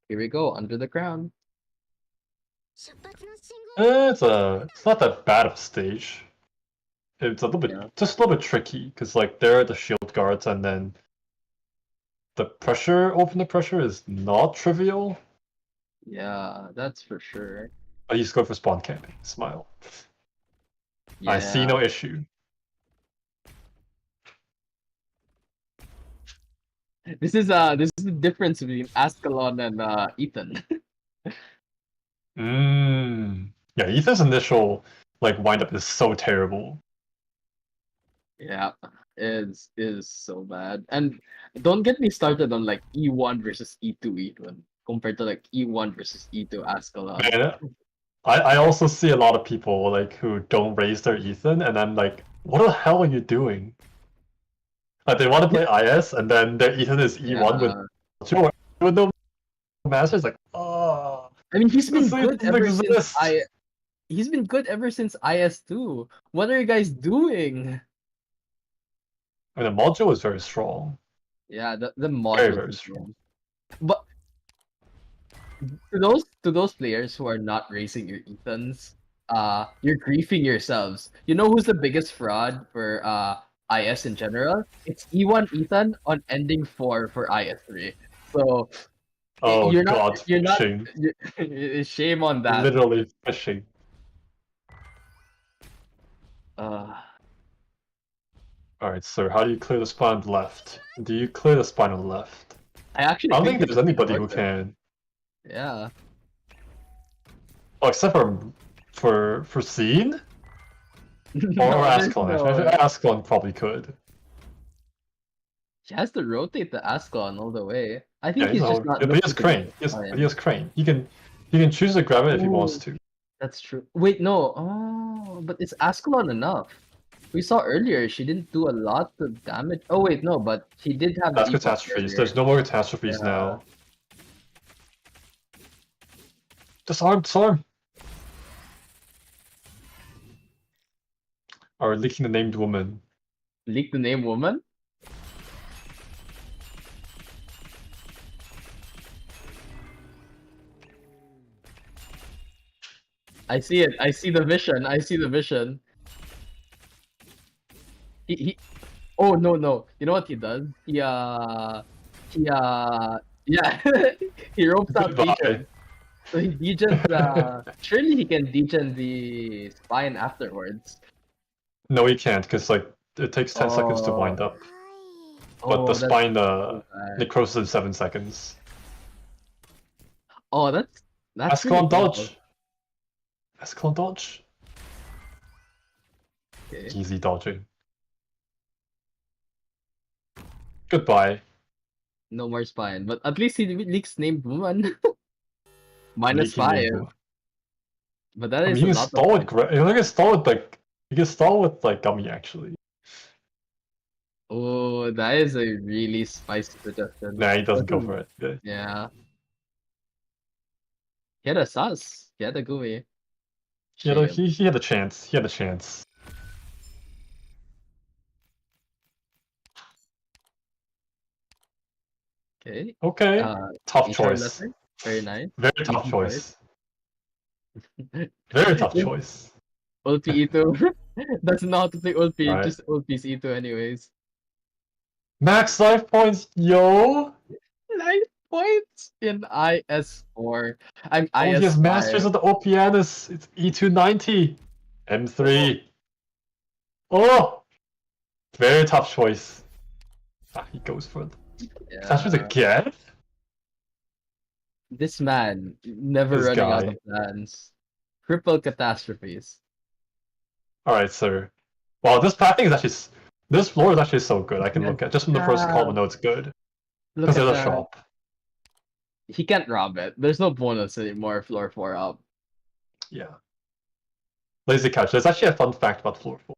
Here we go, under the crown. It's not that bad of a stage. It's a little bit, just a little bit tricky, because like there are the shield guards, and then the pressure, open the pressure is not trivial. Yeah, that's for sure. But he's going for spawn camping. Smile. Yeah. I see no issue. This is the difference between Ascalon and Ethan. Yeah, Ethan's initial like windup is so terrible. Yeah, is so bad. And don't get me started on like E1 versus E2 Ethan compared to like E1 versus E2 Ascalon. Man, I also see a lot of people like who don't raise their Ethan, and I'm like, what the hell are you doing? Like they want to play IS, and then their Ethan is E1 with no masters. Like, oh. I mean, he's been This good doesn't ever since exist. He's been good ever since IS2. What are you guys doing? I mean, the module is very strong. Yeah, the module Very, very strong. But to those players who are not raising your Ethans, you're griefing yourselves. You know who's the biggest fraud for IS in general? It's E1 Ethan on ending 4 for IS3. So you're not fishing. shame on that. Literally fishing. Alright, sir, how do you clear the spine on the left? Do you clear the spine on the left? I don't think there's anybody who can. Yeah. Oh, except for Scene? Or Ascalon. Ascalon probably could. He has to rotate the Ascalon all the way. I think Yeah, he's just not. But he has Crane. He has Crane. He can choose to grab it if he wants to. That's true. Wait, no. Oh, but it's Ascalon enough. We saw earlier she didn't do a lot of damage. Oh wait, no, but she did have That's defense catastrophes. earlier. There's no more catastrophes Yeah. now. Disarm, disarm. Or leaking the named woman. Leak the name woman? I see it. I see the vision. I see the vision. He Oh no no. You know what he does? Yeah, he ropes out Goodbye. Degen. So he degens surely he can degen the spine afterwards. No, he can't, because like it takes 10 seconds to wind up. But the that's spine so bad. necrosis in 7 seconds. Oh, that's Escalon really dodge. Escalon dodge. Okay. Easy dodging. Goodbye. No more spine, but at least he leaks named woman. Minus Leaking named 5. woman. But that I mean, is you a can lot stall of with you can stall with you can stall with like Gummy actually. Oh, that is a really spicy suggestion. Nah, he doesn't go for it. Yeah. Yeah. He had a sus. He had a Gumi. You know, Shame. he had a chance. He had a chance. Okay. Okay. Tough HR choice. lesser. Very nice. Very tough Easy choice. Very tough Yeah. choice. Ulti E2. Doesn't know how to play ulti. Right. Just ultis E2 anyways. Max life points, yo! Life points in IS4. I'm Oh, he has IS5. Masters of the OPNs. It's E290. M3. Oh! Very tough choice. Ah, he goes for it. Masters Yeah. again? This man never This running out guy. of plans. Triple catastrophes. Alright, sir. Wow, this pathing is actually. This floor is actually so good. I can look at just from the first column. No, it's good. Look Because at there's a that. shop. He can't rob it. There's no bonus anymore. Floor 4 up. Yeah. Lazy couch. There's actually a fun fact about floor 4.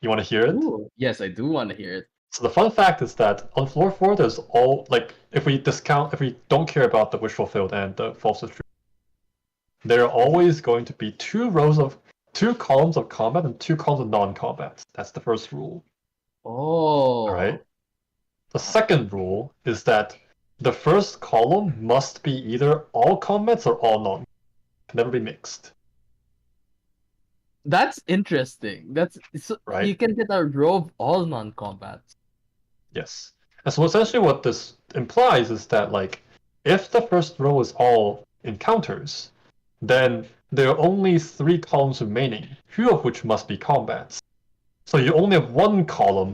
You want to hear it? Ooh, yes, I do want to hear it. So the fun fact is that on floor 4, there's all like if we don't care about the wish fulfilled and the false truth, there are always going to be two columns of combat and 2 columns of non-combat. That's the first rule. Oh. Alright. The second rule is that the first column must be either all combats or all non. Can never be mixed. That's interesting. That's so Right. you can get a row of all non-combats. Yes. And so essentially what this implies is that like if the first row is all encounters, then there are only 3 columns remaining, 2 of which must be combats. So you only have 1 column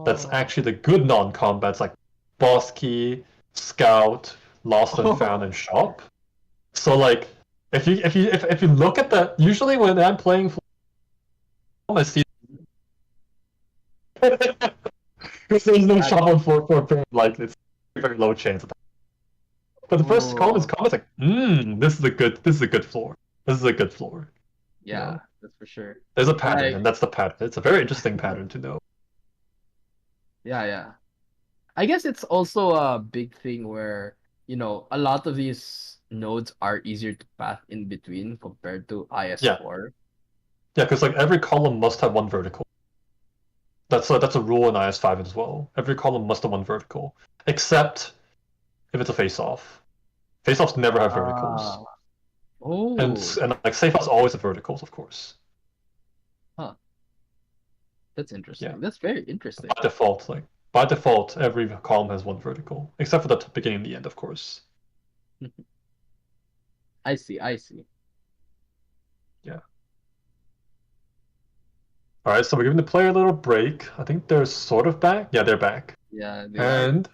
that's actually the good non-combats like boss key, scout, lost and found, and shop. So like if you look at that, usually when I'm playing I see because there's no shop on 4 like it's very low chance of that. But the first column is like, this is a good floor. This is a good floor. Yeah, Yeah. that's for sure. There's a pattern, Like- and that's the pattern. It's a very interesting pattern to know. Yeah. I guess it's also a big thing where, a lot of these nodes are easier to path in between compared to IS4. Yeah, because like every column must have 1 vertical. That's a rule in IS5 as well. Every column must have 1 vertical, except if it's a face-off. Face-offs never have verticals, Oh. and like safe-offs always have verticals, of course. That's interesting. Yeah. That's very interesting. By default, every column has 1 vertical, except for the beginning and the end, of course. I see. All right, so we're giving the player a little break. I think they're sort of back. Yeah, they're back. Yeah. And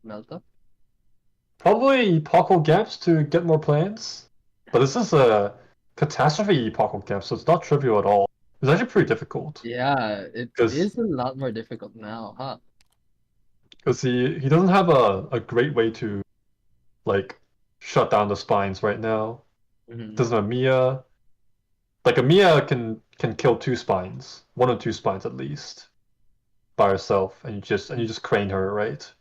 Melt up. probably epochal gaps to get more plans. But this is a catastrophe epochal gap, so it's not trivial at all. It's actually pretty difficult. Yeah, it 'Cause- is a lot more difficult now, huh? Because he doesn't have a great way to like shut down the spines right now. Mhm. Doesn't have Mia. Like a Mia can can kill 2 spines, 1 or 2 spines at least, by herself, and you just crane her, right?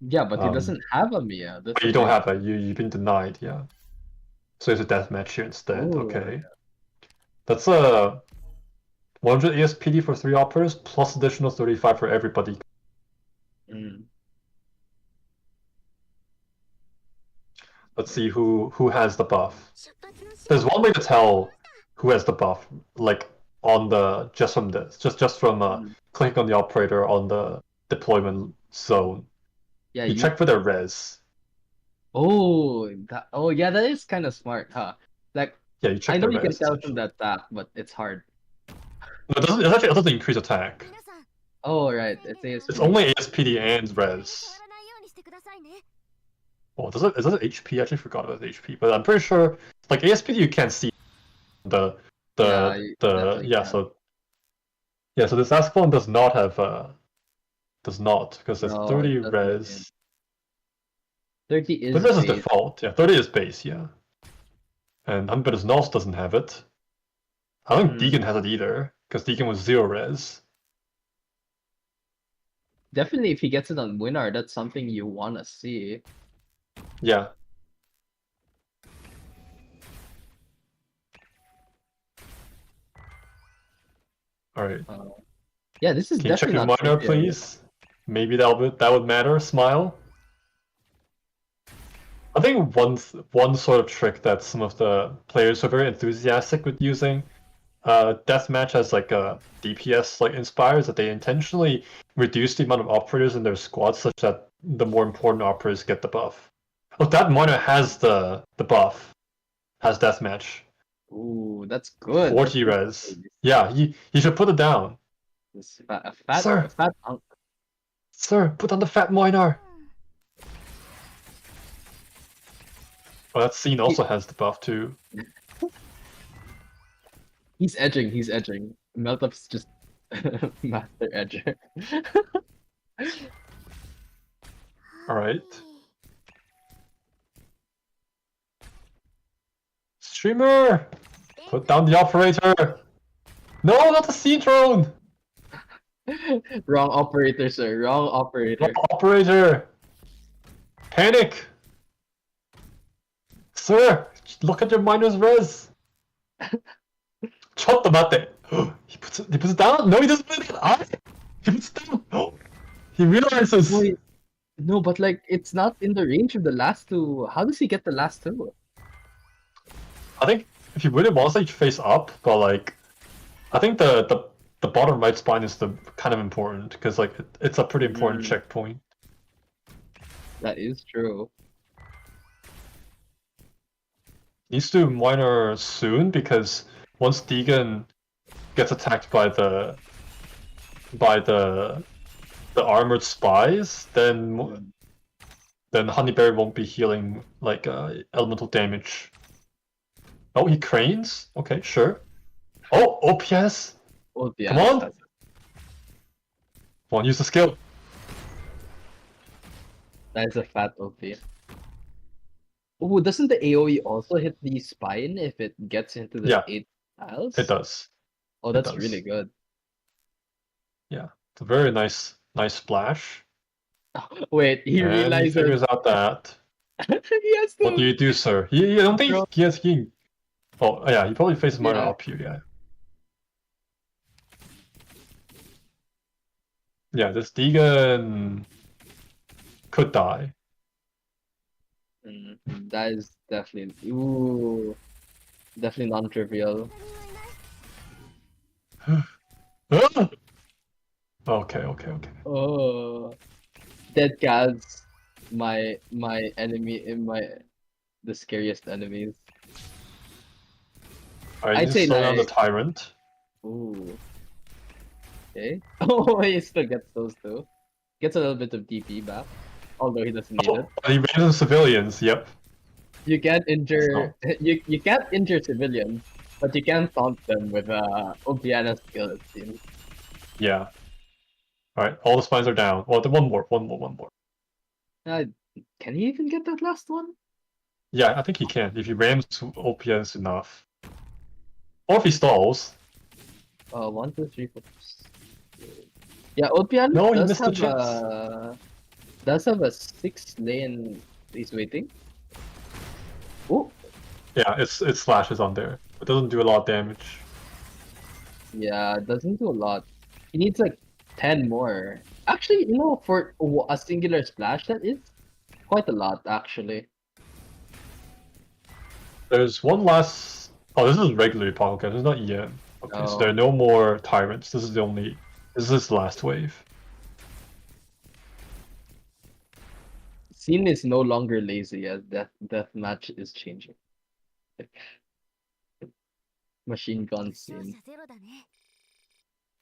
Yeah, but he Um, doesn't have a Mia. That's But the you don't thing. have it. You've been denied. Yeah. So it's a deathmatch here instead. Oh, Okay. That's a 100 ESPD for 3 operas plus additional 35 for everybody. Mm. Let's see who has the buff. There's one way to tell who has the buff, like on the just from this, just from clicking on the operator on the deployment zone. Yeah, You check for their res. Oh, yeah, that is kind of smart, huh? Like, Yeah, you check I know their you can res. tell from the attack, but it's hard. No, it doesn't increase attack. Oh, right. It's It's only ASPD and res. Oh, is it HP? I actually forgot about HP, but I'm pretty sure like ASPD you can't see the Yeah, you definitely yeah, can. so this Ascalon does not have does not because it's No, 30 it doesn't. res. 30 is 30 res is base. default, yeah, 30 is base, yeah. And Unbeat's Nose doesn't have it. I don't think Deegan has it either, because Deegan was 0 res. Definitely, if he gets it on Winnar, that's something you want to see. Yeah. Alright. Yeah, this is Can you check definitely your not minor, trivial. please? Maybe that would matter. Smile. I think one sort of trick that some of the players are very enthusiastic with using deathmatch as like a DPS like inspires that they intentionally reduce the amount of operators in their squad such that the more important operators get the buff. Oh, that minor has the buff. Has deathmatch. Ooh, that's good. 40 That's res. Yeah, you should put it down. Sir. A fat hunk. Sir, put on the fat minor. Oh, that scene also has the buff too. He's edging. Meltup's just master edger. Alright. Streamer! Put down the operator! No, not the sea drone! Wrong operator, sir. Wrong operator. Operator! Panic! Sir! Look at your miner's res! Chop the mate! He puts it down? No, he doesn't put it down! He puts it down! He realizes! Wait, no, but like, it's not in the range of the last two. How does he get the last two? I think if you really want to face up, but like, I think the bottom right spine is the kind of important because like it's a pretty important checkpoint. That is true. Needs to miner soon because once Deegan gets attacked by the armored spies, then Honeyberry won't be healing like elemental damage. Oh, he cranes? Okay, sure. Oh, OPS! Oh, yeah. Come on! Come on, use the skill. That is a fat OP. Oh, doesn't the AoE also hit the spine if it gets into the 8 tiles? It does. Oh, that's really good. Yeah, it's a very nice splash. Wait, he and realizes. he figures out that. He has to. What do you do, sir? I don't think he has king. Oh, yeah, he probably faces minor up here, yeah. Yeah, this Deegan could die. That is definitely definitely non-trivial. Okay. Oh, dead cats, my enemy in the scariest enemies. Alright, I'd say slow down the like- tyrant. Ooh. Okay. Oh, he still gets those too. Gets a little bit of DP back, although he doesn't need it. He raises civilians. Yep. You can't injure you can't injure civilians, but you can taunt them with Obiana's skill, it seems. Yeah. Alright, all the spines are down. Well, one more. Can he even get that last one? Yeah, I think he can if he rams OPS enough. Or if he stalls. 1, 2, 3, 4. Yeah, Old Pianist No, he does missed the have chance. does have a 6 lane. He's waiting. Oh, Yeah, it slashes on there. It doesn't do a lot of damage. yeah, it doesn't do a lot. He needs like 10 more. Actually, for a singular splash, that is quite a lot, actually. There's one last. Oh, this is regular Pocket. This is not EN. Okay, so there are no more tyrants. This is the only. This is the last wave. Scene is no longer lazy as deathmatch is changing. Machine gun scene.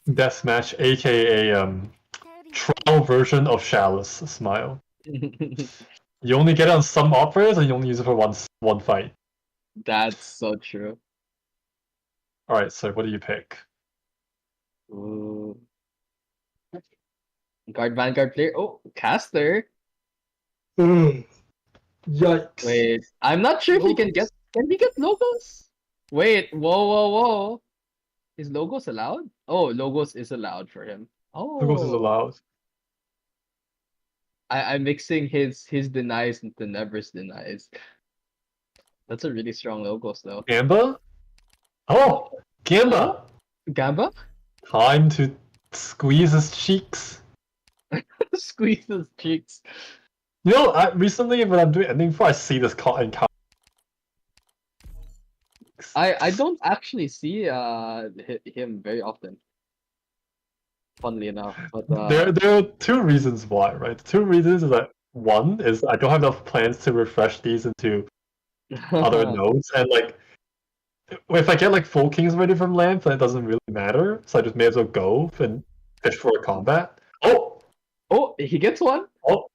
Deathmatch, aka trial version of Chalice Smile. You only get it on some operators, and you only use it for one fight. That's so true. All right, so what do you pick? Ooh. Vanguard player. Oh, caster. Yikes! Wait, I'm not sure if he can get. Can he get logos? Wait, whoa. Is logos allowed? Oh, logos is allowed for him. Oh, Logos is allowed. I'm mixing his denies and the nevers denies. That's a really strong logos though. Gamba? Oh, Gamba! Gamba? Time to squeeze his cheeks. Squeeze his cheeks. You know, recently when I'm doing ending 4, I see this encounter. I don't actually see him very often. Funnily enough, but There are two reasons why, right? The two reasons is that one is I don't have enough plans to refresh these into other nodes, and like if I get like full kings ready from land, then it doesn't really matter. So I just may as well go and fish for a combat. Oh, he gets one. Oh,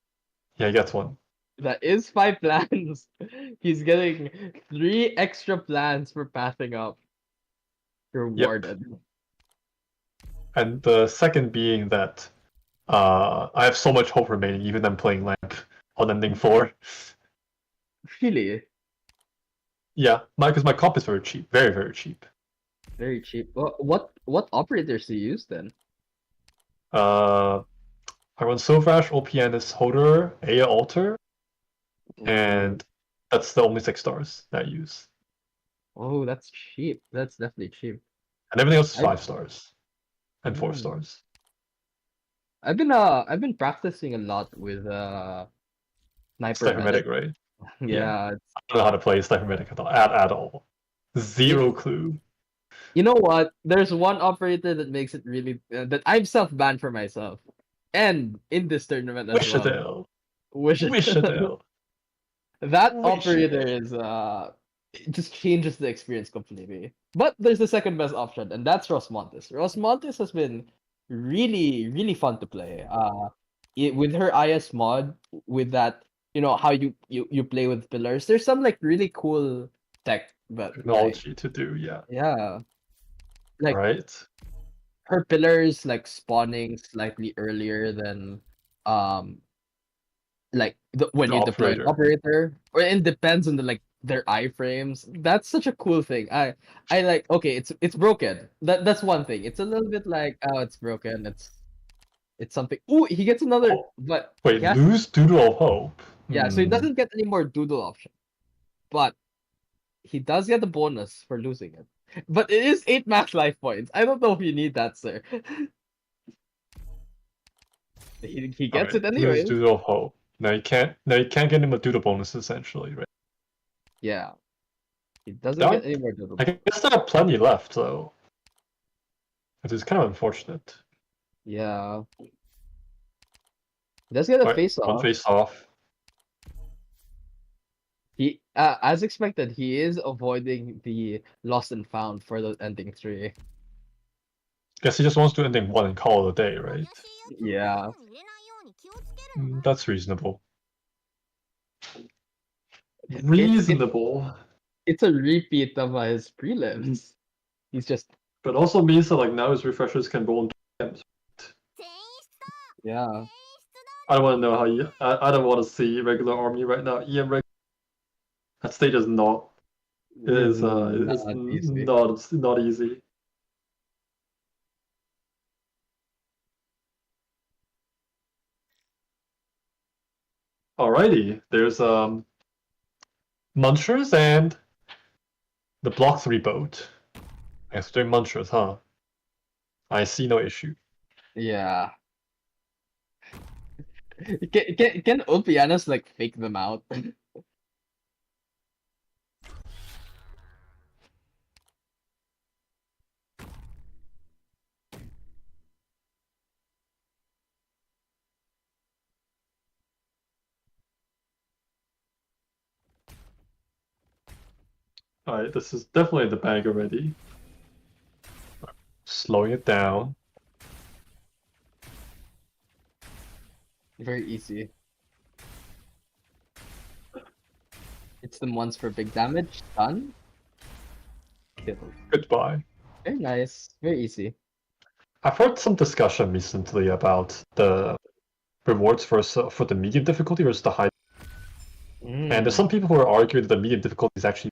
yeah, he gets one. That is 5 plans. He's getting 3 extra plans for pathing up. Rewarded. Yep. And the second being that I have so much hope remaining, even them playing lamp on ending 4. Really? Yeah, because my comp is very cheap, very very cheap. Very cheap. What operators do you use then? I run Silverash, OPN Holder, Aya Altar, and that's the only 6 stars that I use. Oh, that's cheap. That's definitely cheap. And everything else is 5 stars and 4 stars. I've been practicing a lot with Sniper Medic, right? Yeah. I don't know how to play Sniper Medic at all. Zero clue. You know what? There's one operator that makes it really that I've self-banned for myself, and in this tournament as well. Wishadale. That operator is it just changes the experience completely. But there's the second best option, and that's Rosmontes. Rosmontes has been really fun to play. With her IS mod, with that, how you play with pillars. There's some like really cool tech, but Technology to do, yeah. Yeah. Like right. Her pillars like spawning slightly earlier than like when you deploy an operator, or it depends on their iframes. That's such a cool thing. I like, okay, it's broken. That's one thing. It's a little bit like, oh, it's broken. It's something. Ooh, he gets another. But wait, lose Doodle of Hope. Yeah, so he doesn't get any more doodle option, but he does get the bonus for losing it. But it is 8 max life points. I don't know if you need that, sir. He gets it anyway. Lose Doodle of Hope. Now you can't get him a doodle bonus essentially, right? Yeah. He doesn't get any more doodle. I guess there are plenty left, though. Which is kind of unfortunate. Yeah. He does get a face off. One face off. He as expected, he is avoiding the lost and found for the ending 3. Guess he just wants to ending 1 and call it a day, right? Yeah. That's reasonable. Reasonable. It's a repeat of his prelims. He's just. But also means that now his refreshers can roll into games. Yeah. I don't want to know how you. I don't want to see regular army right now. That stage is not. It is not easy. Alrighty, there's Munchers and the Block 3 boat. I guess they're Munchers, huh? I see no issue. Yeah. Can Ulpianos like fake them out? Alright, this is definitely the bag already. Slowing it down. Very easy. It's them once for big damage. Done. Kill. Goodbye. Very nice. Very easy. I've heard some discussion recently about the rewards for the medium difficulty versus the high. And there's some people who are arguing that the medium difficulty is actually,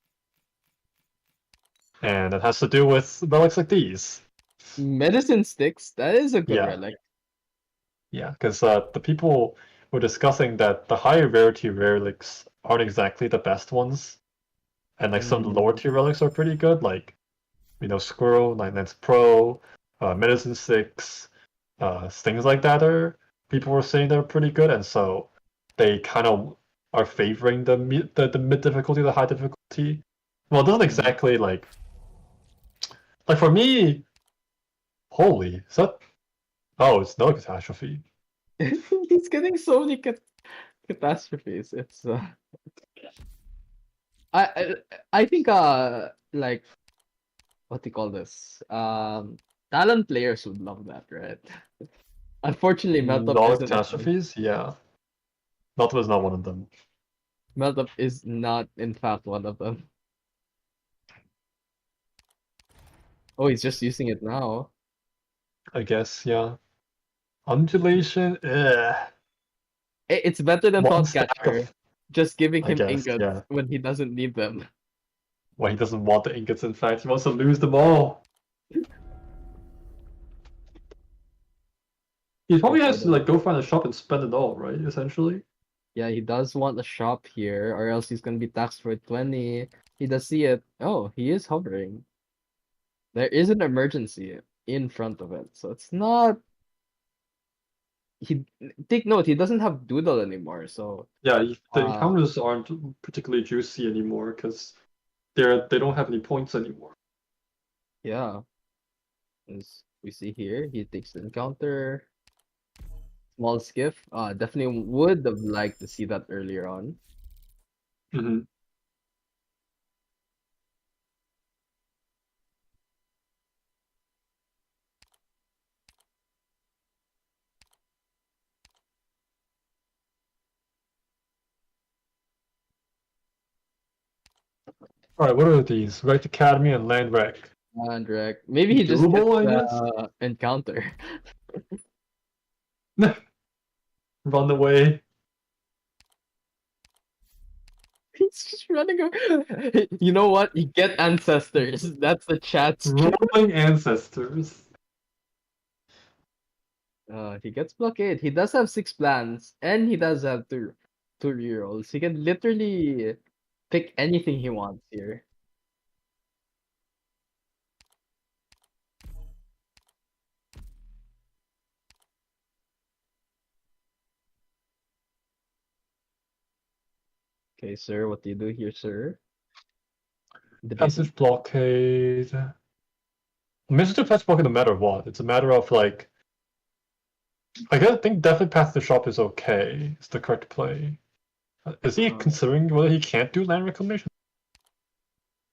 and that has to do with relics like these. Medicine sticks. That is a good Yeah. relic. Yeah, because the people were discussing that the higher rarity relics aren't exactly the best ones, and like some of the lower tier relics are pretty good, like Squirrel, Nightlands Pro, Medicine Six, things like that. People were saying they're pretty good, and so they kind of are favoring the mid difficulty, the high difficulty. Well, it doesn't exactly like for me. Holy, is that? Oh, it's no catastrophe. He's getting so many catastrophes. It's I think like what do you call this? Talent players would love that, right? Unfortunately, Meltup No isn't. catastrophes, yeah. Meltup is not one of them. Meltup is not, in fact, one of them. Oh, he's just using it now. I guess, yeah. Undulation, It's better than One stack Thoughtcatcher. of- Just giving I him guess, ingots yeah. when he doesn't need them. Well, he doesn't want the ingots, in fact. He wants to lose them all. He probably has to go find a shop and spend it all, right? Essentially. Yeah, he does want a shop here, or else he's gonna be taxed for 20. He does see it. Oh, he is hovering. There is an emergency in front of it, so it's not. He take note. He doesn't have Doodle anymore, so Yeah, the encounters aren't particularly juicy anymore because they don't have any points anymore. yeah. As we see here, he takes the encounter. Small skiff. Definitely would have liked to see that earlier on. Mm-hmm. All right, what are these? Right Academy and Land Wreck. Andrek. Maybe he just Doable, I gets guess? the encounter. Run away. He's just running away. You know what? You get ancestors. That's the chat. Rolling ancestors. He gets blockade. He does have 6 plans, and he does have two rerolls. He can literally pick anything he wants here. Okay, sir. What do you do here, sir? Passage blockade. Mr. Passage blockade no matter what. It's a matter of I think definitely Path to the Shop is okay. It's the correct play. Is he considering whether he can't do land reclamation?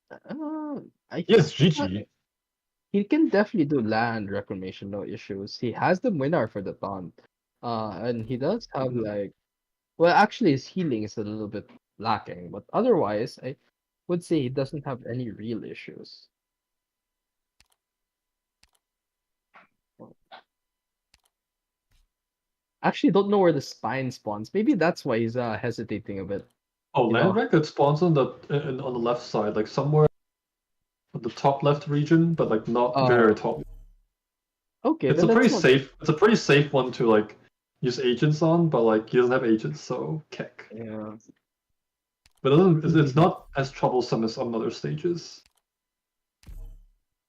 Yes, GG. He can definitely do land reclamation, no issues. He has the winner for the taunt. And he does have well, actually his healing is a little bit lacking, but otherwise I would say he doesn't have any real issues. Actually, don't know where the spine spawns. Maybe that's why he's hesitating a bit. Oh, land wreck it spawns on the left side, somewhere on the top left region, but not very top. Okay, It's a pretty safe. It's a pretty safe one to use agents on, but like he doesn't have agents, so kick. Yeah. But it's not as troublesome as some other stages.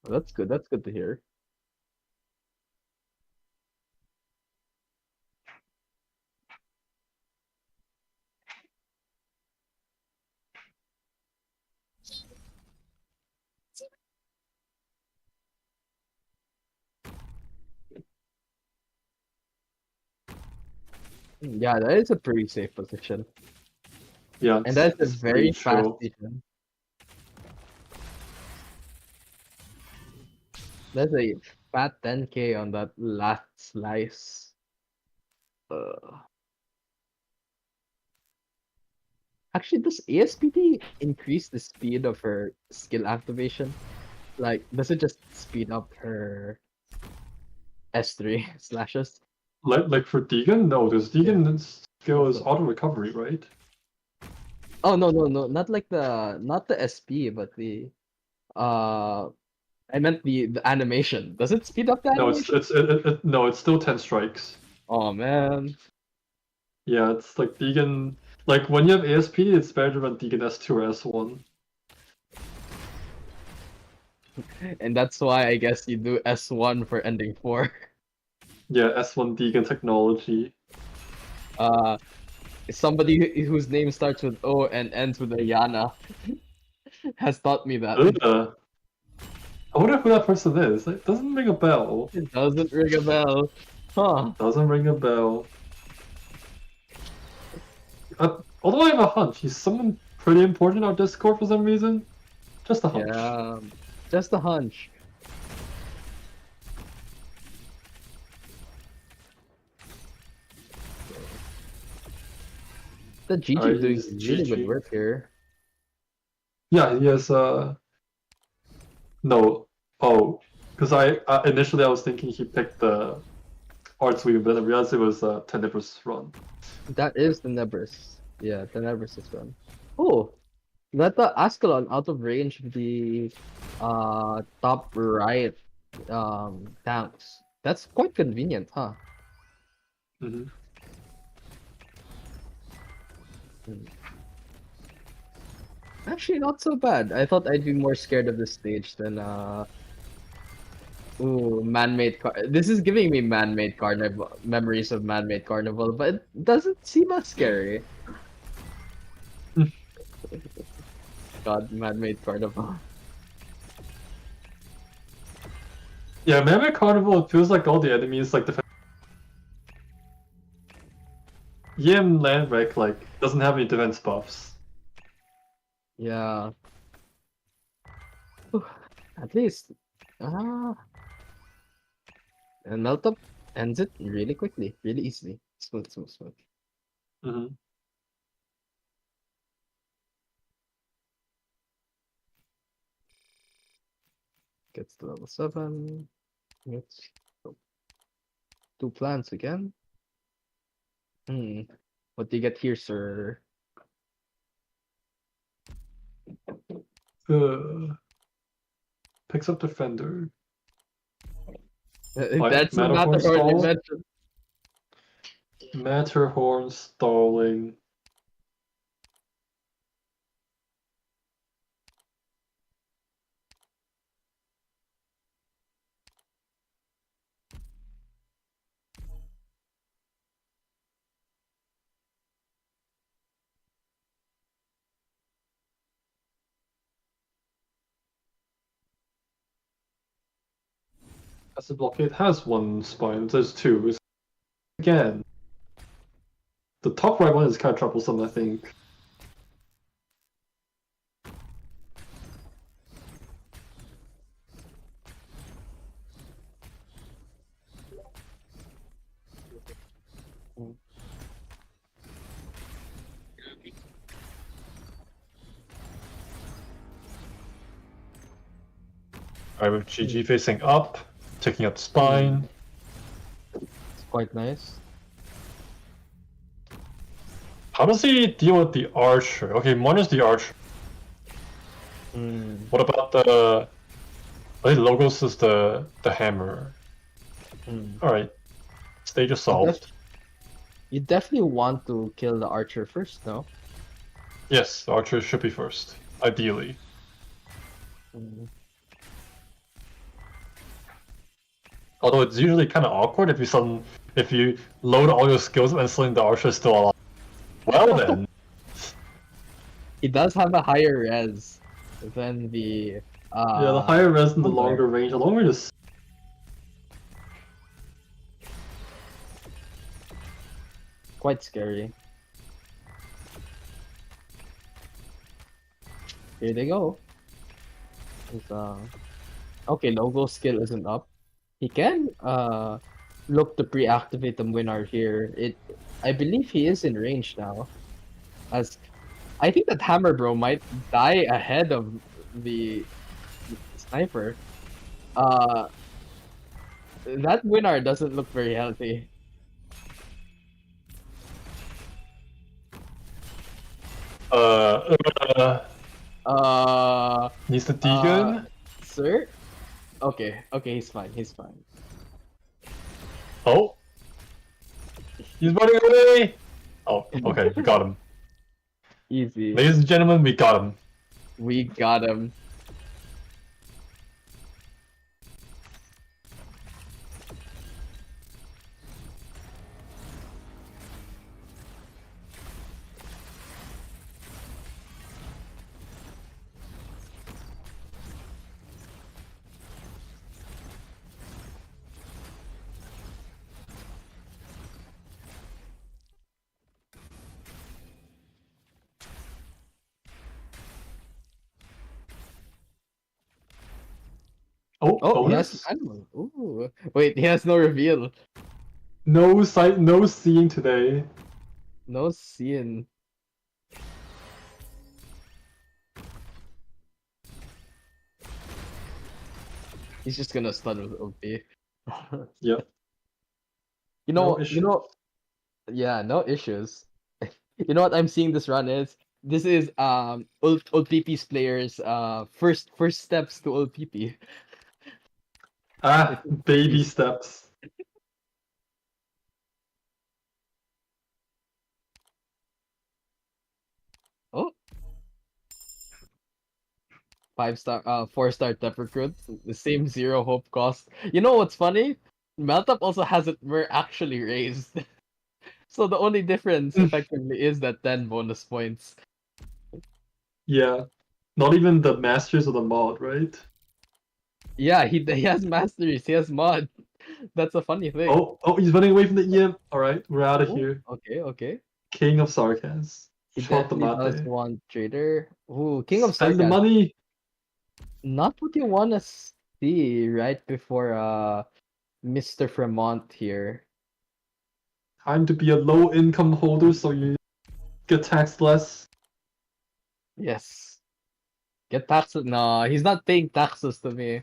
Well, that's good. That's good to hear. Yeah, that is a pretty safe position. Yeah, And that's a it's very pretty fast chill. vision. That's a fat 10k on that last slice. Actually, does ASPD increase the speed of her skill activation? Like, does it just speed up her S3 slashes? Like for Deegan, no, because Deegan's skill is auto recovery, right? Oh no, not like not the SP, but the I meant the animation. Does it speed up the No, animation? no, it's still 10 strikes. Oh man. Yeah, it's like Deegan. Like when you have ASP, it's better to run Deegan S2 or S1. And that's why I guess you do S1 for ending 4. Yeah, S1 Deegan technology. Somebody whose name starts with O and ends with a Yana has taught me that. Ugh. I wonder who that person is. It doesn't ring a bell. It doesn't ring a bell. Huh. Doesn't ring a bell. Although I have a hunch, he's someone pretty important on Discord for some reason. Just a hunch. Yeah. Just a hunch. The GG Alright, doing he's really GG. good work here. Yeah, he has no. Oh, because I initially I was thinking he picked the Arts Weave, but I realized it was Tenebrous run. That is the Nebris. Yeah, the Nebris is one. Oh, let the Ascalon out of range of the top right tanks. That's quite convenient, huh? Mm-hmm. Actually, not so bad. I thought I'd be more scared of this stage than ooh, man-made this is giving me man-made carnival memories of man-made carnival, but it doesn't seem as scary. God, man-made carnival. Yeah, Mammoth Carnival, it feels like all the enemies like the Yim Landwreck like doesn't have any defense buffs. Yeah. Whew, at least. And melt up ends it really quickly, really easily. Smooth. Mm-hmm. Gets to level 7. Let's go. 2 plants again. What do you get here, sir? Picks up Defender. That's the Matterhorn Matterhorn you stall? mentioned. Matterhorn stalling. As the blockade has one spine, there's two. Again, the top right one is kind of troublesome, I think. Alright, with GG facing up, taking up spine. It's quite nice. How does he deal with the archer? Okay, one is the archer. What about the... I think Logos is the hammer. Alright. Stage is solved. You definitely want to kill the archer first, no? Yes, the archer should be first, ideally. Mm. Although it's usually kind of awkward if you load all your skills and suddenly the archer is still alive. Well then. He does have a higher res than the Yeah, the higher res and the Hunter. longer range. The longer range is quite scary. Here they go. It's, okay, logo skill isn't up. He can look to pre-activate the Winar here. I believe he is in range now. As I think that Hammer Bro might die ahead of the sniper. That Winar doesn't look very healthy. Needs to Deegan? Sir? Okay, he's fine, he's fine. Oh! He's running away! Oh, okay, we got him. Easy. Ladies and gentlemen, we got him. We got him. Oh, he has an animal. Ooh. Wait, he has no reveal. no sight, no seeing today. No seeing. He's just gonna stun with OP. Yep. You issues. know, yeah, no issues. You know what I'm seeing this run is? This is Ult PP's players first steps to Ult PP. Ah, baby steps. Oh. 5-star 4-star depth recruit, the same 0 hope cost. You know what's funny? Meltup also has it were actually raised. So the only difference effectively is that 10 bonus points. Yeah. Not even the masters of the mod, right? Yeah, he has masteries, he has mod. That's a funny thing. Oh, he's running away from the EM. Alright, we're out of Oh, here. Okay. King of Sarkaz. He Shot the definitely does mate. want trader. Ooh, King of Spend the Sarkaz. money! Not what you wanna see right before Mr. Fremont here. Time to be a low income holder so you get taxed less. Yes. Get taxes. No, he's not paying taxes to me.